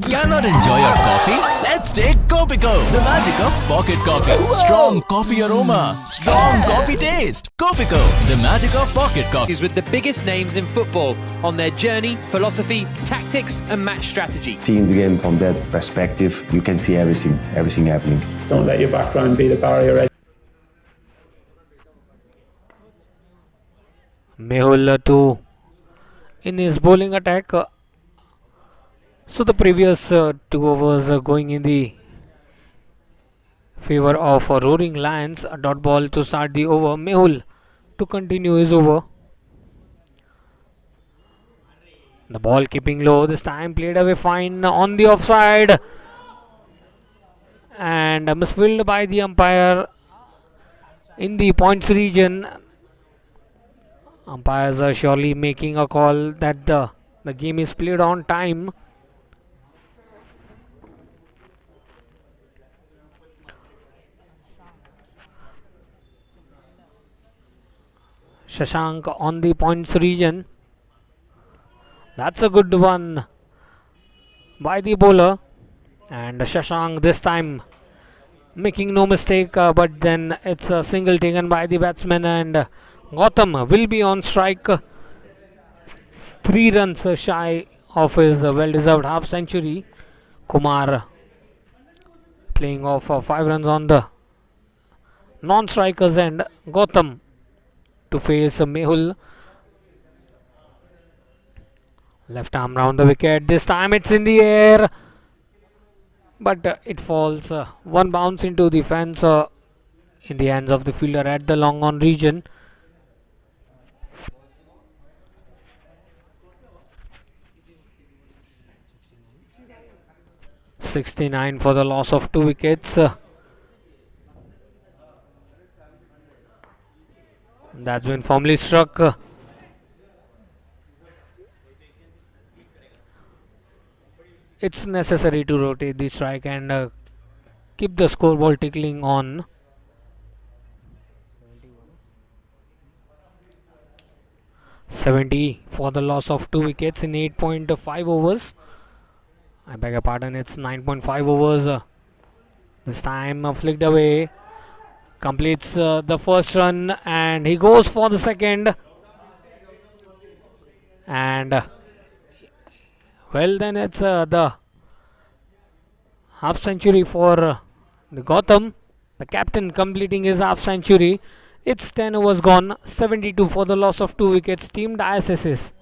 Cannot enjoy your coffee? Let's take Copico, the magic of pocket coffee. Strong coffee aroma, strong coffee taste. Copico, the magic of pocket coffee. With the biggest names in football on their journey, philosophy, tactics and match strategy. Seeing the game from that perspective, you can see everything happening. Don't let your background be the barrier. Mehul to in his bowling attack. So the previous 2 overs going in the favor of Rroaring Lions. A dot ball to start the over. Mehul to continue his over. The ball keeping low. This time played away fine on the offside. And misfilled by the umpire in the points region. Umpires are surely making a call that the game is played on time. Shashank on the points region. That's a good one by the bowler. And Shashank this time making no mistake, but then it's a single taken by the batsman, and Gautam will be on strike. 3 runs shy of his well-deserved half century. Kumar playing off 5 runs on the non-strikers end. Gautam to face Mehul. Left arm round the wicket. This time it's in the air, but it falls. One bounce into the fence in the hands of the fielder at the long on region. .69 for the loss of 2 wickets. That's been firmly struck. It's necessary to rotate the strike and keep the scoreboard tickling on. .70 for the loss of 2 wickets in 8.5 overs. I beg your pardon, it's 9.5 overs. This time flicked away. Completes the first run and he goes for the second. And well, then it's the half century for the Gautam. The captain completing his half century. It's 10 overs gone. 72 for the loss of 2 wickets. Team Dais.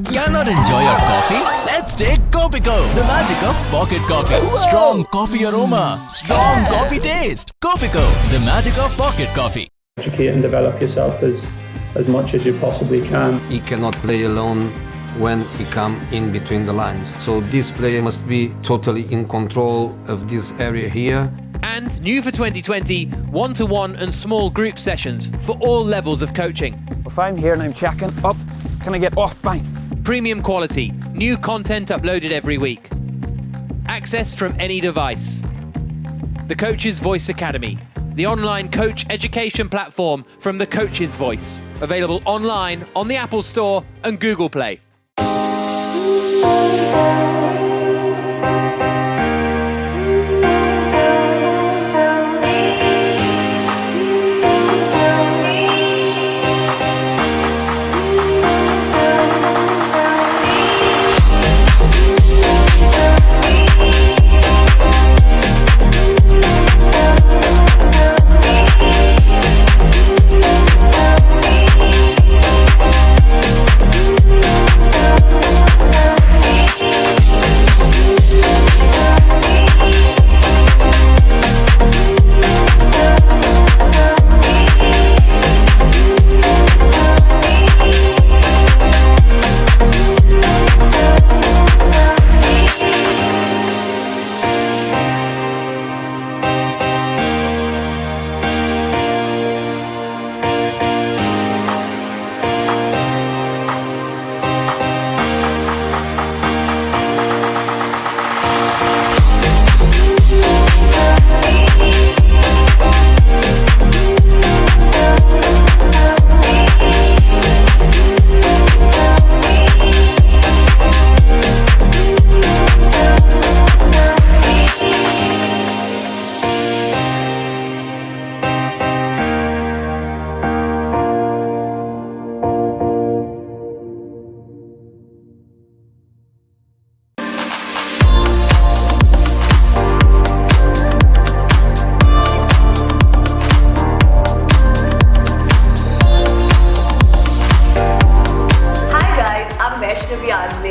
Cannot enjoy your coffee? Let's take Copico, the magic of pocket coffee. Strong coffee aroma, strong coffee taste. Copico, the magic of pocket coffee. Educate and develop yourself as much as you possibly can. He cannot play alone when he come in between the lines. So this player must be totally in control of this area here. And new for 2020, one-to-one and small group sessions for all levels of coaching. If I'm here and I'm checking up, can I get off? Bang. Premium quality, new content uploaded every week. Access from any device. The Coach's Voice Academy, the online coach education platform from the Coach's Voice. Available online on the Apple Store and Google Play.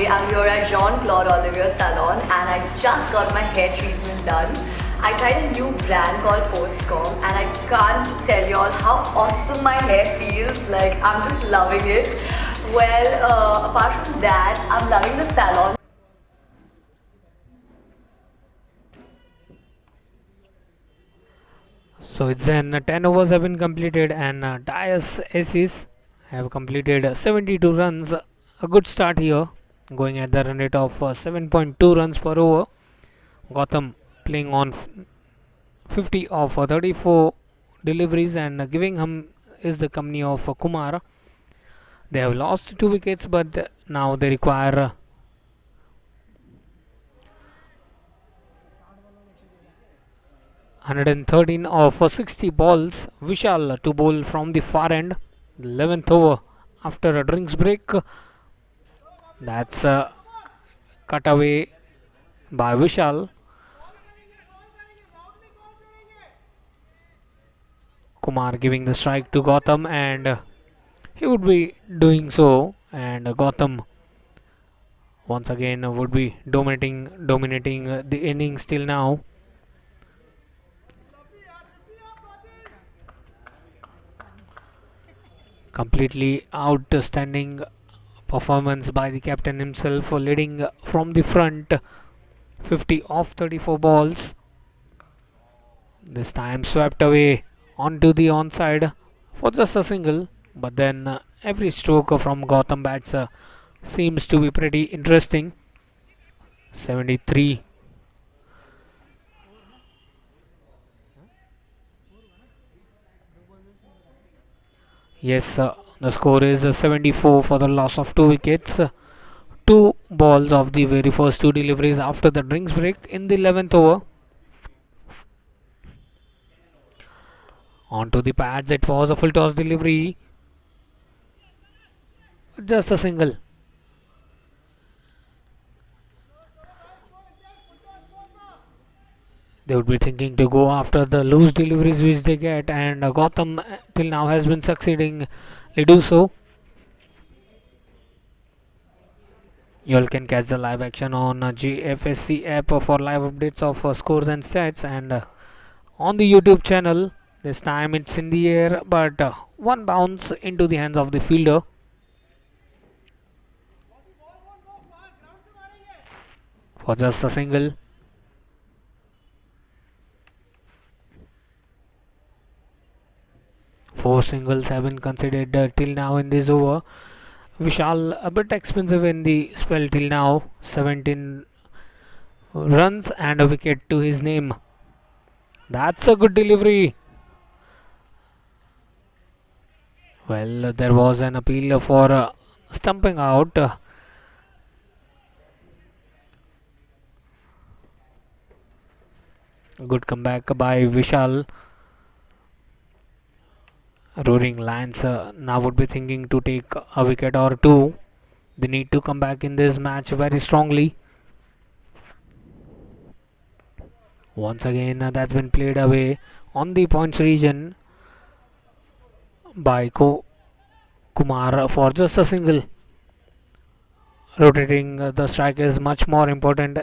I'm here at Jean-Claude Olivier Salon and I just got my hair treatment done. I tried a new brand called Postcom and I can't tell y'all how awesome my hair feels. Like, I'm just loving it. Well, apart from that, I'm loving the salon. So it's then 10 overs have been completed and Dais aces have completed 72 runs. A good start here, going at the run rate of 7.2 runs per over. Gautam playing on 50 of 34 deliveries and giving him is the company of Kumar. They have lost 2 wickets, but now they require 113 of 60 balls. Vishal to bowl from the far end. 11th over after a drinks break. That's cut away by Vishal. Kumar giving the strike to Gautam, and he would be doing so, and Gautam once again would be dominating the innings till now. Completely outstanding performance by the captain himself, leading from the front. 50 off 34 balls. This time swept away onto the onside for just a single, but then every stroke from Gautam bats seems to be pretty interesting. 73. Yes, the score is 74 for the loss of 2 wickets. Two balls of the very first two deliveries after the drinks break in the 11th over. Onto the pads, it was a full toss delivery. Just a single. They would be thinking to go after the loose deliveries which they get, and Gautam till now has been succeeding to do so. You all can catch the live action on Jfsc app for live updates of scores and stats, and on the YouTube channel. This time it's in the air, but one bounce into the hands of the fielder. For just a single. Four singles have been considered till now in this over. Vishal a bit expensive in the spell till now. 17 runs and a wicket to his name. That's a good delivery. Well, there was an appeal for stumping out. Good comeback by Vishal. Rroaring Lions now would be thinking to take a wicket or two. They need to come back in this match very strongly. Once again, that's been played away on the points region by Kumar for just a single. Rotating the strike is much more important.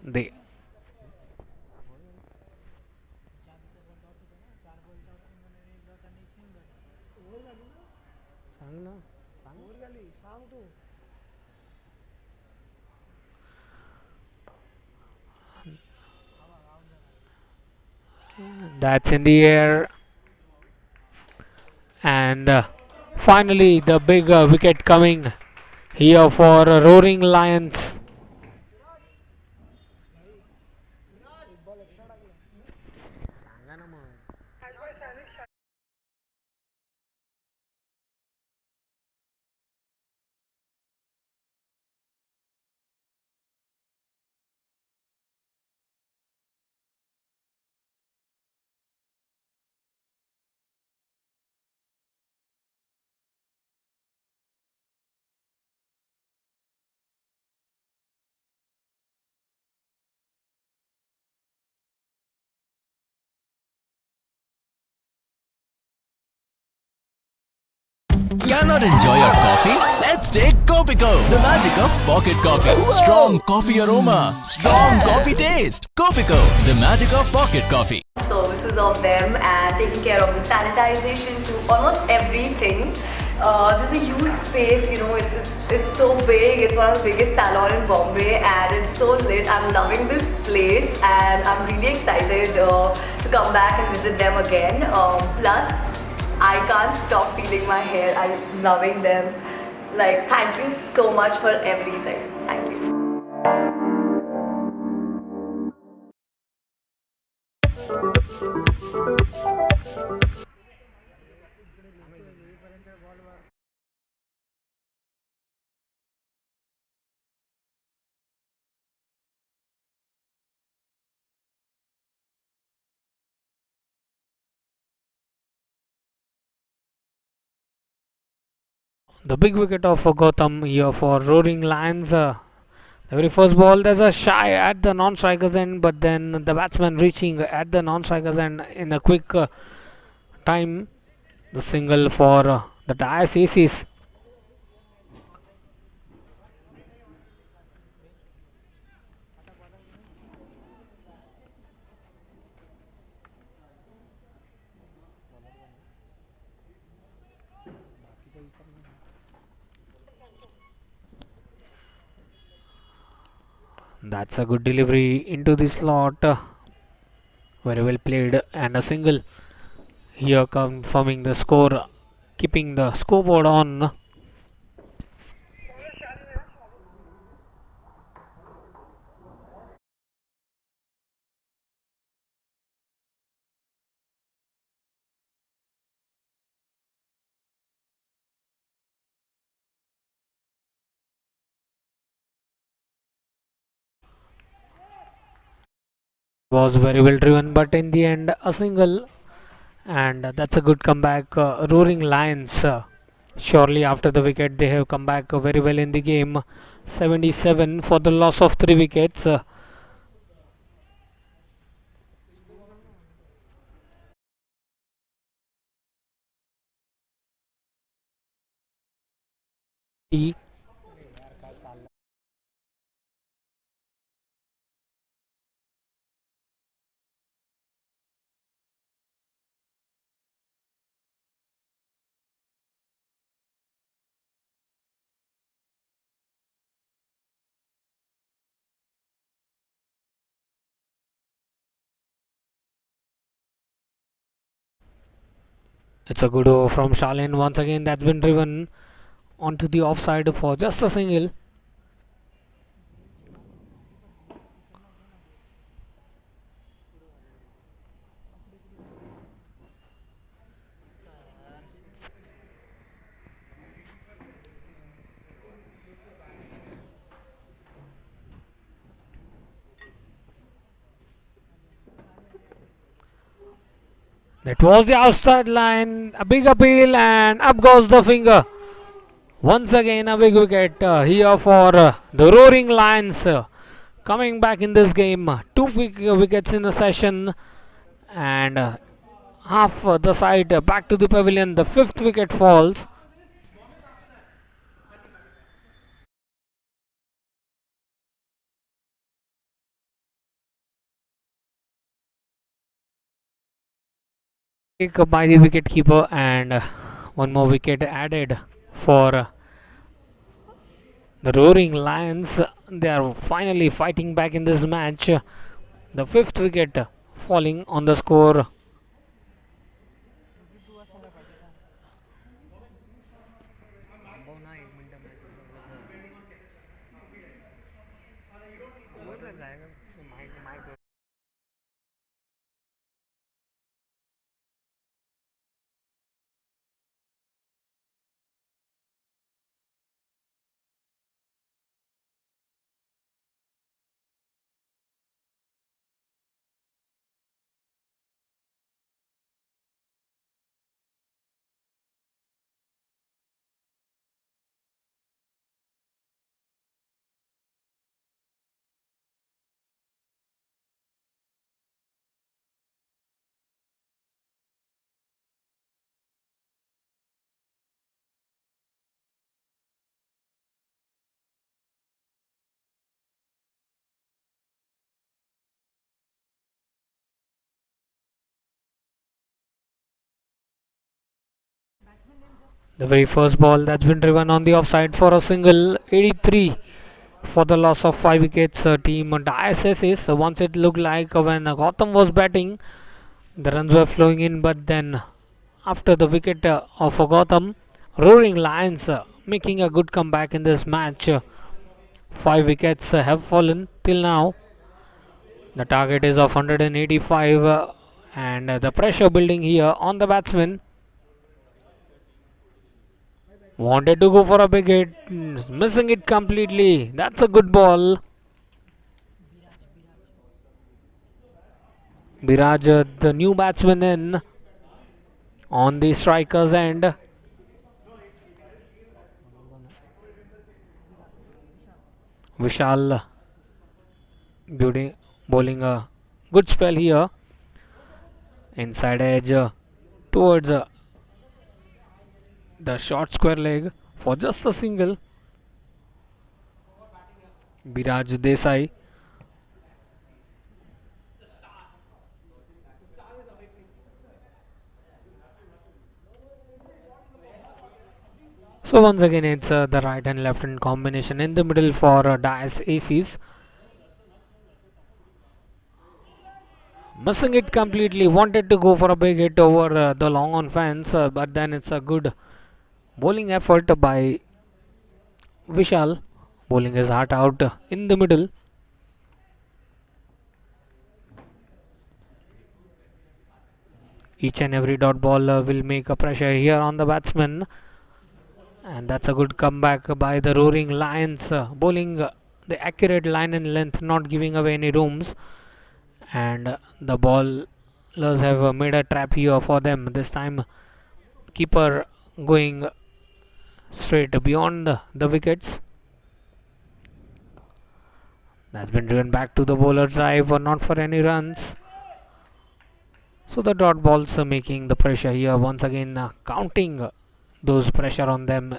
The that's in the air, and finally the big wicket coming here for Rroaring Lions. Cannot enjoy your coffee? Let's take Copico, the magic of pocket coffee. Strong coffee aroma, strong coffee taste. Copico, the magic of pocket coffee. Services of them and taking care of the sanitization to almost everything. This is a huge space, you know, it's so big. It's one of the biggest salon in Bombay and it's so lit. I'm loving this place and I'm really excited to come back and visit them again. Plus, I can't stop feeling my hair. I'm loving them. Like, thank you so much for everything. Thank you. the big wicket of Gautam here for Rroaring Lions. The very first ball, there's a shy at the non-strikers end, but then the batsman reaching at the non-strikers end in a quick time. The single for the Dais Aces. That's a good delivery into the slot. Very well played, and a single here confirming the score, keeping the scoreboard on. Was very well driven, but in the end a single, and that's a good comeback. Rroaring Lions, surely after the wicket they have come back very well in the game. 77 for the loss of 3 wickets. It's a good over from Shalin once again. That's been driven onto the offside for just a single. That was the outside line, a big appeal, and up goes the finger. Once again a big wicket here for the Rroaring Lions, coming back in this game. 2 wickets in the session, and half the side back to the pavilion. The 5th wicket falls. By the wicket keeper, and one more wicket added for the Rroaring Lions. They are finally fighting back in this match. The 5th wicket falling on the score. The very first ball that's been driven on the offside for a single. 83 for the loss of 5 wickets. Team Dais. Once it looked like when Gautam was batting, the runs were flowing in, but then after the wicket of Gautam, Rroaring Lions making a good comeback in this match. 5 wickets have fallen till now. The target is of 185, and the pressure building here on the batsman. Wanted to go for a big hit, missing it completely. That's a good ball. Biraj, the new batsman, in on the striker's end. Vishal bowling a good spell here. Inside edge towards the short square leg for just a single. Biraj Desai. So once again it's the right and left hand combination in the middle for Dais Aces. Missing it completely, wanted to go for a big hit over the long on fence, but then it's a good bowling effort by Vishal, bowling his heart out in the middle. Each and every dot ball will make a pressure here on the batsman. And that's a good comeback by the Rroaring Lions, bowling the accurate line and length, not giving away any rooms. And the bowlers have made a trap here for them. This time, keeper going straight beyond the wickets. That's been driven back to the bowler's drive, not for any runs. So the dot balls making the pressure here once again, counting those pressure on them.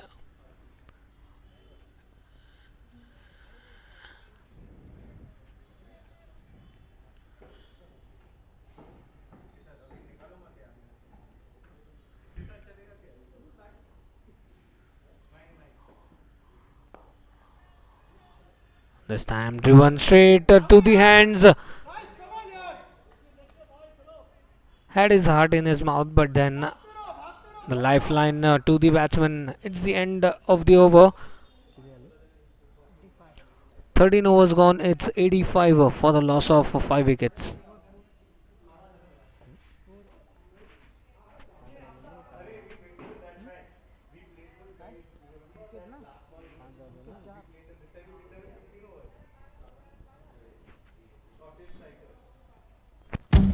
This time driven straight to the hands. Had his heart in his mouth, but then the lifeline to the batsman. It's the end of the over. 13 overs gone. It's 85 for the loss of 5 wickets.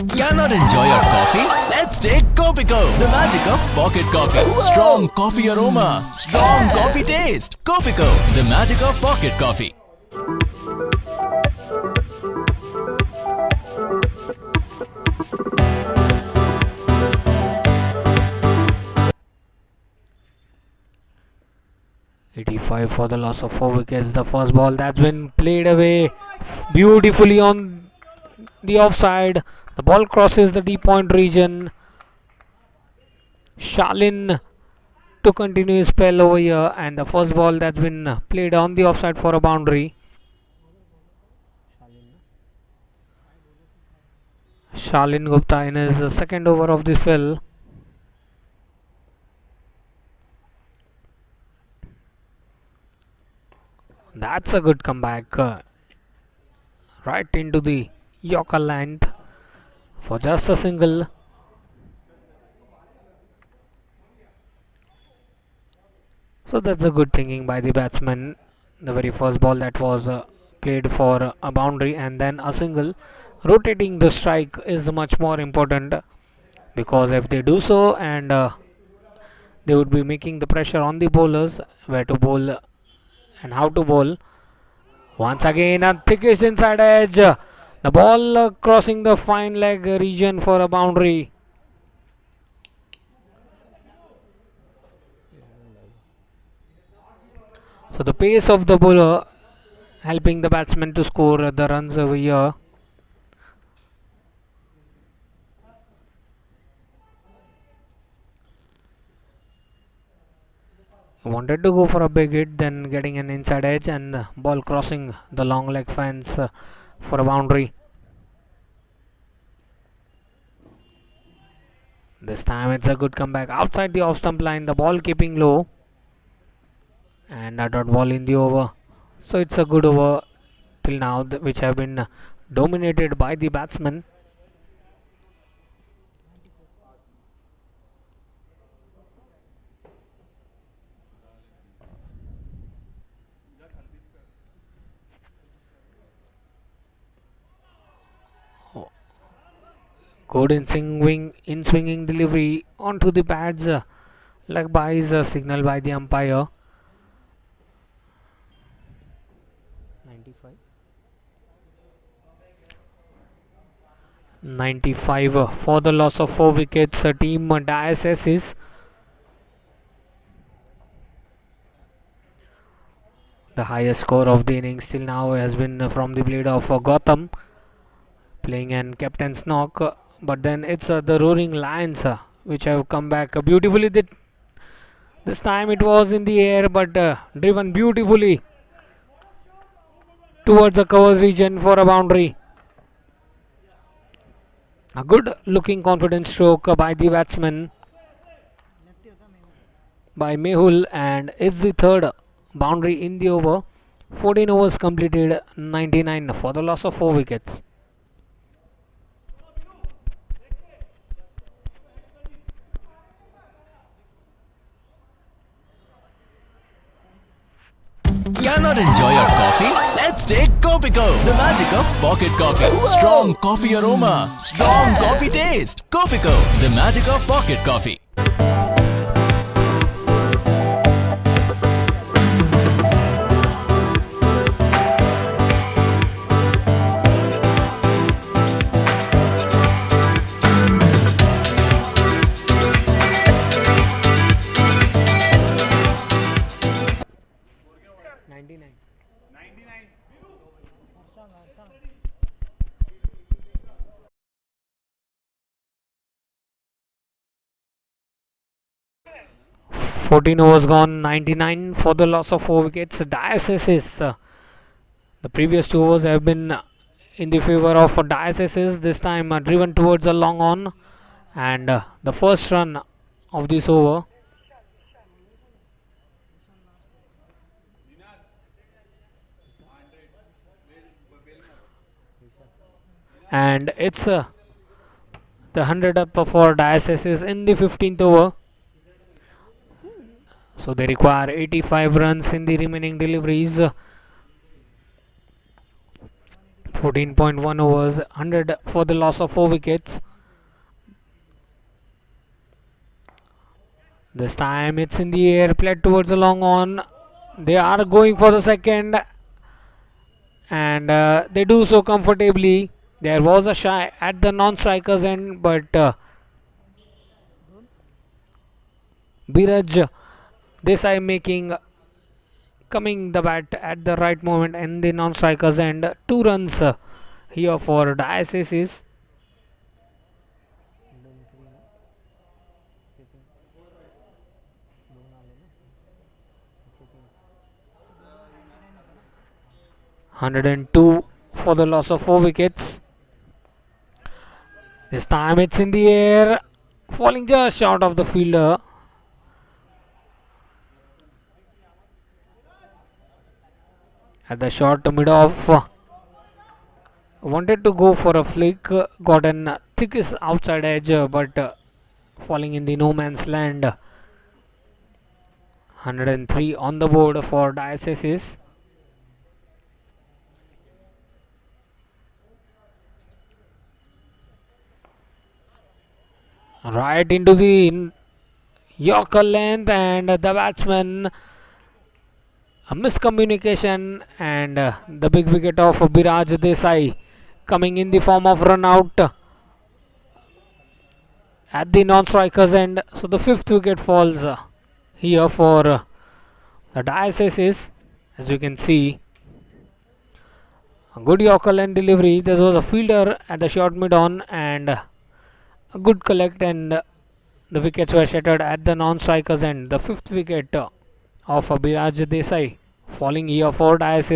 Cannot enjoy your coffee? Let's take Copico, the magic of pocket coffee. Strong coffee aroma, strong coffee taste. Copico, the magic of pocket coffee. .85 for the loss of 4 wickets. The first ball that's been played away beautifully on the offside. The ball crosses the deep point region. Shalin to continue his spell over here, and the first ball that's been played on the offside for a boundary. Shalin Gupta in his second over of the spell. That's a good comeback. Right into the Yorker length for just a single. So that's a good thinking by the batsman. The very first ball that was played for a boundary and then a single. Rotating the strike is much more important, because if they do so, and they would be making the pressure on the bowlers where to bowl and how to bowl. Once again a thickish inside edge. The ball crossing the fine leg region for a boundary. So the pace of the bowler helping the batsman to score the runs over here. Wanted to go for a big hit, then getting an inside edge and ball crossing the long leg fence for a boundary. This time it's a good comeback outside the off stump line. The ball keeping low, and a dot ball in the over. So it's a good over till now, which have been dominated by the batsman. Good in swinging delivery onto the pads. Leg by is signal by the umpire. 95 for the loss of 4 wickets. Team Dais is the highest score of the innings till now has been from the blade of Gotham, playing an captain's knock. But then it's the Rroaring Lions which have come back beautifully. This time it was in the air, but driven beautifully towards the covers region for a boundary. A good looking confident stroke by the batsman, by Mehul, and it's the third boundary in the over. 14 overs completed, 99 for the loss of 4 wickets. Cannot enjoy your coffee? Let's take Copico, the magic of pocket coffee. Strong coffee aroma, strong coffee taste. Copico, the magic of pocket coffee. Fourteen overs gone, 99 for the loss of 4 wickets. Dais is the previous 2 overs have been in the favor of Dais. This time driven towards a long on, and the first run of this over. And it's the 100 up for Dais in the 15th over. So they require 85 runs in the remaining deliveries. 14.1 overs, 100 for the loss of 4 wickets. This time it's in the air, played towards the long on. They are going for the second, and they do so comfortably. There was a shy at the non-strikers end, but Biraj Desai coming the bat at the right moment in the non-strikers end. 2 runs here for Dais. 102 for the loss of 4 wickets. This time it's in the air, falling just short of the fielder. At the short mid-off, wanted to go for a flick, got an thickest outside edge, but falling in the no man's land. 103 on the board for Dais. Right into the Yorker length, and the batsman, a miscommunication, and the big wicket of Biraj Desai coming in the form of run out at the non-strikers end. So the 5th wicket falls here for the Dais. As you can see, a good Yorker length delivery. There was a fielder at the short mid-on, and a good collect, and the wickets were shattered at the non-strikers end. The 5th wicket of Biraj Desai falling here for Dais.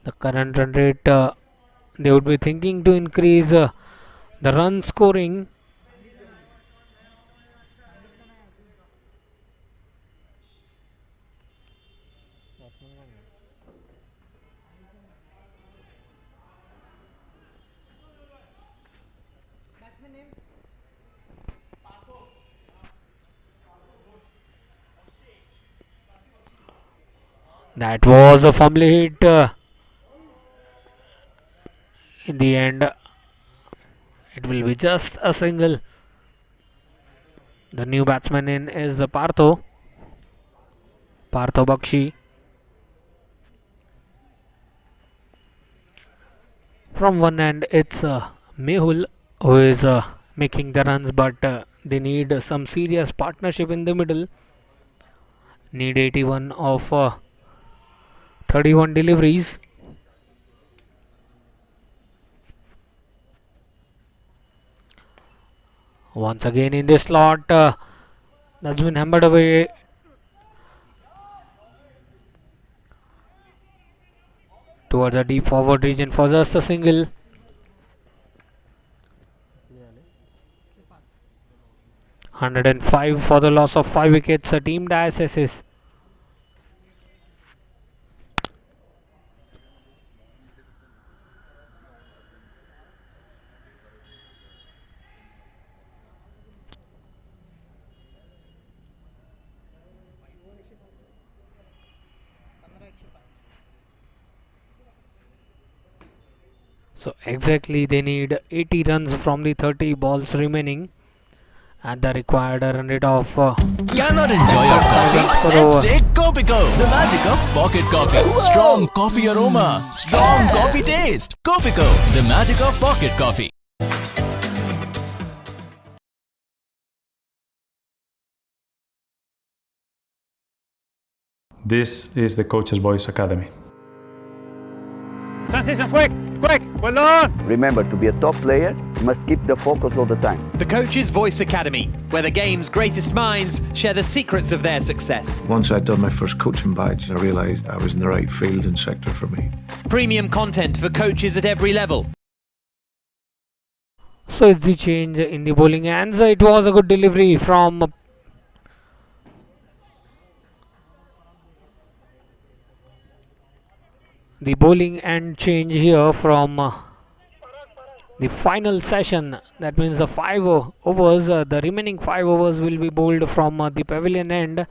The current run rate, they would be thinking to increase the run scoring. That was a fumble hit. In the end, it will be just a single. The new batsman in is Partho Partho Bakshi. From one end, it's Mehul who is making the runs, but they need some serious partnership in the middle. Need 81 of 31 deliveries. Once again in this slot, that's been hammered away. Towards the deep forward region for just a single. (105) for the loss of 5 wickets. Team Dais is. So exactly they need 80 runs from the 30 balls remaining at the required run rate of Cannot enjoy your coffee? Let's take Copico, the magic of pocket coffee. Strong coffee aroma, strong coffee taste. Copico, the magic of pocket coffee. This is the Coach's Voice Academy. Transition, quick, quick, well done! Remember, to be a top player, you must keep the focus all the time. The Coach's Voice Academy, where the game's greatest minds share the secrets of their success. Once I'd done my first coaching badge, I realised I was in the right field and sector for me. Premium content for coaches at every level. So it's the change in the bowling hands. It was a good delivery from the bowling end change here from the final session. That means the 5 overs, the remaining 5 overs will be bowled from the pavilion end,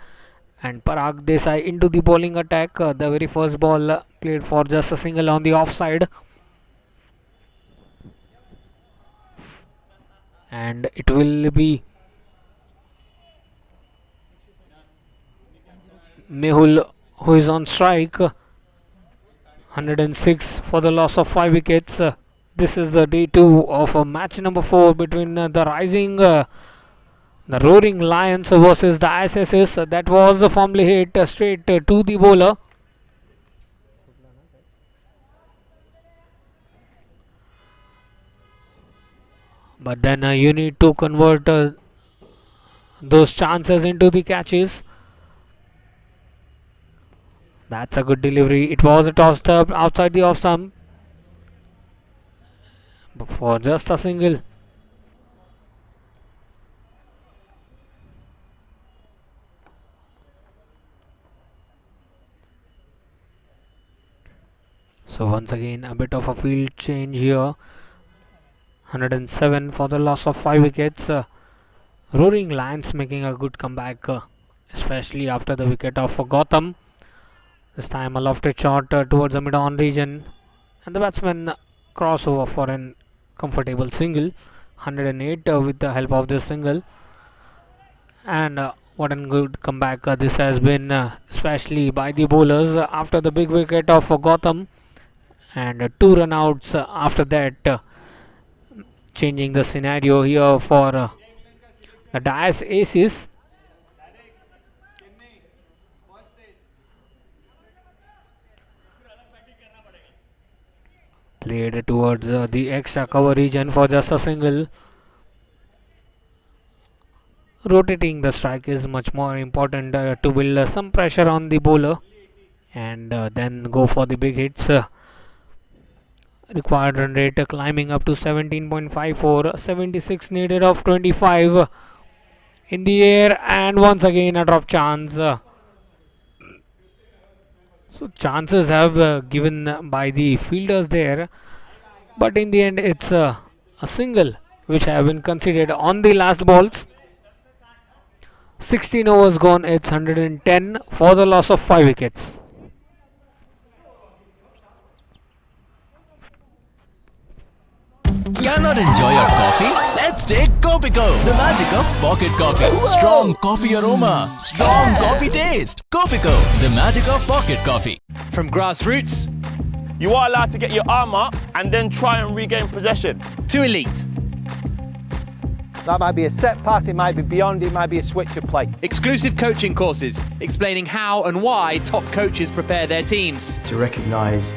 and Parag Desai into the bowling attack. The very first ball played for just a single on the offside, and it will be Mehul who is on strike. 106 for the loss of 5 wickets. This is the day 2 of match number 4 between the rising, the Rroaring Lions versus the ISSs. That was firmly hit straight to the bowler. But then you need to convert those chances into the catches. That's a good delivery. It was tossed up outside the off stump, but for just a single. So once again a bit of a field change here. 107 for the loss of 5 wickets. Rroaring Lions making a good comeback, especially after the wicket of Gautam. This time a lofted shot towards the mid-on region, and the batsman crossover for an comfortable single. 108 with the help of this single, and what a good comeback this has been, especially by the bowlers after the big wicket of Gautam, and 2 run outs after that, changing the scenario here for the Dais Aces. Played towards the extra cover region for just a single. Rotating the strike is much more important to build some pressure on the bowler, and then go for the big hits. Required run rate climbing up to 17.54. 76 needed of 25 in the air, and once again a drop chance. So chances have given by the fielders there, but in the end it's a single which have been considered on the last balls. 16 overs gone. It's 110 for the loss of 5 wickets. Cannot enjoy your coffee? Let's take Copico, the magic of pocket coffee. Strong coffee aroma, strong coffee taste. Copico, the magic of pocket coffee. From grassroots, You are allowed to get your arm up and then try and regain possession. to elite. That might be a set pass, it might be beyond, it might be a switch of play. Exclusive coaching courses explaining how and why top coaches prepare their teams. To recognise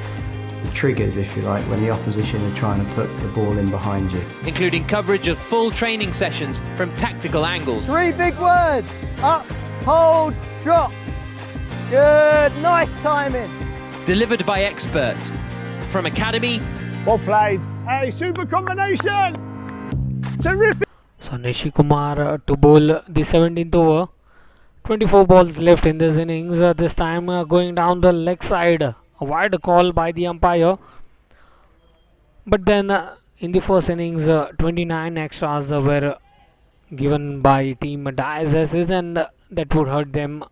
the triggers, if you like, when the opposition are trying to put the ball in behind you. Including coverage of full training sessions from tactical angles. 3 big words. Up, hold, drop. Good, nice timing. Delivered by experts. From academy. Well played. Hey, super combination. Terrific. So Nishikumar to bowl the 17th over. 24 balls left in this innings. This time going down the leg side. A wide call by the umpire. But then in the first innings, 29 extras were given by team Dais, and that would hurt them.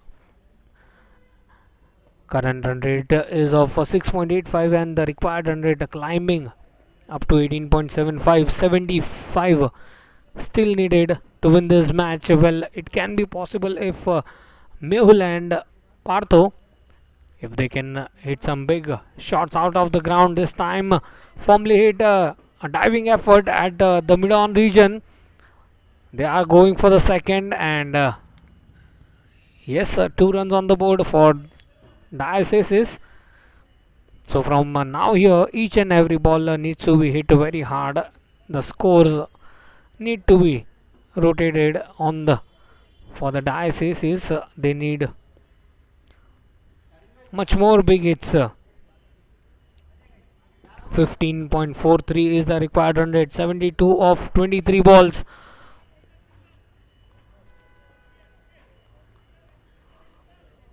Current run rate is of 6.85 and the required run rate climbing up to 18.75. 75 still needed to win this match. Well, it can be possible if Mehul and Partho, if they can hit some big shots out of the ground. This time firmly hit a diving effort at the mid-on region. They are going for the second, and yes, 2 runs on the board for Dais. So from now here, each and every ball needs to be hit very hard. The scores need to be rotated on the for the Dais. They need much more big hits. 15.43 is the required run rate. 72 of 23 balls.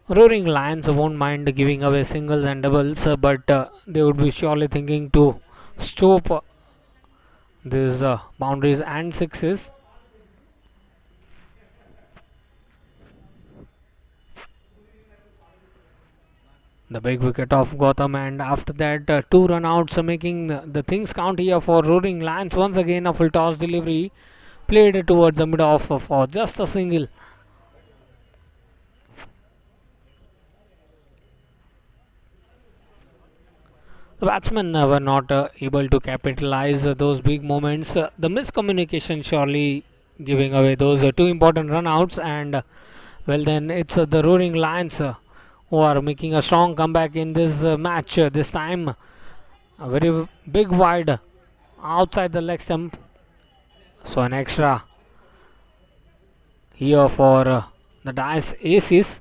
Roaring Lions won't mind giving away singles and doubles, but they would be surely thinking to stop these boundaries and sixes. The big wicket of Gotham, and after that 2 run outs, making the things count here for Roaring Lions. Once again a full toss delivery played towards the mid off for just a single. The batsmen were not able to capitalize those big moments. The miscommunication surely giving away those 2 important run outs, and well, then it's the Roaring Lions who are making a strong comeback in this match. This time a very big wide outside the leg stump, so an extra here for the Dais Aces.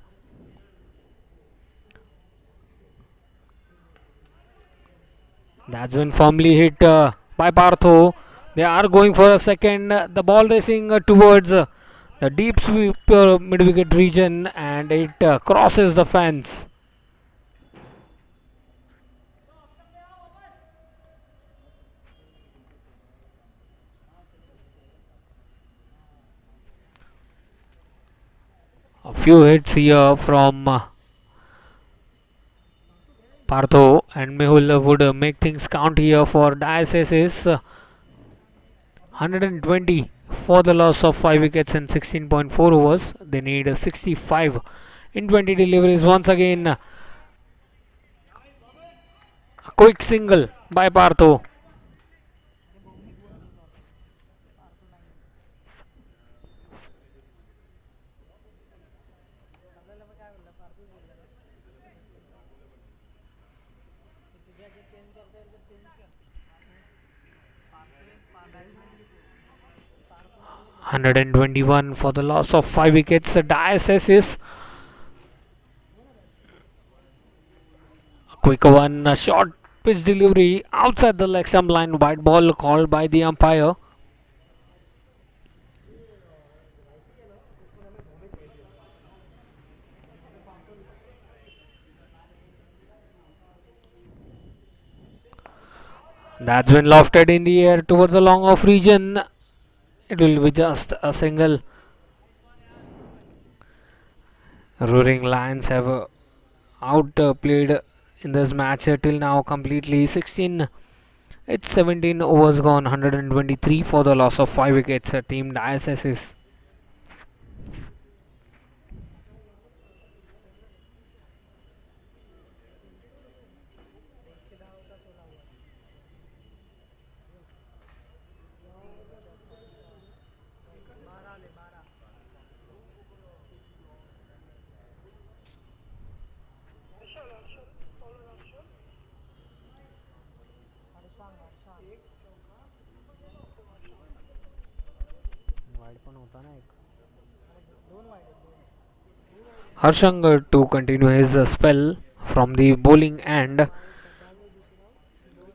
That's been firmly hit by Partho. They are going for a second. The ball racing towards the deep sweep mid-wicket region, and it crosses the fence. A few hits here from Partho, and Mehul would make things count here for Dais. 120 for the loss of 5 wickets in 16.4 overs. They need 65 in 20 deliveries. Once again, a quick single by Partho. $121 for the loss of 5 wickets. Dais is a quick one, a short pitch delivery outside the leg stump line. White ball called by the umpire. That's been lofted in the air towards the long off region. It will be just a single. Roaring Lions have outplayed in this match till now completely. 16 It's 17 overs gone, 123 for the loss of 5 wickets. Team Dais is. Harshang to continue his spell from the bowling end.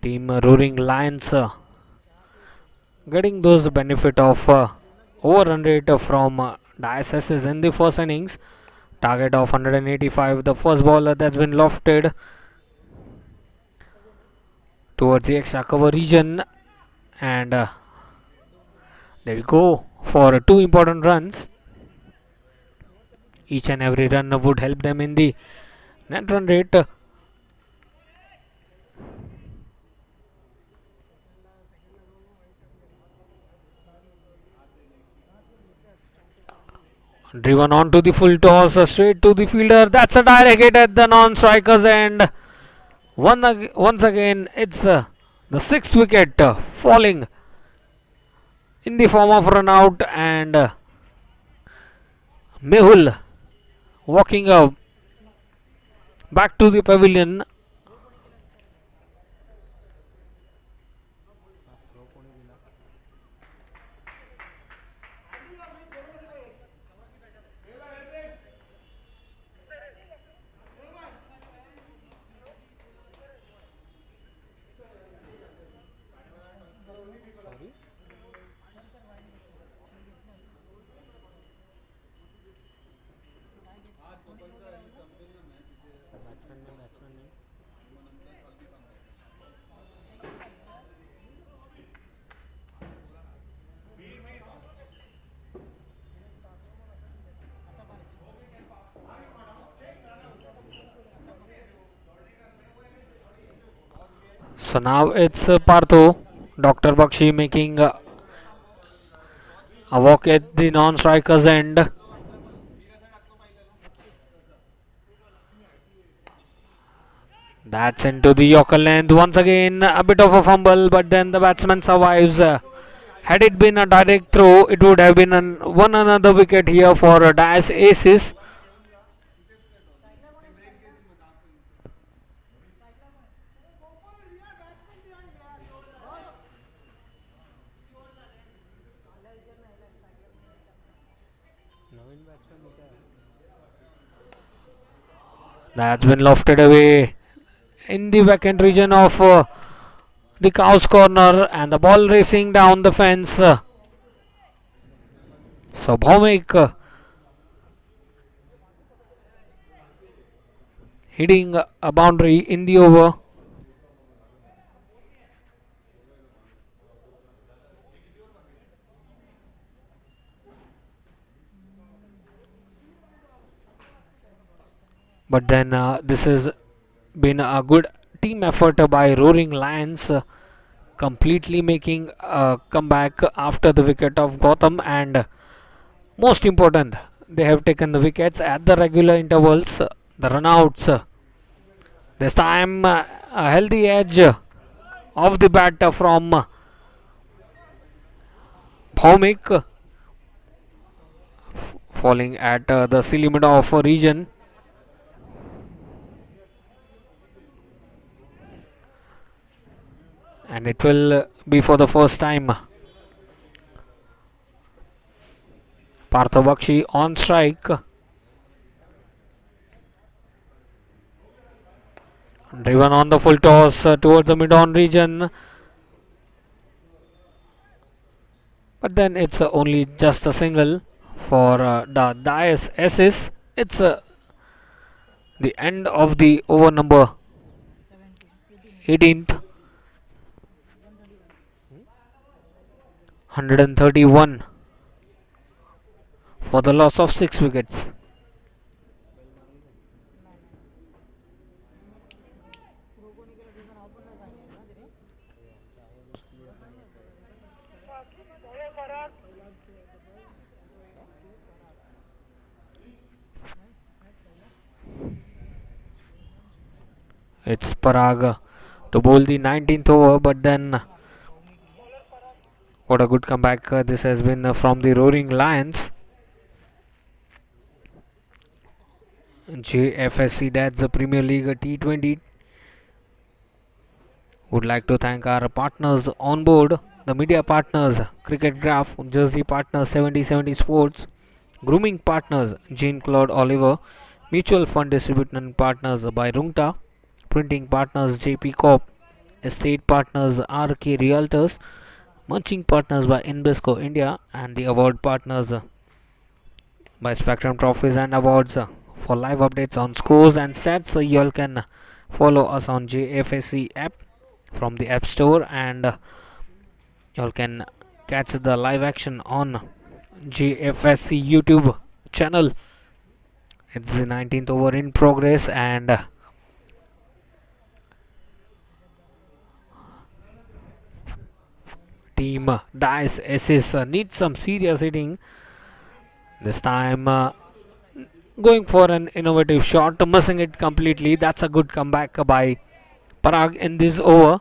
Team Rroaring Lions getting those benefit of over run rate from Dais in the first innings. Target of 185. The first ball that's been lofted towards the extra cover region, and they'll go for 2 important runs. Each and every run would help them in the net run rate. Driven on to the full toss, straight to the fielder. That's a direct hit at the non-strikers end. Once again, it's the 6th wicket falling in the form of run out, and Mehul walking back to the pavilion. So now it's Partho. Dr. Bakshi making a walk at the non-strikers end. That's into the Yorker length. Once again, a bit of a fumble, but then the batsman survives. Had it been a direct throw, it would have been one another wicket here for Dais Aces. That's been lofted away in the vacant region of the Cow's corner, and the ball racing down the fence. So Bhaumik hitting a boundary in the over. But then this has been a good team effort by Rroaring Lions, completely making a comeback after the wicket of Gotham, and most important, they have taken the wickets at the regular intervals. The runouts, this time a healthy edge of the bat from Bhaumik, falling at the sea limit of region. And it will be for the first time. Partho Bakshi on strike. Driven on the full toss towards the mid-on region. But then it's only just a single for the Dais Aces. It's the end of the over number 18th. 131 for the loss of 6 wickets. It's Parag to bowl the 19th over, but then what a good comeback this has been from the Rroaring Lions. Jfsc, that's the Premier League T20. Would like to thank our partners on board, the media partners, Cricket Graph, Jersey partners 7070 Sports, grooming partners Jean Claude Oliver, mutual fund distribution partners by Rungta, printing partners JP Corp, estate partners RK Realtors, munching partners by Invesco India, and the award partners by Spectrum Trophies and Awards. For live updates on scores and stats, you all can follow us on Jfsc app from the App Store, and you all can catch the live action on Jfsc YouTube channel. It's the 19th over in progress, and team Dais SS needs some serious hitting. This time going for an innovative shot, missing it completely. That's a good comeback by Parag in this over.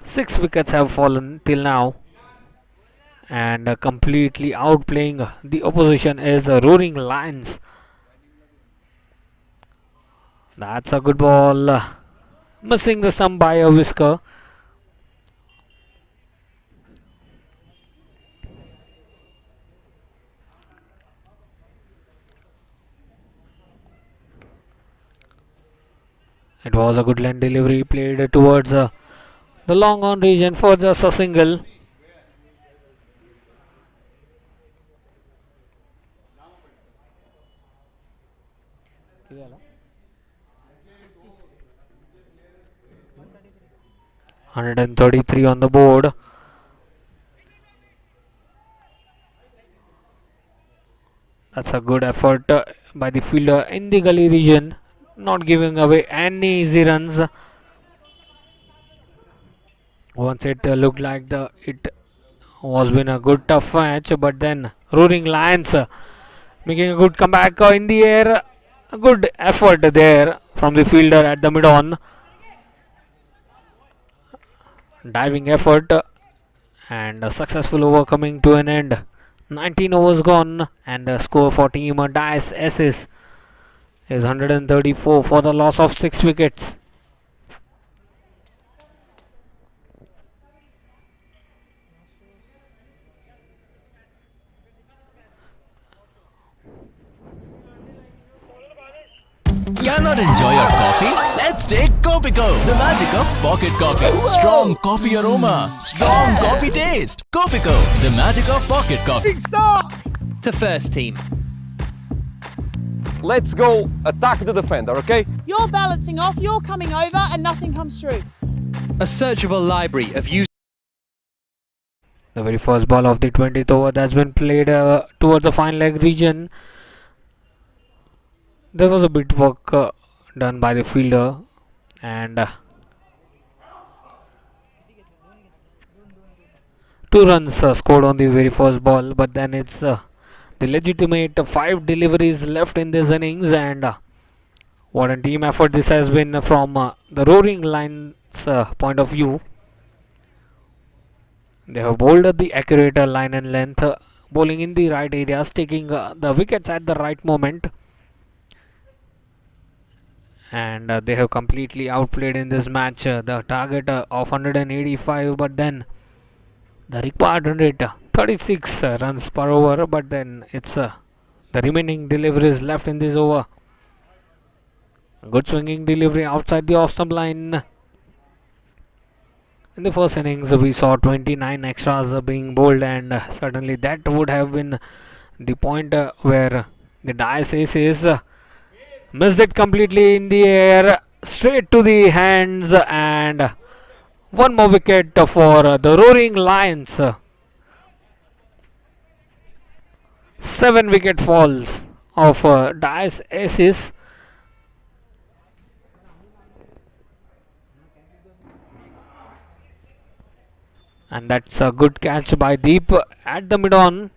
6 wickets have fallen till now, and completely outplaying the opposition is Rroaring Lions. That's a good ball, missing the stump by a whisker. It was a good line delivery played towards the long on region for just a single. $133 on the board. That's a good effort by the fielder in the gully region, not giving away any easy runs. Once it looked like it was been a good tough match, but then Rroaring Lions making a good comeback in the air. A good effort there from the fielder at the mid-on. Diving effort and a successful over coming to an end. 19 overs gone, and the score for team Dais SS is 134 for the loss of 6 wickets. Cannot enjoy your coffee? Let's take Copico, the magic of pocket coffee. Strong coffee aroma, strong coffee taste. Copico, the magic of pocket coffee. Start! To first team. Let's go attack the defender, okay? You're balancing off, you're coming over, and nothing comes through. A searchable library of use. The very first ball of the 20th over that's been played towards the fine leg region. There was a bit work done by the fielder, and 2 runs scored on the very first ball, but then it's the legitimate 5 deliveries left in this innings, and what a team effort this has been from the Rroaring Lions point of view. They have bowled the accurate line and length, bowling in the right areas, taking the wickets at the right moment, and they have completely outplayed in this match the target of 185, but then the required rate 36 runs per over, but then it's the remaining deliveries left in this over. Good swinging delivery outside the off stump line. In the first innings we saw 29 extras being bowled, and certainly that would have been the point where the Dais aces missed it completely in the air, straight to the hands, and one more wicket for the Rroaring Lions. 7 wicket falls of Dais aces. And that's a good catch by Deep at the mid-on.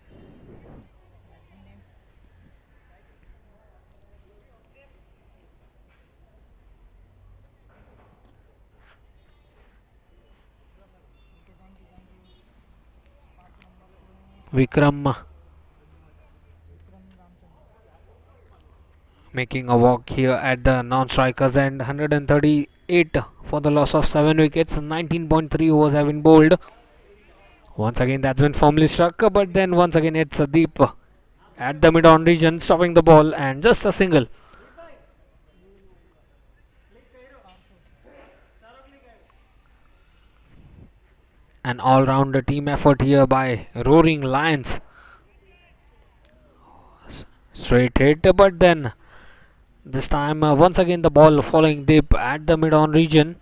Vikram making a walk here at the non-strikers end. 138 for the loss of 7 wickets. 19.3 overs have been bowled. Once again that's been firmly struck, but then once again it's a deep at the mid-on region, stopping the ball and just a single. An all-round team effort here by Rroaring Lions. Straight hit, but then this time once again the ball falling deep at the mid-on region.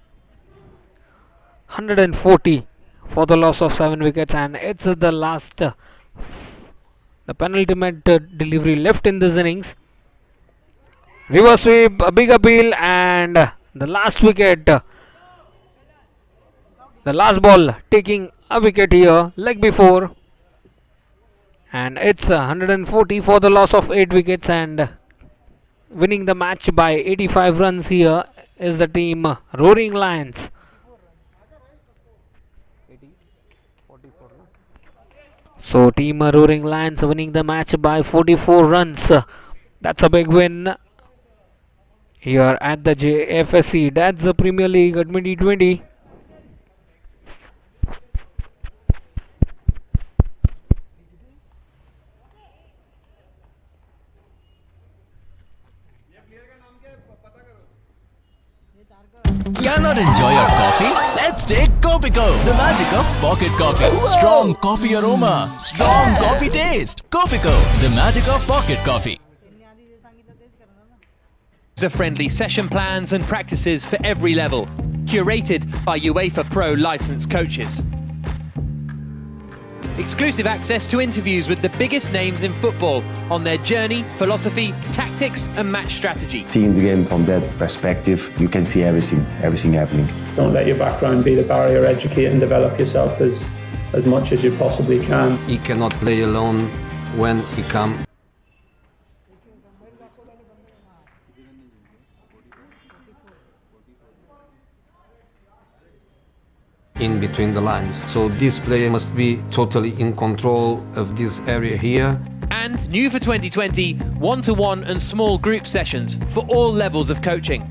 140 for the loss of 7 wickets, and it's the last the penultimate delivery left in this innings. Reverse sweep, a big appeal, and the last wicket. The last ball taking a wicket here, like before. And it's 140 for the loss of 8 wickets, and winning the match by 85 runs here is the team Rroaring Lions. So team Rroaring Lions winning the match by 44 runs. That's a big win here at the Jfsc. That's the Premier League 2020. Cannot enjoy your coffee? Let's take Copico, the magic of pocket coffee. Strong coffee aroma, strong coffee taste. Copico, the magic of pocket coffee. User-friendly session plans and practices for every level, curated by UEFA Pro licensed coaches. Exclusive access to interviews with the biggest names in football on their journey, philosophy, tactics and match strategy. Seeing the game from that perspective, you can see everything happening. Don't let your background be the barrier. Educate and develop yourself as much as you possibly can. He cannot play alone when he comes. In between the lines. So this player must be totally in control of this area here. And new for 2020, one-to-one and small group sessions for all levels of coaching.